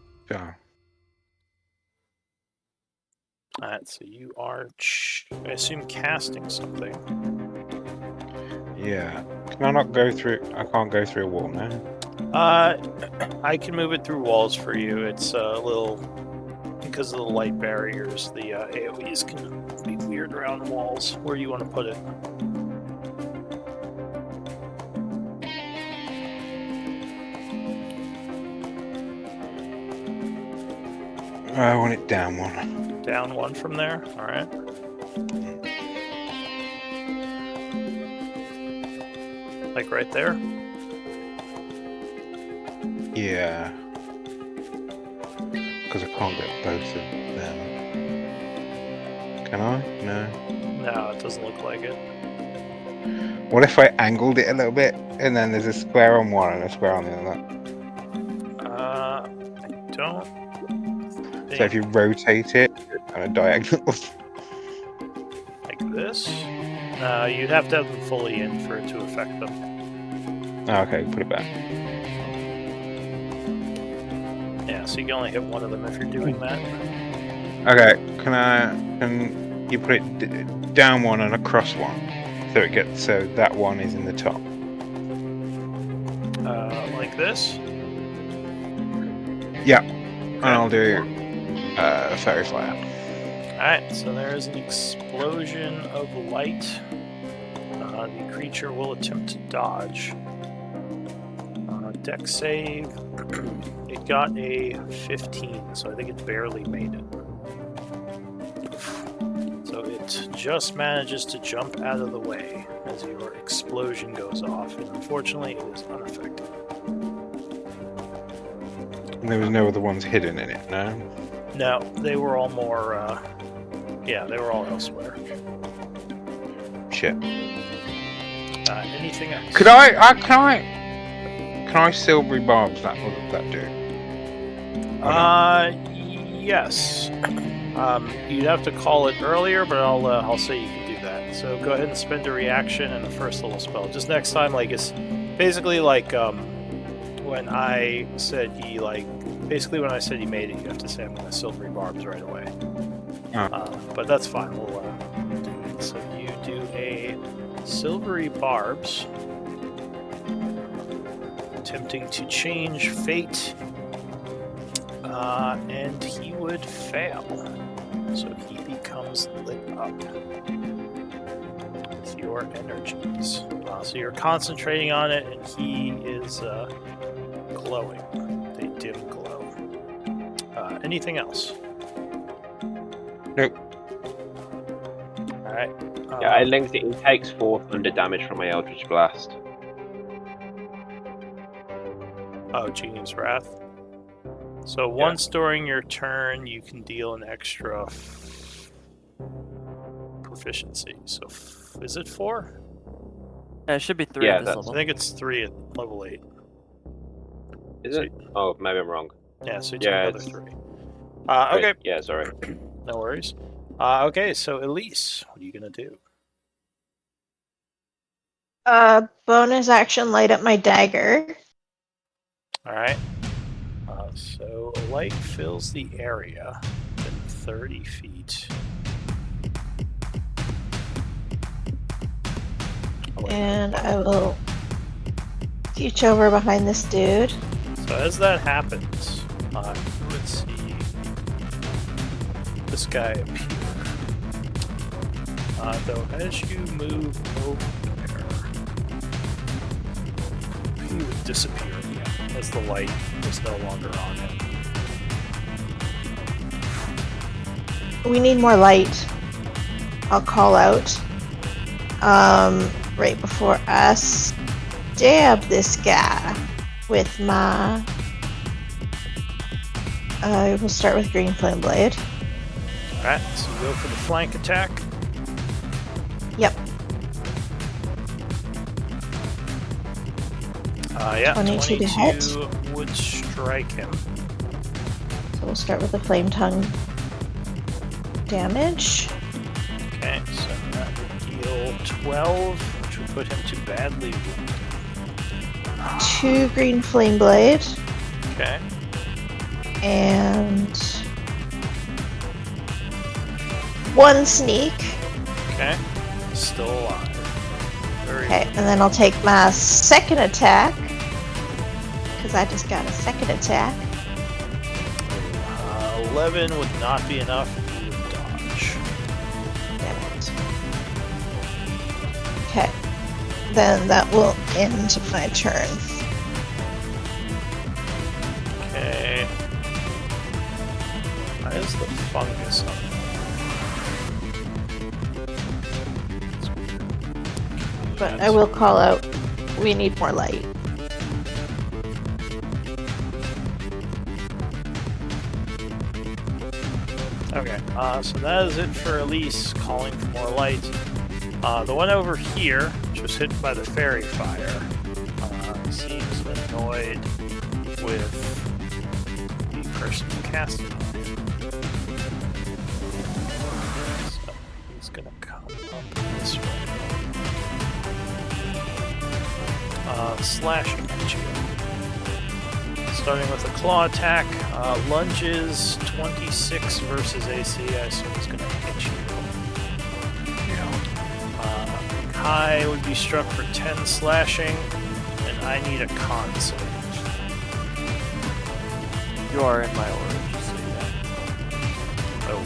Alright, so you are, I assume, casting something. Yeah. Can I not go through? I can't go through a wall now. I can move it through walls for you. It's a little, because of the light barriers, the AoEs can be weird around walls. Where do you want to put it? I want it down one. Down one from there? Alright. Like right there? Yeah. Because I can't get both of them. Can I? No. No, it doesn't look like it. What if I angled it a little bit and then there's a square on one and a square on the other? I don't think... So if you rotate it on a diagonal. Like this? No, you'd have to have them fully in for it to affect them. Oh, okay, put it back. Yeah, so you can only hit one of them if you're doing that. Okay, can you put it down one and across one? So that one is in the top. Like this? Yeah. And I'll do fairy flare. Alright, so there is an explosion of light. The creature will attempt to dodge. Dex save. It got a 15, so I think it barely made it. So it just manages to jump out of the way as your explosion goes off, and unfortunately it is unaffected. And there was no other ones hidden in it, no? No, they were all more, yeah, they were all elsewhere. Shit. Anything else? Can I silvery barbs that? What does that do? Yes. You'd have to call it earlier, but I'll say you can do that. So go ahead and spend a reaction and the first little spell. Just next time, like, it's basically like when I said he when I said he made it, you have to say I'm gonna silvery barbs right away. But that's fine. We'll do it. So you do a silvery barbs, attempting to change fate, and he would fail. So he becomes lit up with your energies. So you're concentrating on it, and he is glowing. They dim glow. Anything else? Nope. Alright. Yeah, I linked it. He takes 4 thunder damage from my Eldritch Blast. Oh, Genie's Wrath. So once during your turn, you can deal an extra proficiency. So is it 4? Yeah, it should be 3 Yeah, at this level. I think it's 3 at level 8. Is it? Oh, maybe I'm wrong. Yeah, so you take another 3. Right, Okay. Yeah, sorry. No worries. Okay, so Elise, what are you gonna do? Bonus action, light up my dagger. Alright. So light fills the area within 30 feet. And I will reach over behind this dude. So as that happens, you would see this guy appear. Though as you move over there, he would disappear again as the light is no longer on him. We need more light. I'll call out. Right before us. Stab this guy with my... we'll start with Green Flame Blade. Alright, so go for the flank attack. Yep. Yeah, 22 to hit. would strike him. So we'll start with the Flame Tongue damage. Okay, so that would deal 12, which would put him to badly wounded. 2 Green Flame Blade. Okay. And 1 sneak. Okay. Still alive. Very Okay, and then I'll take my second attack. Because I just got a second attack. 11 would not be enough. You would dodge. Damn it. Okay. Then that will end my turn. Okay. Why is the fungus on there? But I will call out, we need more light. Okay, so that is it for Elise calling for more light. The one over here, which was hit by the fairy fire, seems annoyed with the person who cast it on him. So he's gonna come up this way. Slashing at you. Starting with a claw attack, lunges 26 versus AC. I assume he's gonna hit you. Kai would be struck for 10 slashing, and I need a con save. You are in my aura, just so you know.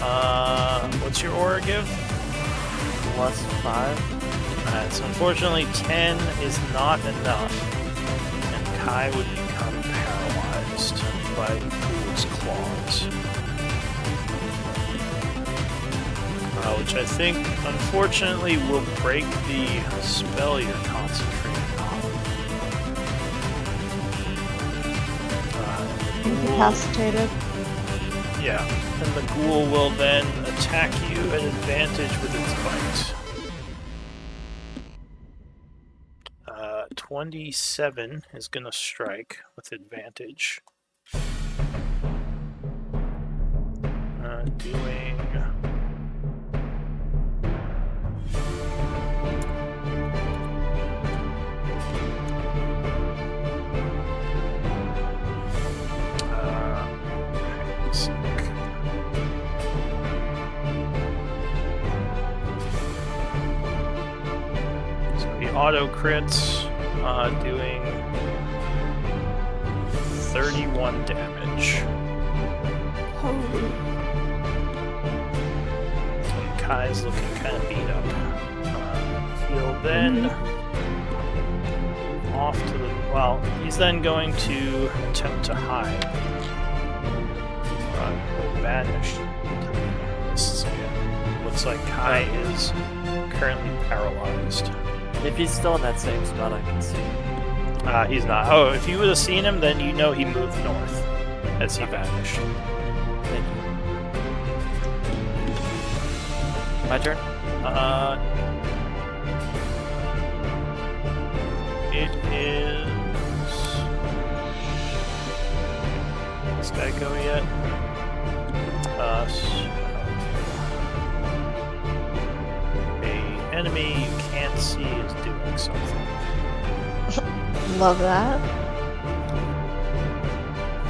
Oh. What's your aura give? +5. Alright, so unfortunately 10 is not enough, and Kai would become paralyzed by Ghoul's claws. Which I think, unfortunately, will break the spell you're concentrating on. Incapacitated. Yeah, and the ghoul will then attack you at advantage with its bite. 27 is going to strike with advantage. Doing... auto crits, doing 31 damage. Holy. And Kai's looking kind of beat up. He'll then move off to the... Well, he's then going to attempt to hide. Vanish into the mists again. Looks like Kai is currently paralyzed. If he's still in that same spot, I can see him. He's not. Oh, if you would have seen him, then you know he moved north as he vanished. Thank you. My turn? It is... Does this guy go yet? Enemy you can't see is doing something. Love that.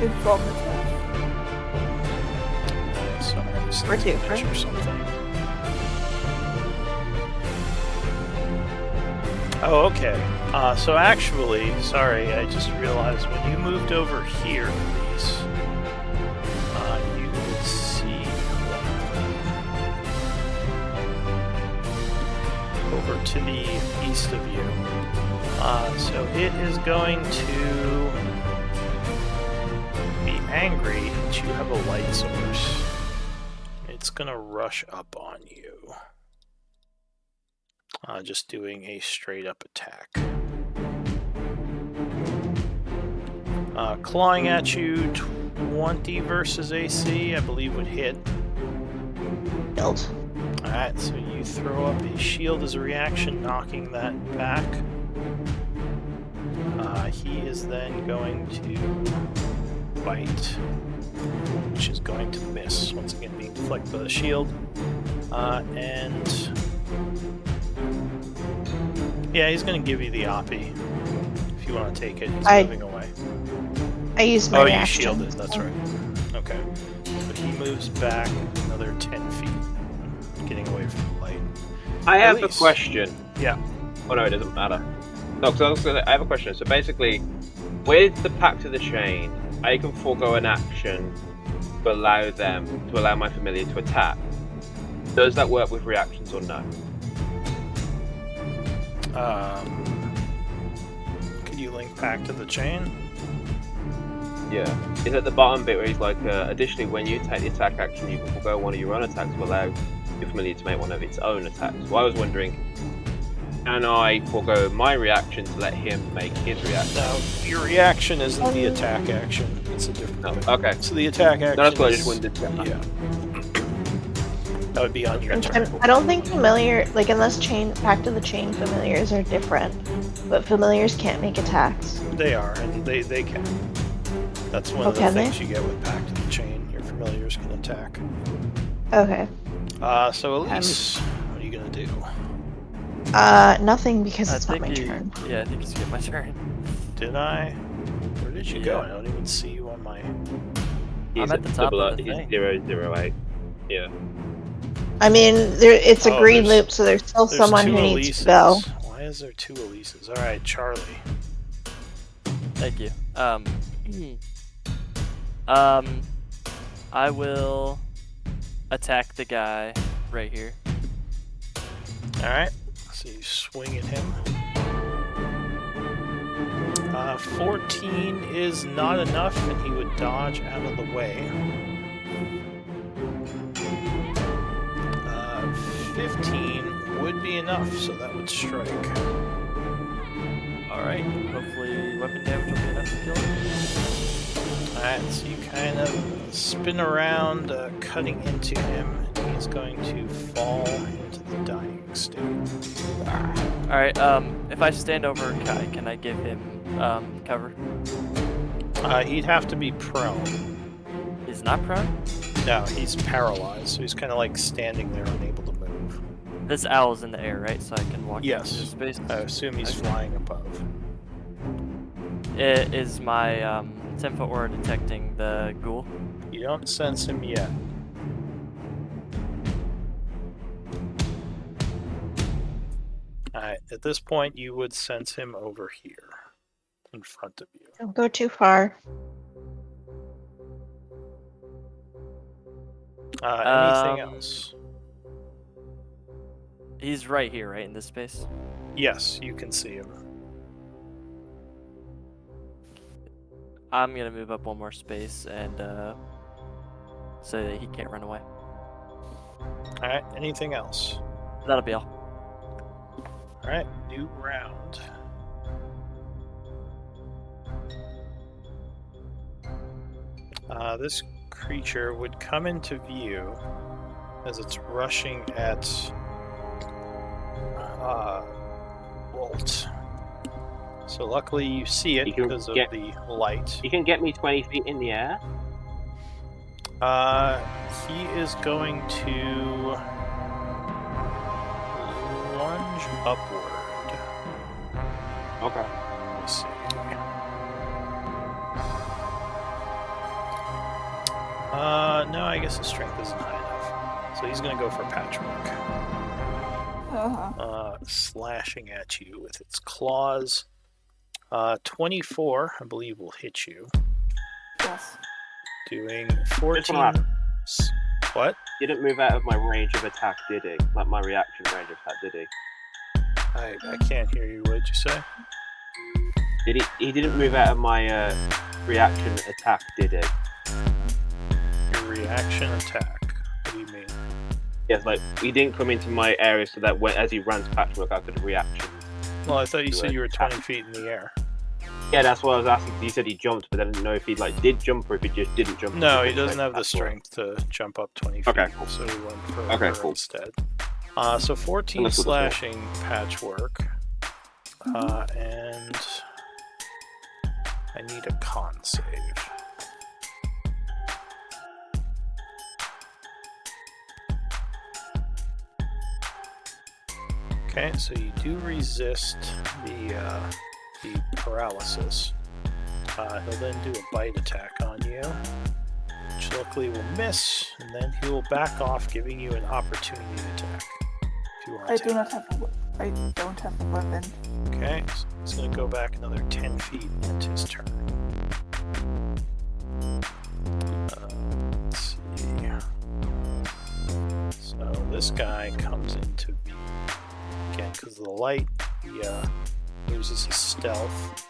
Informative. Sorry, I just We're need to different. picture something. Oh, okay. So actually, sorry, I just realized when you moved over here, Elise, you would see over to the east of you. So it is going to be angry that you have a light source. It's going to rush up on you. Just doing a straight up attack. Clawing at you, 20 versus AC, I believe would hit. Build. Alright, so you throw up a shield as a reaction, knocking that back. He is then going to bite, which is going to miss, once again being deflected by the shield. And yeah, he's going to give you the Oppie. If you want to take it, he's moving away. I used my reaction. You shielded, that's right. Okay. But he moves back another 10 feet. getting away from the light. I have a Elise. question. Yeah. Oh no, it doesn't matter. No, because I have a question. So basically, with the Pact of the Chain, I can forego an action to allow my familiar to attack. Does that work with reactions or no? Could you link back to the chain? Yeah. It's at the bottom bit where he's like, additionally, when you take the attack action, you can forego one of your own attacks to allow your familiar to make one of its own attacks. So I was wondering, can I forego my reaction to let him make his reaction? No, your reaction isn't the attack action. It's a different No. thing. Okay. So the attack action. No, that's what I is- just wanted to. Yeah. That would be on your turn. I don't think familiar, like unless Pact of the Chain familiars are different, but familiars can't make attacks. They are, and they can. That's one of the can they? things you get with Pact of the Chain. Your familiars can attack. Okay. So Elise, what are you gonna do? Nothing because I it's not think my you- turn. Yeah, I think it's my turn. Did I? Where did you go? Yeah. I don't even see you on my. He's at the top of the he's thing. 008. Yeah. I mean, it's a Oh, green there's- loop, so there's still There's someone two who Elises. needs to go. Why is there two Elises? All right, Charlie. Thank you. I will attack the guy right here. All right. So you swing at him. 14 is not enough, and he would dodge out of the way. 15 would be enough, so that would strike. Alright, hopefully weapon damage will be enough to kill him. Alright, so you kind of spin around, cutting into him, and he's going to fall into the dying state. Alright, if I stand over Kai, can I give him cover? He'd have to be prone. He's not prone? No, he's paralyzed, so he's kind of like standing there unable to move. This owl's in the air, right? So I can walk Yes. into space. I assume he's Okay. flying above. Is my 10-foot aura detecting the ghoul? You don't sense him yet. Alright, at this point you would sense him over here, in front of you. Don't go too far. Anything Um, else? He's right here, right? In this space? Yes, you can see him. I'm gonna move up one more space and so that he can't run away. Alright, anything else? That'll be all. Alright, new round. This creature would come into view as it's rushing at Bolt. So luckily you see it You can because of get- the light. You can get me 20 feet in the air. He is going to lunge upward. Okay. Let me see. No, I guess his strength isn't high enough. So he's gonna go for patchwork. Slashing at you with its claws. 24, I believe, will hit you. Yes. Doing Just 14. wanna- What? Didn't move out of my range of attack, did he? Like my reaction range of attack, did he? I can't hear you. What did you say? Did he? He didn't move out of my reaction attack, did he? Your reaction attack. What do you mean? Yes, like he didn't come into my area so that when, as he ran to patchwork, I could reaction. Well, I thought you Do said it. you were 20 feet in the air. Yeah, that's what I was asking. 'Cause he said he jumped, but I didn't know if he like did jump or if he just didn't jump. No, he Just doesn't went have the patchwork. strength to jump up 20 feet. Okay, cool. So he went for Okay, her cool. instead. So 14 Unless we'll just slashing patchwork. And I need a con save. Okay, so you do resist the paralysis. He'll then do a bite attack on you. which luckily will miss, and then he will back off, giving you an opportunity attack. If you want I to. I don't have a weapon. Okay, so he's going to go back another 10 feet into his turn. Let's see. So this guy comes into view. Again, because of the light, he loses his stealth.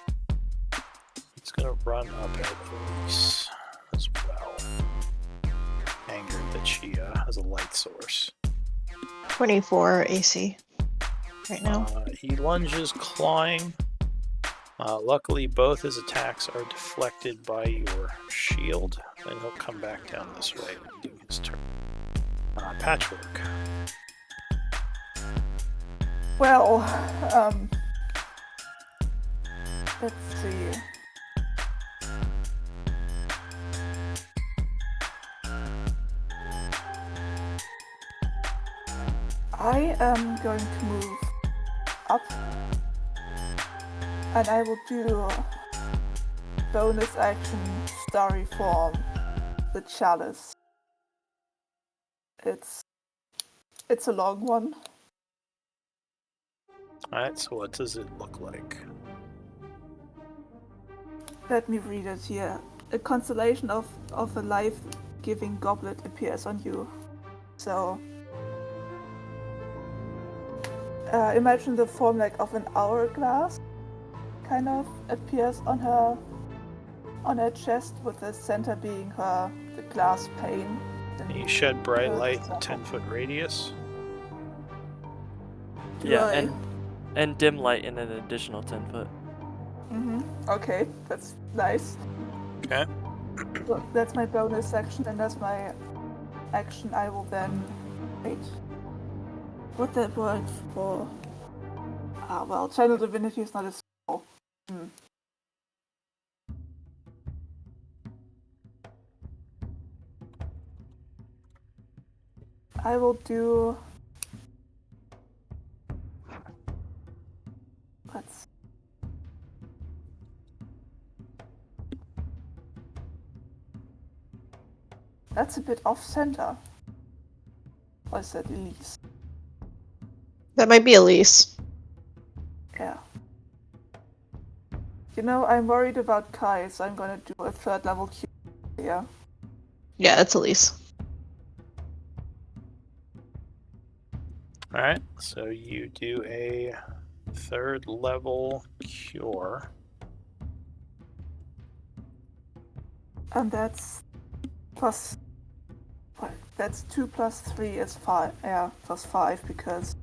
He's going to run up at Elise as well. Angered that she has a light source. 24 AC right now. He lunges, clawing. Luckily, both his attacks are deflected by your shield, and he'll come back down this way and do his turn. Patchwork. Well, let's see. I am going to move up, and I will do bonus action starry form the chalice. It's a long one. Alright, so what does it look like? Let me read it here. A constellation of a life-giving goblet appears on you. So imagine the form like of an hourglass kind of appears on her chest, with the center being the glass pane. You shed bright light in a 10-foot radius. Yeah, and dim light in an additional 10 foot. Okay, that's nice. Okay. So that's my bonus action, and that's my action. I will then wait. What that word for? Well, channel divinity is not a spell. I will do. That's a bit off center. Or is that Elise? That might be Elise. Yeah. You know, I'm worried about Kai, so I'm gonna do a 3rd level Q. Yeah. Yeah, it's Elise. Alright, so you do a 3rd level cure. And that's plus. That's 2 plus 3 is 5. Yeah, plus 5 because.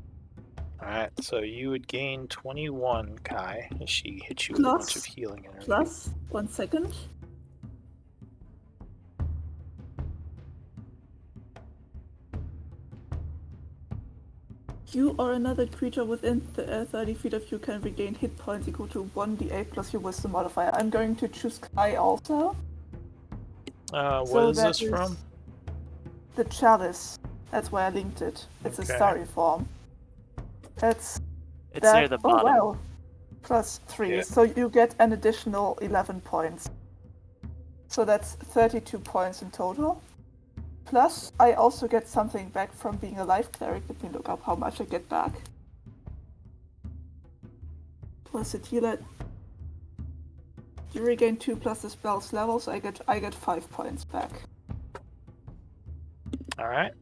Alright, so you would gain 21, Kai, as she hits you with a bunch of healing energy. Plus, 1 second. You or another creature within 30 feet of you can regain hit points equal to 1d8 plus your wisdom modifier. I'm going to choose Kai also. What is this from? The chalice. That's why I linked it. It's a starry form. It's near the bottom. Oh, wow. Plus 3. Yeah. So you get an additional 11 points. So that's 32 points in total. Plus, I also get something back from being a life cleric. Let me look up how much I get back. Plus it healer. You regain 2 plus the spell's level, so I get 5 points back. Alright.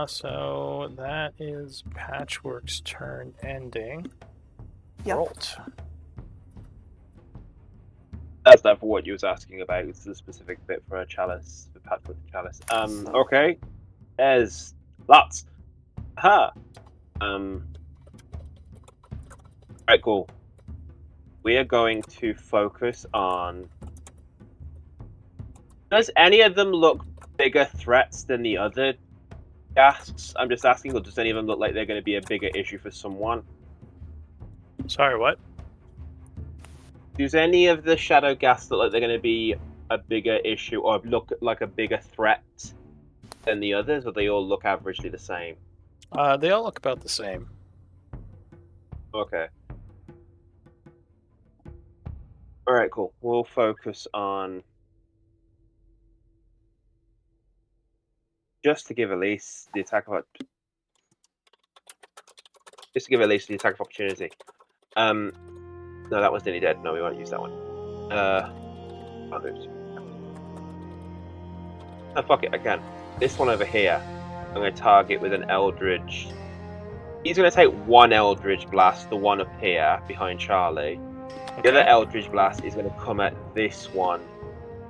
So that is Patchwork's turn ending. Yep. Rolt. That's not for what you was asking about. It's the specific bit for a chalice, the Patchwork chalice. Okay. There's lots. Aha. Alright, cool. We are going to focus on. Does any of them look bigger threats than the other gasps? I'm just asking, or does any of them look like they're going to be a bigger issue for someone? Sorry, what? Does any of the shadow gasps look like they're going to be a bigger issue, or look like a bigger threat than the others, or they all look averagely the same? They all look about the same. Okay. Alright, cool. We'll focus on just to give Elise the attack of opportunity. No, that one's nearly dead. No, we won't use that one. Can't move. Oh, fuck it, I can. This one over here, I'm going to target with an Eldritch. He's going to take one Eldritch Blast, the one up here behind Charlie. The other Eldritch Blast is going to come at this one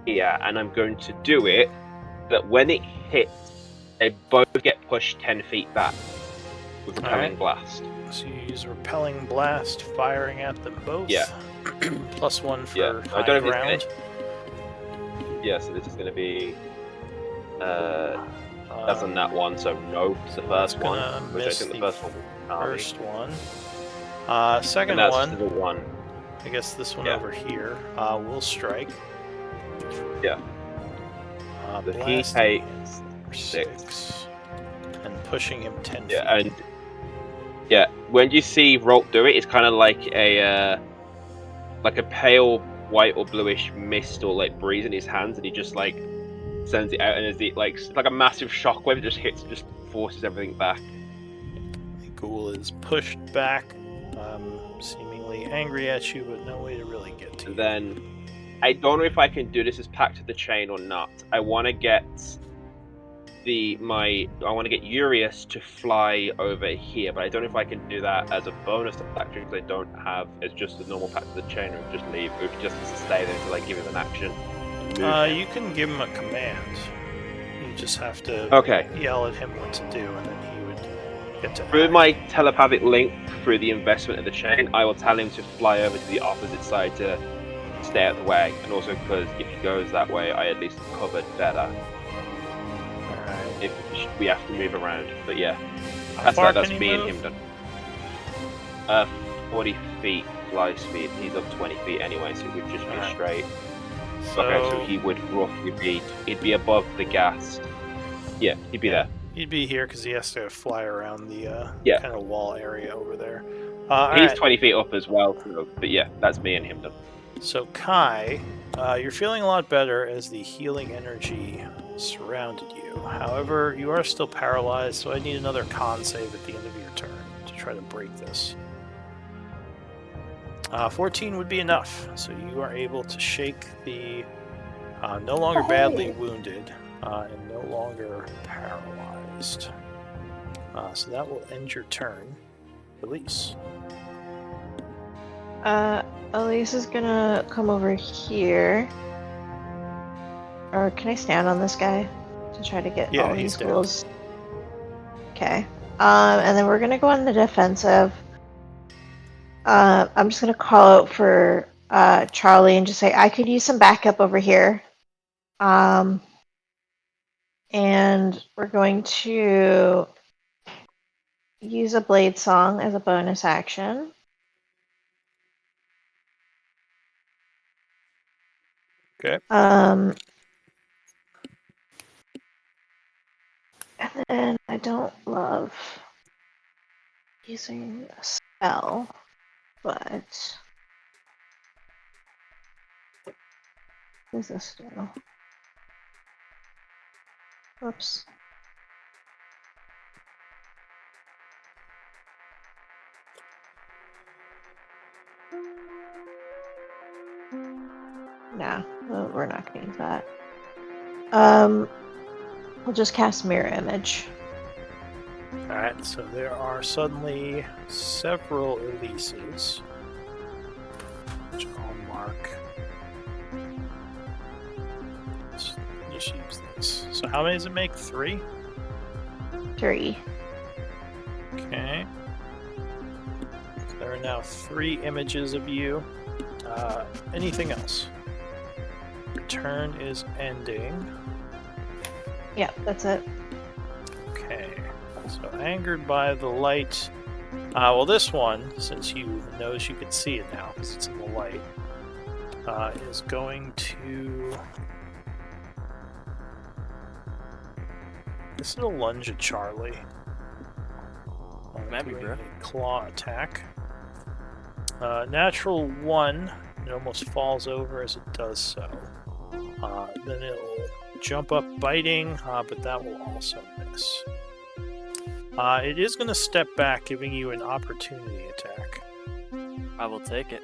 here, and I'm going to do it that when it hits, they both get pushed 10 feet back with Repelling Blast. So you use Repelling Blast, firing at them both. Yeah. +1 for high ground. Yeah, so this is going to be... that's on that one, so no to the first one. Which I think the first one was first one. Second and that's one. The one. I guess this one over here will strike. Yeah. So he takes 6. And pushing him 10 feet. Yeah, and yeah, when you see Rolt do it, it's kind of like a pale white or bluish mist or like breeze in his hands, and he just like sends it out, and it's like a massive shockwave. It just hits, just forces everything back. The ghoul is pushed back, seemingly angry at you, but no way to really get to you. Then I don't know if I can do this as Pact of the Chain or not. I want to get Urias to fly over here, but I don't know if I can do that as a bonus to Pact because I don't have as just a normal Pact of the Chain, or just leave, or just to stay there until I give him an action. You can give him a command. You just have to yell at him what to do, and then he would get to Through act. my telepathic link through the investment of the chain, I will tell him to fly over to the opposite side to stay out of the way, and also because if he goes that way, I at least covered better. Alright. If we have to move around, but yeah, How far that's can me he and move? him done. 40 feet fly speed. He's up 20 feet anyway, so it would just be straight. So, Okay, so he would roughly he'd be above the gas. Yeah, he'd be there. He'd be here because he has to fly around the kind of wall area over there. He's 20 feet up as well, so, but yeah, that's me and him done. So Kai, you're feeling a lot better as the healing energy surrounded you. However, you are still paralyzed, so I need another con save at the end of your turn to try to break this. 14 would be enough, so you are able to shake the no longer badly wounded and no longer paralyzed. So that will end your turn. Elise. Elise is gonna come over here. Or can I stand on this guy to try to get all these ghouls? Okay. And then we're gonna go on the defensive. I'm just gonna call out for Charlie and just say I could use some backup over here. And we're going to use a blade song as a bonus action. Okay. And then I don't love using a spell, but what does this do? Whoops. Nah, we're not going to use that. We'll just cast Mirror Image. Alright, so there are suddenly several Elises, which I'll mark. Let's just use this. So how many does it make? 3? 3. Okay. So there are now 3 images of you. Anything else? Your turn is ending. Yeah, that's it. Okay. So angered by the light. Well, this one, since you knows you can see it now because it's in the light, is going to. This is a lunge at Charlie. Maybe, bro. Claw attack. Natural 1. It almost falls over as it does so. Then it'll jump up biting, but that will also miss. It is going to step back, giving you an opportunity attack. I will take it.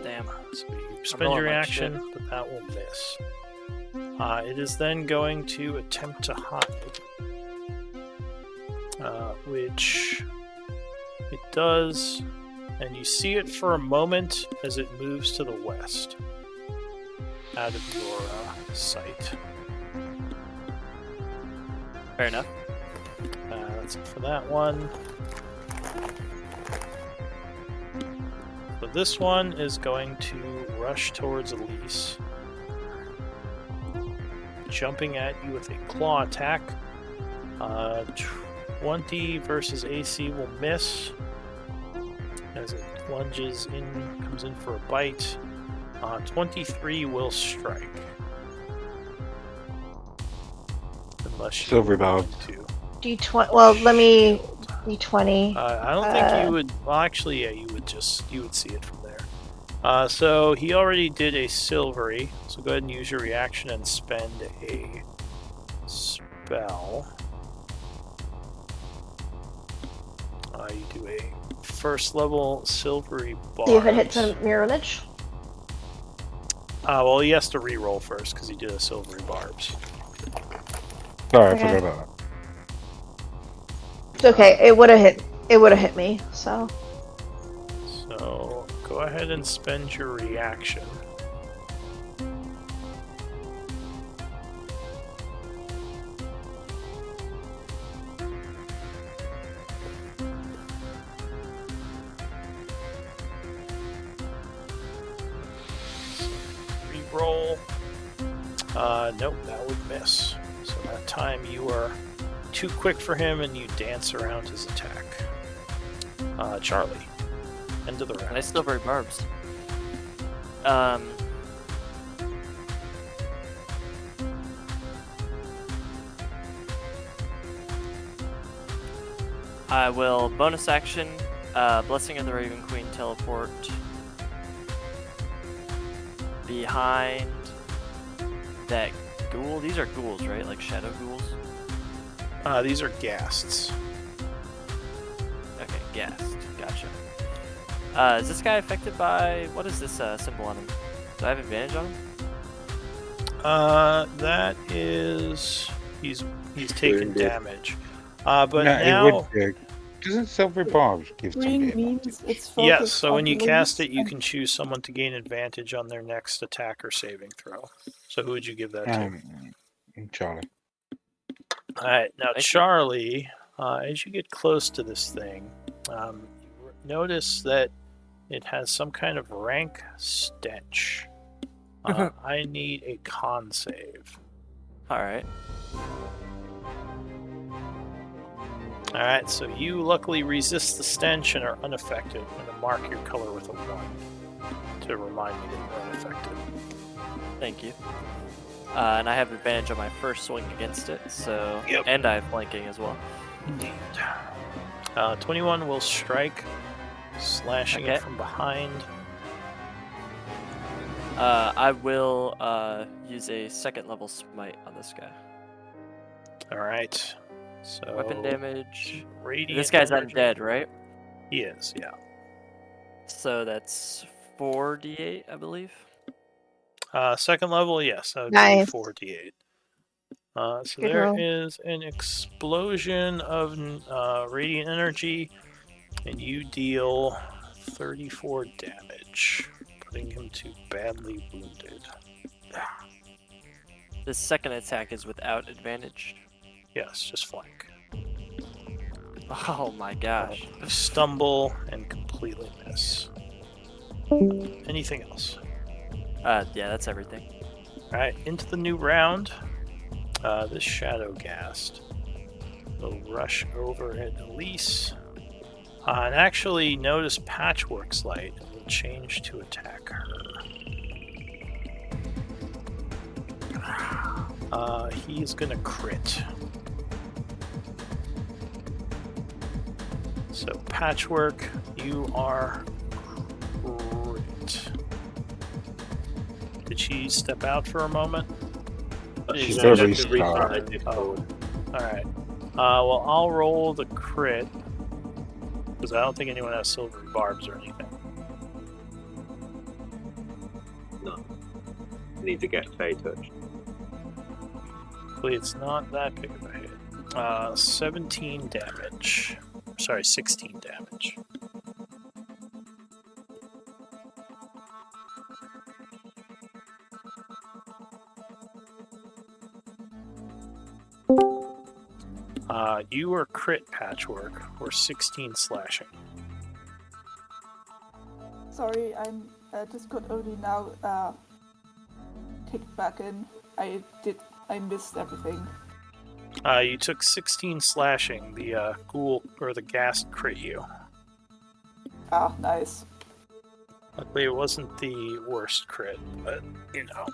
Damn. So you spend your reaction, but that will miss. It is then going to attempt to hide, which it does, and you see it for a moment as it moves to the west, out of your sight. Fair enough. That's it for that one. So this one is going to rush towards Elise, jumping at you with a claw attack. 20 versus AC will miss as it lunges in, comes in for a bite. 23 will strike. Unless you Silver Bob. D20. Well, let me D20. I don't think you would. Well, actually, yeah, you would see it from there. So he already did a silvery. So go ahead and use your reaction and spend a spell. You do a first level silvery bar. See if it hits a mirror image. Well, he has to re-roll first because he did a silvery barbs. Sorry, I forgot about that. It's okay. It would have hit. It would have hit me. So. So go ahead and spend your reaction. Re-roll. Nope, that would miss. So that time you are too quick for him and you dance around his attack. Charlie, end of the round. Nice silvery barbs. I will bonus action, Blessing of the Raven Queen teleport behind that ghoul. These are ghouls, right? Like shadow ghouls? These are ghasts. Okay, ghast. Gotcha. Is this guy affected by... What is this symbol on him? Do I have advantage on him? That is... He's taken damage. But No, now... it would be. Doesn't Silver Barbs give some Green damage? means it's focused Yes, so when you on cast it, Elise you and- can choose someone to gain advantage on their next attack or saving throw. So who would you give that to? Charlie. Alright, now Thank you. Charlie, as you get close to this thing, you notice that it has some kind of rank stench. I need a con save. Alright. Alright, so you luckily resist the stench and are unaffected. I'm going to mark your color with a 1 to remind me that you're unaffected. Thank you. And I have advantage on my first swing against it, so... Yep. And I have flanking as well. Indeed. 21 will strike, slashing Okay. it from behind. I will use a second level smite on this guy. Alright. So Weapon damage. Radiant This guy's energy. undead, right? He is, yeah. So that's 4d8, I believe. Second level, yes. That would Nice. be 4d8. So Good there roll. is an explosion of radiant energy, and you deal 34 damage, putting him to badly wounded. This second attack is without advantage. Yes, just flank. Oh my gosh. Stumble and completely miss. Anything else? Yeah, that's everything. Alright, into the new round. This Shadow Ghast will rush over at Elise. And actually notice Patchwork's light and will change to attack her. He's gonna crit. So Patchwork, you are crit. Did she step out for a moment? She's still going to restarted. restart her Discord. Alright. Well, I'll roll the crit. Because I don't think anyone has silvery barbs or anything. No. Need to get Fey touch. Hopefully it's not that big of a hit. 17 damage. Sorry, 16 damage. You were crit Patchwork, or 16 slashing. Sorry, I'm Discord only now kicked back in. I missed everything. You took 16 slashing. The ghoul or the ghast crit you. Ah, nice. Luckily, it wasn't the worst crit, but you know,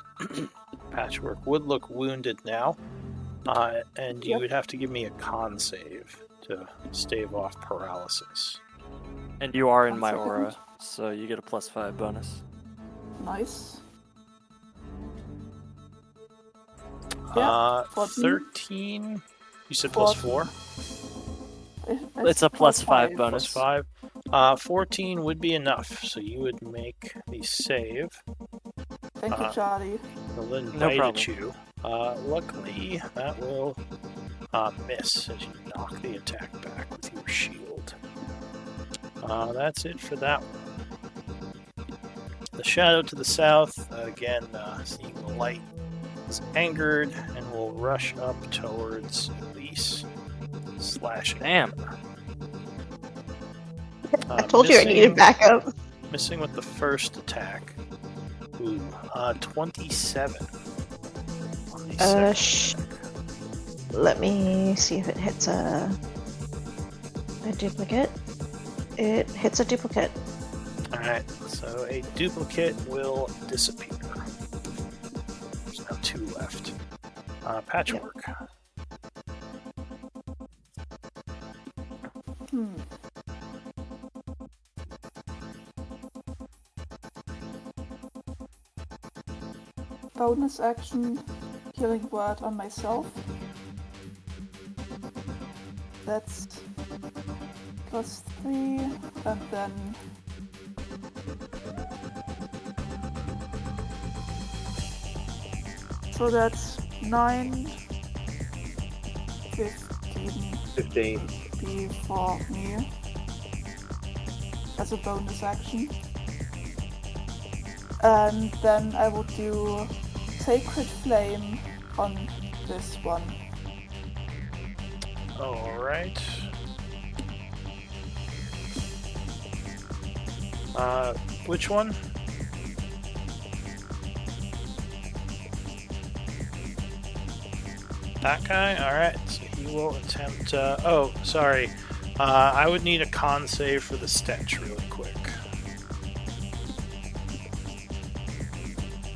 Patchwork would look wounded now, and you would have to give me a con save to stave off paralysis. And you are in 1 my second. aura, so you get a +5 bonus. Nice. Yeah, 14. 13. You said plus 4. It's a +5 bonus. Plus 5. 14 would be enough, so you would make the save. Thank you, Charlie. The Lynn No bite at problem. you. Luckily, that will miss as you knock the attack back with your shield. That's it for that one. The shadow to the south, again, seeing the light, is angered and will rush up towards Elise, slashing. Damn. I told you I needed backup. Missing with the first attack. Ooh, 27. On the second attack. Let me see if it hits a duplicate. It hits a duplicate. Alright, so a duplicate will disappear. There's now 2 left. Patchwork. Bonus action, healing word on myself. That's +3, and then so that's 9, 15 15. be for me as a bonus action. And then I will do Sacred Flame on this one. Alright. Which one? That guy? Alright, so he will attempt, oh, sorry. I would need a con save for the stench really quick.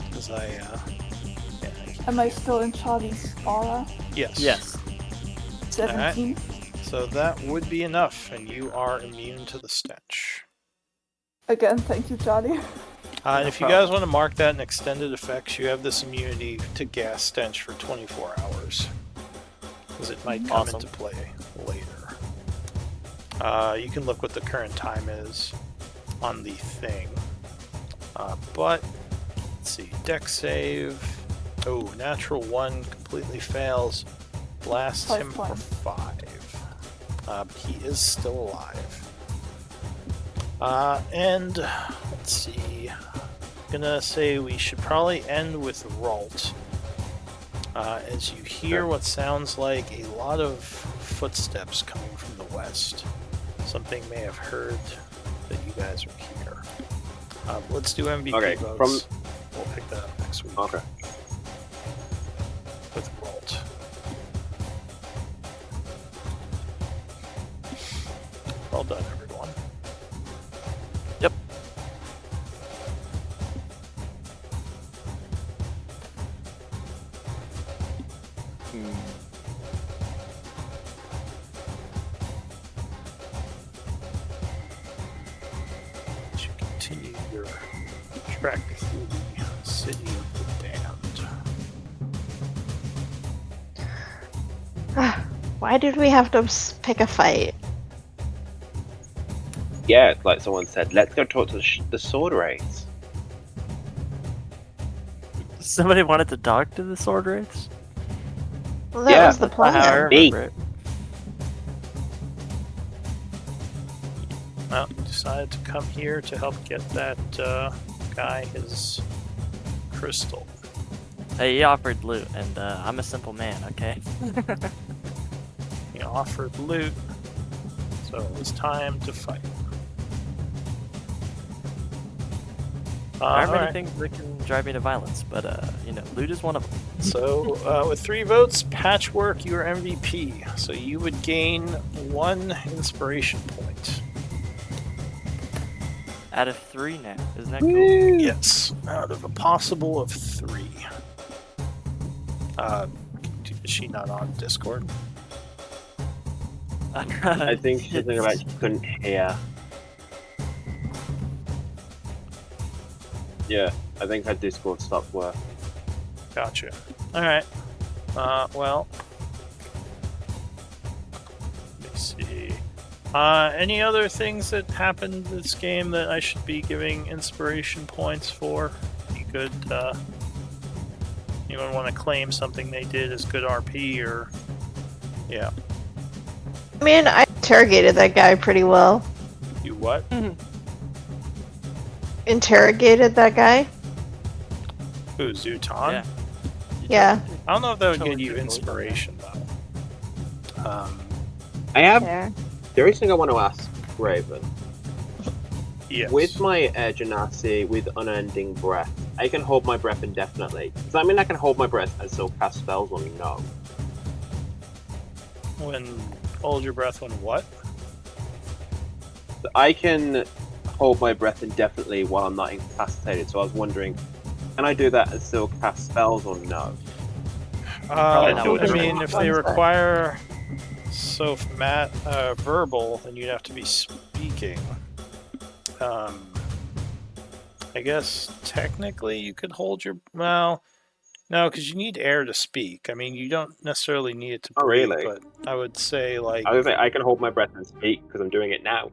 Because Am I still in Charlie's aura? Yes. Yes. 17. So that would be enough, and you are immune to the stench. Again, thank you, Charlie. And if you guys want to mark that in extended effects, you have this immunity to gas stench for 24 hours. Because it might come Awesome. into play later. You can look what the current time is on the thing. But, let's see, dex save. Oh, natural 1 completely fails. Blasts 5 him for points. 5. But he is still alive. And let's see. Gonna say we should probably end with Ralt. As you hear what sounds like a lot of footsteps coming from the west. Something may have heard that you guys are here. Let's do MVP Okay, votes. We'll pick that up next week. Okay. With Ralt. Well done, everyone. Yep. As you continue your trek through the City of the Damned. Why did we have to pick a fight? Yeah, it's like someone said, let's go talk to the sword wraiths. Somebody wanted to talk to the sword wraiths? Well, that Yeah, was the That's not how I plan. remember it. Well, decided to come here to help get that guy his crystal. Hey, he offered loot, and I'm a simple man, okay? He offered loot, so it was time to fight. There are many alright. things that can drive me to violence, but, loot is one of them. So, with 3 votes, Patchwork, you are MVP. So you would gain 1 inspiration point. Out of 3 now, isn't that cool? Yes, out of a possible of 3. Is she not on Discord? I think she's thinking about she couldn't hear. Yeah, I think her Discord stopped work. Gotcha. Alright. Well. Let me see. Any other things that happened this game that I should be giving inspiration points for? You could, anyone want to claim something they did as good RP, or... Yeah. I mean, I interrogated that guy pretty well. You what? Interrogated that guy? Who, Zutan? Yeah. Yeah. I don't know if that would Totally give you good. inspiration, though. I have. There. There is something I want to ask Raven. Yes. With my Genasi, with Unending Breath, I can hold my breath indefinitely. Does that mean I can hold my breath and still cast spells or no? When... Hold your breath when what? I can hold my breath indefinitely while I'm not incapacitated, so I was wondering, can I do that and still cast spells or no? Probably not I with mean, if they require verbal, then you'd have to be speaking. I guess technically you could hold your... Well, no, because you need air to speak. I mean, you don't necessarily need it to Oh, breathe, really? but I would say, like... I was like, I can hold my breath and speak because I'm doing it now.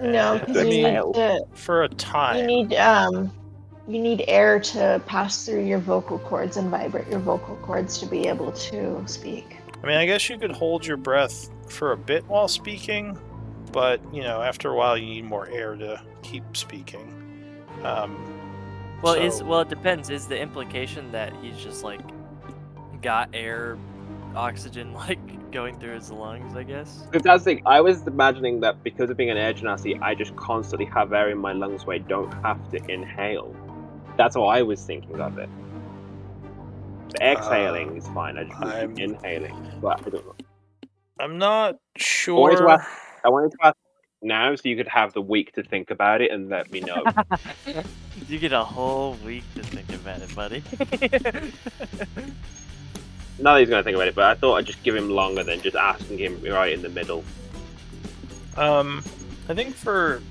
No, because I you mean, need to. for a time. You need air to pass through your vocal cords and vibrate your vocal cords to be able to speak. I mean, I guess you could hold your breath for a bit while speaking, but, after a while you need more air to keep speaking. Well, it depends. Is the implication that he's just, got air, oxygen, going through his lungs, I guess? If that's the thing, I was imagining that because of being an air genasi, I just constantly have air in my lungs where I don't have to inhale. That's how I was thinking of it. The exhaling is fine, I just keep inhaling. But I don't know. I'm not sure. I wanted to ask now so you could have the week to think about it and let me know. You get a whole week to think about it, buddy. Not that he's going to think about it, but I thought I'd just give him longer than just asking him right in the middle. I think for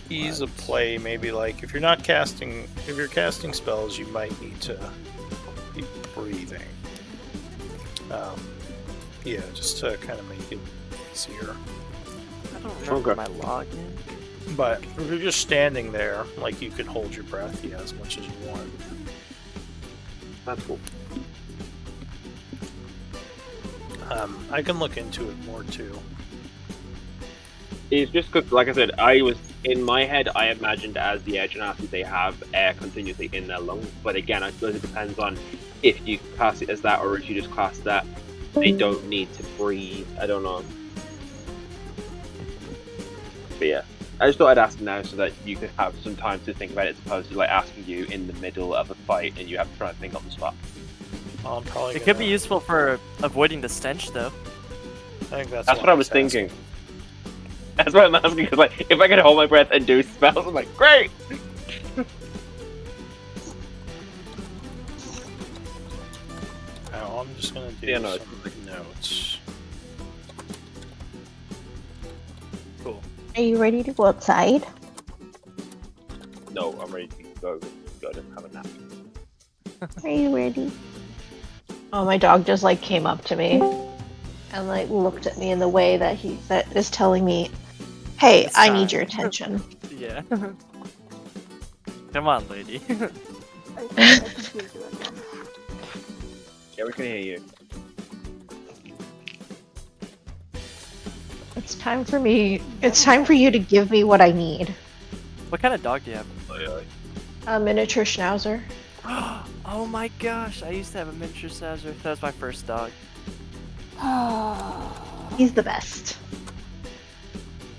ease of play, maybe if you're casting spells, you might need to be breathing. Yeah, just to kind of make it easier. I don't remember my login. But if you're just standing there, you could hold your breath, as much as you want. That's cool. I can look into it more too. It's just because, like I said, I was in my head. I imagined as the air genasi they have air continuously in their lungs. But again, I suppose it depends on if you class it as that or if you just class that they don't need to breathe. I don't know. But yeah, I just thought I'd ask now so that you could have some time to think about it, as opposed to asking you in the middle of a fight and you have to try to think on the spot. It could be useful for avoiding the stench, though. I think that's what I was thinking. That's what I'm asking, because if I could hold my breath and do spells, I'm like, great! I'm just gonna do some notes. Cool. Are you ready to go outside? No, I'm ready to go go to have a nap. Are you ready? Oh, my dog just like came up to me and like looked at me in the way that is telling me, "Hey, It's I time." need your attention." Yeah. Come on, lady. I can hear you again. Yeah, we can hear you. It's time for me. It's time for you to give me what I need. What kind of dog do you have? A miniature schnauzer. Oh my gosh, I used to have a miniature schnauzer. That was my first dog. He's the best.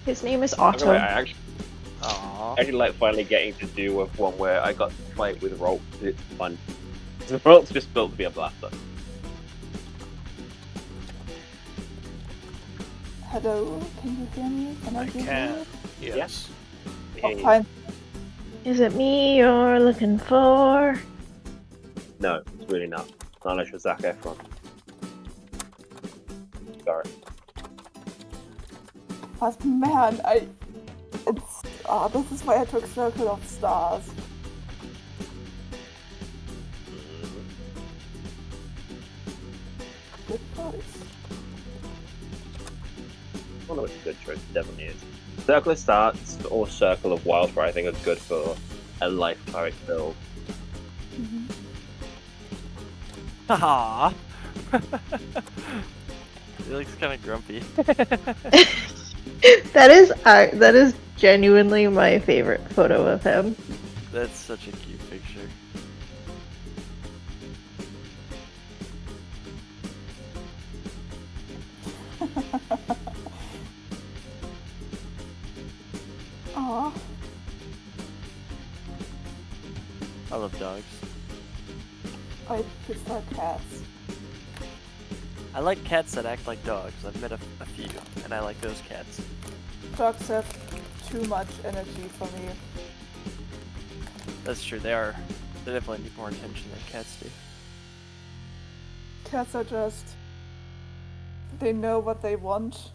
His name is I Otto. actually like finally getting to do with one where I got to fight with Rolt. It's fun. The Rolt's just built to be a blaster. Hello, can you hear me? Can I I hear can. you? Yes. Oh, fine. Is it me you're looking for? No, it's really not. Not unless you're Zac Efron. Sorry. But man, this is why I took Circle of Stars. Good choice. I don't know what's a good choice, it definitely is. Circle of Stars or Circle of Wildfire I think are good for a life cleric build. Haha. He looks kind of grumpy. That is genuinely my favorite photo of him. That's such a cute picture. Aw. I love dogs. I prefer cats. I like cats that act like dogs. I've met a few, and I like those cats. Dogs have too much energy for me. That's true. They definitely need more attention than cats do. Cats are just... they know what they want.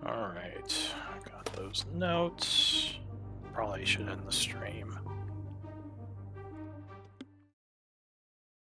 Alright. I got those notes. Probably should end the stream.